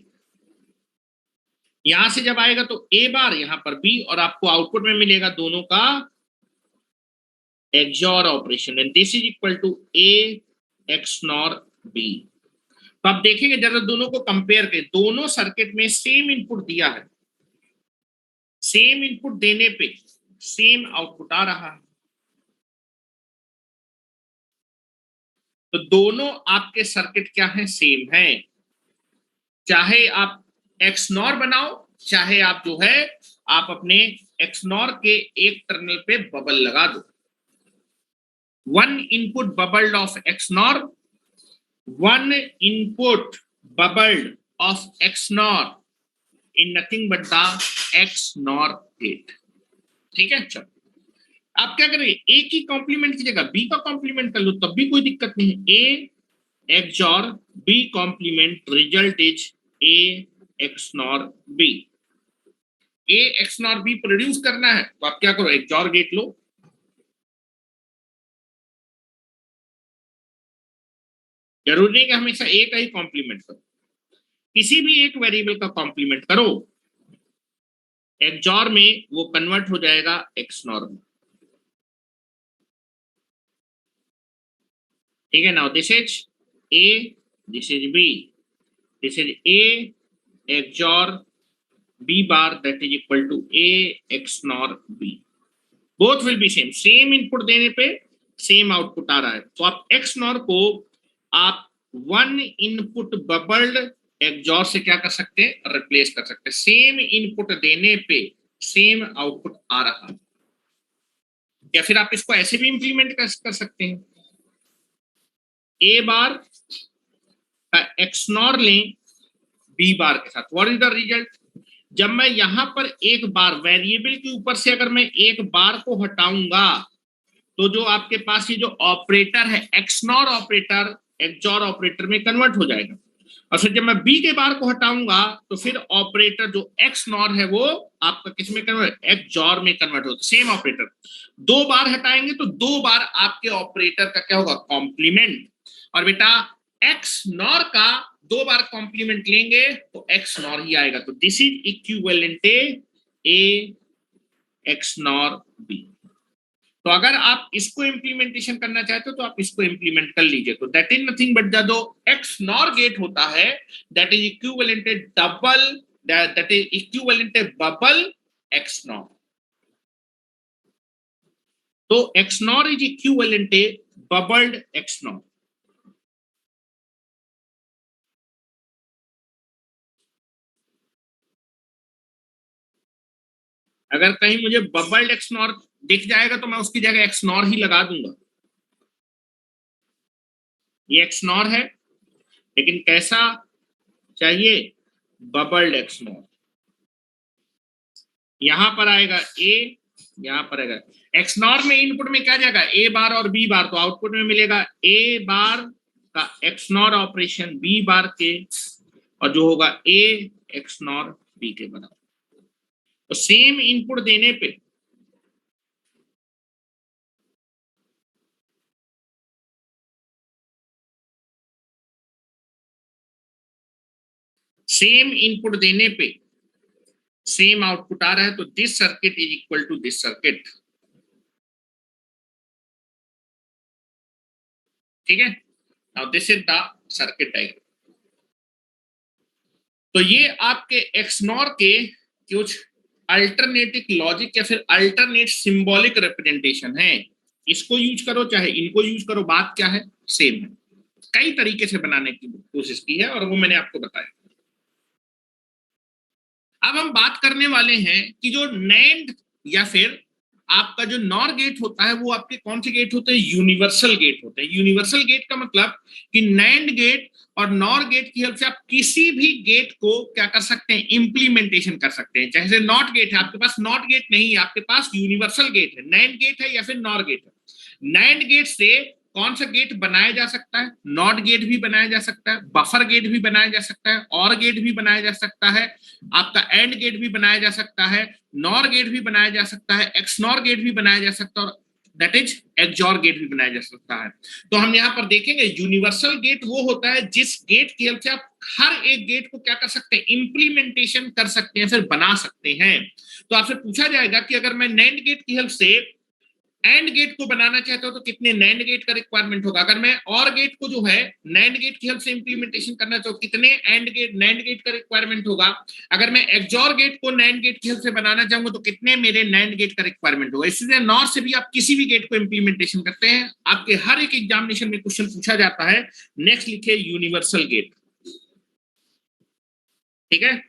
यहां से जब आएगा तो ए बार, यहां पर बी, और आपको आउटपुट में मिलेगा दोनों का XOR operation and this is equal to A XNOR B. तो आप देखेंगे जरा दोनों को कंपेयर करें, दोनों सर्किट में सेम इनपुट दिया है, सेम इनपुट देने पे सेम आउटपुट आ रहा है। तो दोनों आपके सर्किट क्या है, सेम है। चाहे आप एक्स नॉर बनाओ, चाहे आप जो है आप अपने एक्स नॉर के एक टर्मिनल पे बबल लगा दो। One input bubbled of XNOR, one input bubbled of XNOR in nothing but the XNOR gate. ठीक है, चलो आप क्या करेंगे, ए की कॉम्प्लीमेंट की जगह बी का कॉम्प्लीमेंट कर लो, तब भी कोई दिक्कत नहीं है। ए XOR B complement result is A XNOR B। A XNOR B produce करना है तो आप क्या करो, XOR गेट लो। जरूरी नहीं कि हमेशा ए का ही कॉम्प्लीमेंट करो, किसी भी एक वेरिएबल का कॉम्प्लीमेंट करो, XOR में वो कन्वर्ट हो जाएगा XNOR में। ठीक है, now this is A, this is B, this is A XOR B bar that is equal to A XNOR B। Both will be same, same input देने पे सेम आउटपुट आ रहा है। तो आप XNOR को आप वन इनपुट बबल्ड XOR से क्या कर सकते हैं, रिप्लेस कर सकते हैं। सेम इनपुट देने पे सेम आउटपुट आ रहा है। या फिर आप इसको ऐसे भी इंप्लीमेंट कर सकते हैं, A बार का XNOR लें B बार के साथ। व्हाट इज द रिजल्ट, जब मैं यहां पर एक बार वेरिएबल के ऊपर से अगर मैं एक बार को हटाऊंगा तो जो आपके पास ये जो ऑपरेटर है XNOR ऑपरेटर XOR ऑपरेटर में कन्वर्ट हो जाएगा। और फिर जब मैं B के बार को हटाऊंगा तो फिर ऑपरेटर जो XNOR है वो आपका किस में कन्वर्ट, XOR में कन्वर्ट होता है। सेम ऑपरेटर, दो बार हटाएंगे तो दो बार आपके ऑपरेटर का क्या होगा, कॉम्प्लीमेंट। और बेटा XNOR का दो बार कॉम्प्लीमेंट लेंगे तो XNOR ही आएगा। तो this is equivalent A XNOR B। तो अगर आप इसको इंप्लीमेंटेशन करना चाहते हो तो आप इसको इंप्लीमेंट कर लीजिए। तो दैट इज नथिंग बट जो XNOR गेट होता है that is equivalent double, that is equivalent bubble XNOR। तो XNOR is equivalent bubbled XNOR। अगर कहीं मुझे बबल्ड XNOR दिख जाएगा तो मैं उसकी जगह XNOR ही लगा दूंगा। ये XNOR है लेकिन कैसा चाहिए, बबल्ड XNOR। यहां पर आएगा A, यहां पर आएगा XNOR में इनपुट में क्या जाएगा, A बार और B बार, तो आउटपुट में मिलेगा A बार का XNOR ऑपरेशन B बार के, और जो होगा A XNOR B के बराबर। तो सेम इनपुट देने पे सेम इनपुट देने पे सेम आउटपुट आ रहा है। तो this circuit is equal to this circuit. ठीक है, now this is the circuit diagram. तो ये आपके XNOR के कुछ अल्टरनेटिव लॉजिक या फिर अल्टरनेट सिंबॉलिक रिप्रेजेंटेशन है। इसको यूज करो चाहे इनको यूज करो, बात क्या है, सेम है। कई तरीके से बनाने की कोशिश की है और वो मैंने आपको बताया। अब हम बात करने वाले हैं कि जो NAND या फिर आपका जो NOR गेट होता है वो आपके कौन से गेट होते हैं, यूनिवर्सल गेट होते हैं। यूनिवर्सल गेट का मतलब कि NAND गेट और NOR गेट की हेल्प से आप किसी भी गेट को क्या कर सकते हैं, इंप्लीमेंटेशन कर सकते हैं। जैसे नॉट गेट है, आपके पास नॉट गेट नहीं है, आपके पास यूनिवर्सल गेट है, NAND गेट है या फिर NOR गेट है। NAND गेट से कौन सा गेट बनाया जा सकता है, नॉट गेट भी बनाया जा सकता है, बफर गेट भी बनाया जा सकता है, और गेट भी बनाया जा सकता है, आपका एंड गेट भी बनाया जा सकता है, नॉर गेट भी बनाया जा सकता है, XNOR गेट भी बनाया जा सकता है, और दैट इज XOR गेट भी बनाया जा सकता है। तो हम यहाँ पर देखेंगे यूनिवर्सल गेट वो होता है जिस गेट की हेल्प से आप हर एक गेट को क्या कर सकते हैं, इंप्लीमेंटेशन कर सकते हैं, फिर बना सकते हैं। तो आपसे पूछा जाएगा कि अगर मैं NAND गेट की हेल्प से एंड गेट को बनाना चाहता हूं तो कितने NAND गेट का रिक्वायरमेंट होगा। अगर मैं और गेट को जो है NAND गेट की हेल्प से इंप्लीमेंटेशन करना चाहूँ कितने NAND गेट का रिक्वायरमेंट होगा। अगर मैं XOR गेट को NAND गेट की हेल्प से बनाना चाहूंगा तो कितने मेरे NAND गेट का रिक्वायरमेंट होगा। इसलिए NOR से भी आप किसी भी गेट को इंप्लीमेंटेशन करते हैं। आपके हर एक एग्जामिनेशन में क्वेश्चन पूछा जाता है। नेक्स्ट लिखे यूनिवर्सल गेट। ठीक है,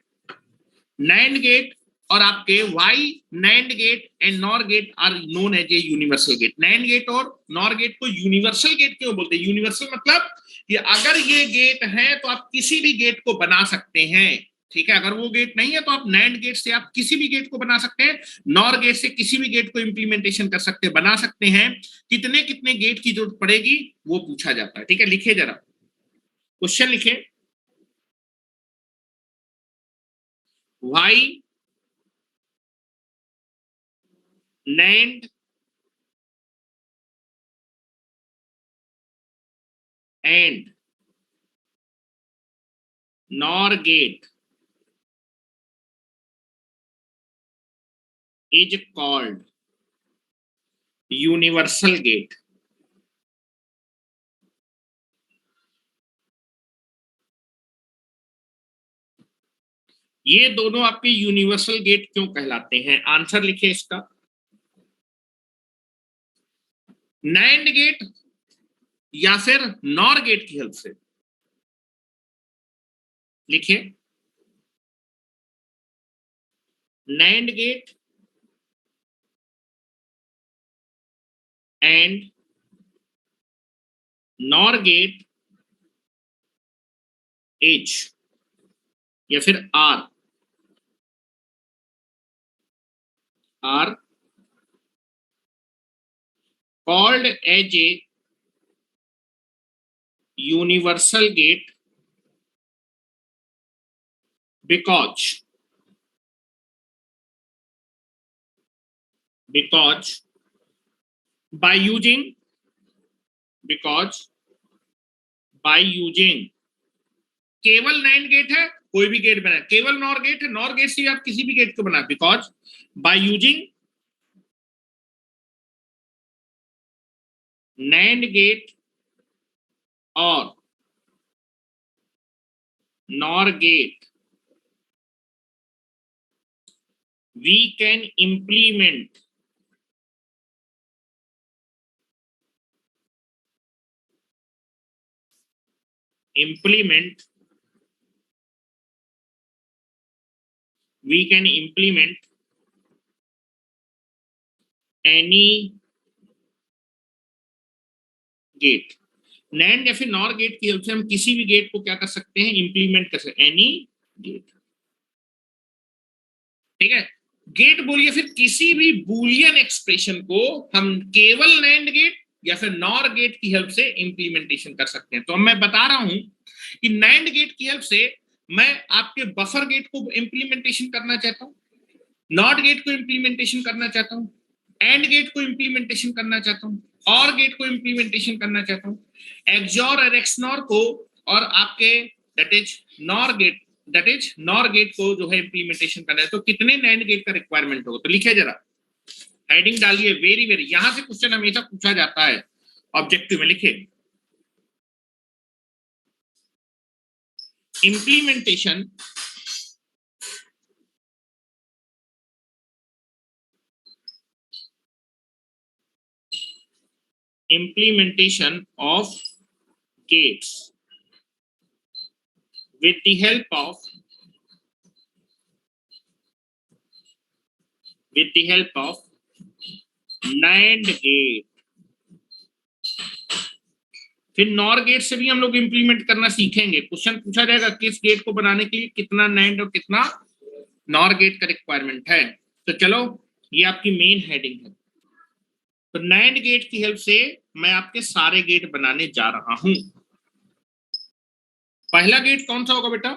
NAND गेट और आपके why NAND gate and NOR gate are known as a universal gate. NAND gate और NOR गेट को यूनिवर्सल गेट क्यों बोलते हैं, यूनिवर्सल मतलब कि अगर ये गेट है तो आप किसी भी गेट को बना सकते हैं। ठीक है, अगर वो गेट नहीं है तो आप NAND गेट से आप किसी भी गेट को बना सकते हैं, NOR गेट से किसी भी गेट को इंप्लीमेंटेशन कर सकते हैं, बना सकते हैं। कितने कितने गेट की जरूरत पड़ेगी वो पूछा जाता है। ठीक है, लिखिए जरा क्वेश्चन लिखे, Y NAND and NOR gate is called universal gate. ये दोनों आपके यूनिवर्सल गेट क्यों कहलाते हैं? आंसर लिखे इसका, NAND गेट या फिर NOR गेट की हेल्प से। लिखिए, NAND gate and NOR gate H या फिर R called as a universal gate because by using केवल NAND गेट है, कोई भी गेट बना, केवल NOR गेट है, NOR गेट से आप किसी भी गेट को बना, because by using NAND gate और NOR gate we can implement any gate. NAND या फिर NOR गेट की हेल्प से हम किसी भी गेट को क्या कर सकते हैं? इंप्लीमेंट कर सकते हैं, एनी गेट। ठीक है, गेट बोलिए फिर किसी भी बूलियन एक्सप्रेशन को हम केवल NAND गेट या फिर NOR गेट की हेल्प से इंप्लीमेंटेशन कर सकते हैं। तो मैं बता रहा हूं कि NAND गेट की हेल्प से मैं आपके बफर गेट को इंप्लीमेंटेशन करना चाहता हूं, NOT गेट को इंप्लीमेंटेशन करना चाहता हूं, AND गेट को इंप्लीमेंटेशन करना चाहता हूं, OR गेट को इंप्लीमेंटेशन करना चाहता हूं, XOR और XNOR को, और आपके दैट इज NOR गेट को जो है इंप्लीमेंटेशन करना है। तो कितने NAND गेट का रिक्वायरमेंट होगा? तो लिखिए जरा, हेडिंग डालिए, वेरी यहां से क्वेश्चन हमेशा पूछा जाता है ऑब्जेक्टिव में। लिखिए, implementation of gates with the help of NAND gate. फिर NOR गेट से भी हम लोग इंप्लीमेंट करना सीखेंगे। क्वेश्चन पूछा जाएगा किस गेट को बनाने के लिए कितना NAND और कितना NOR गेट का रिक्वायरमेंट है। तो चलो, ये आपकी मेन हेडिंग है। तो NAND गेट की हेल्प से मैं आपके सारे गेट बनाने जा रहा हूं। पहला गेट कौन सा होगा बेटा?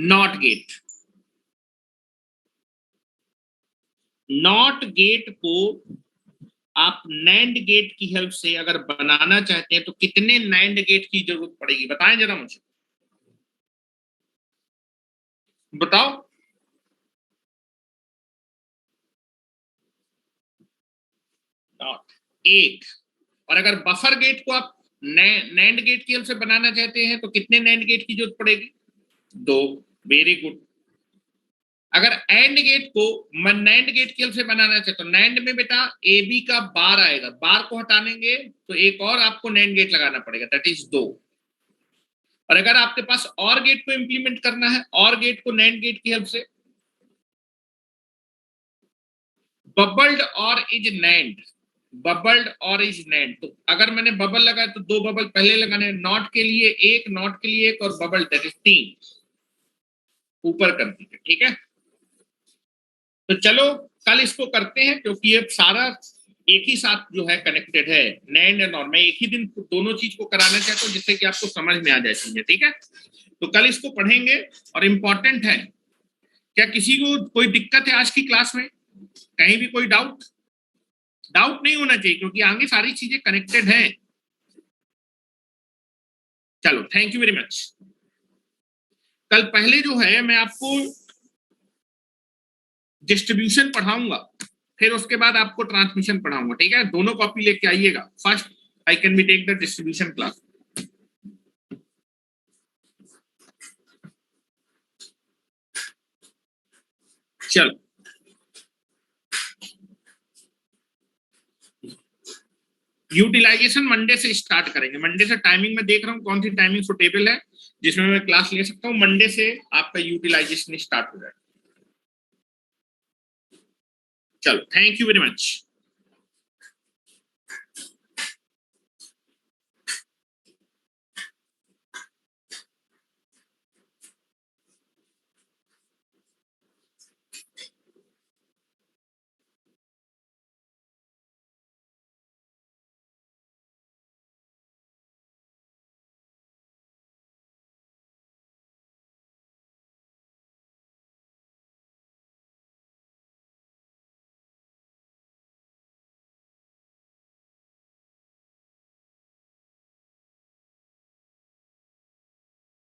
NOT gate. NOT गेट को आप NAND गेट की हेल्प से अगर बनाना चाहते हैं तो कितने NAND गेट की जरूरत पड़ेगी? बताएं जरा मुझे, बताओ। एक। और अगर बफर गेट को आप NAND गेट की हेल्प से बनाना चाहते हैं तो कितने NAND गेट की जरूरत पड़ेगी? 2। Very good. अगर AND गेट को मैं NAND गेट की हेल्प से बनाना चाहता हूं, NAND में बेटा AB का बार आएगा, बार को हटानेंगे तो एक और आपको NAND गेट लगाना पड़ेगा, दैट इज 2। और अगर आपके पास OR गेट को इंप्लीमेंट करना है, OR गेट को NAND गेट की हेल्प से, बबल्ड और इज NAND, तो अगर मैंने बबल लगाया तो 2 बबल पहले लगाने, नॉट के लिए एक और बबल दैट इज 3 ऊपर कर दीजिए। ठीक है, तो चलो कल इसको करते हैं, क्योंकि ये सारा एक ही साथ जो है कनेक्टेड है, नैंड और नॉर। मैं एक ही दिन दोनों चीज को कराना चाहता हूँ जिससे कि आपको समझ में आ जाए चीजें, ठीक है। तो कल इसको पढ़ेंगे और इम्पोर्टेंट है। क्या किसी को कोई दिक्कत है आज की क्लास में? कहीं भी कोई डाउट? डाउट नहीं होना चाहिए क्योंकि आगे सारी चीजें कनेक्टेड हैं। चलो, थैंक यू वेरी मच। कल पहले जो है मैं आपको डिस्ट्रीब्यूशन पढ़ाऊंगा, फिर उसके बाद आपको ट्रांसमिशन पढ़ाऊंगा, ठीक है। दोनों कॉपी लेके आइएगा। First I can be take the distribution class. चलो, यूटिलाइजेशन मंडे से स्टार्ट करेंगे। मंडे से टाइमिंग में देख रहा हूँ कौन सी टाइमिंग सुटेबल है जिसमें मैं क्लास ले सकता हूँ। मंडे से आपका यूटिलाइजेशन स्टार्ट हो जाएगा। चलो, थैंक यू वेरी मच।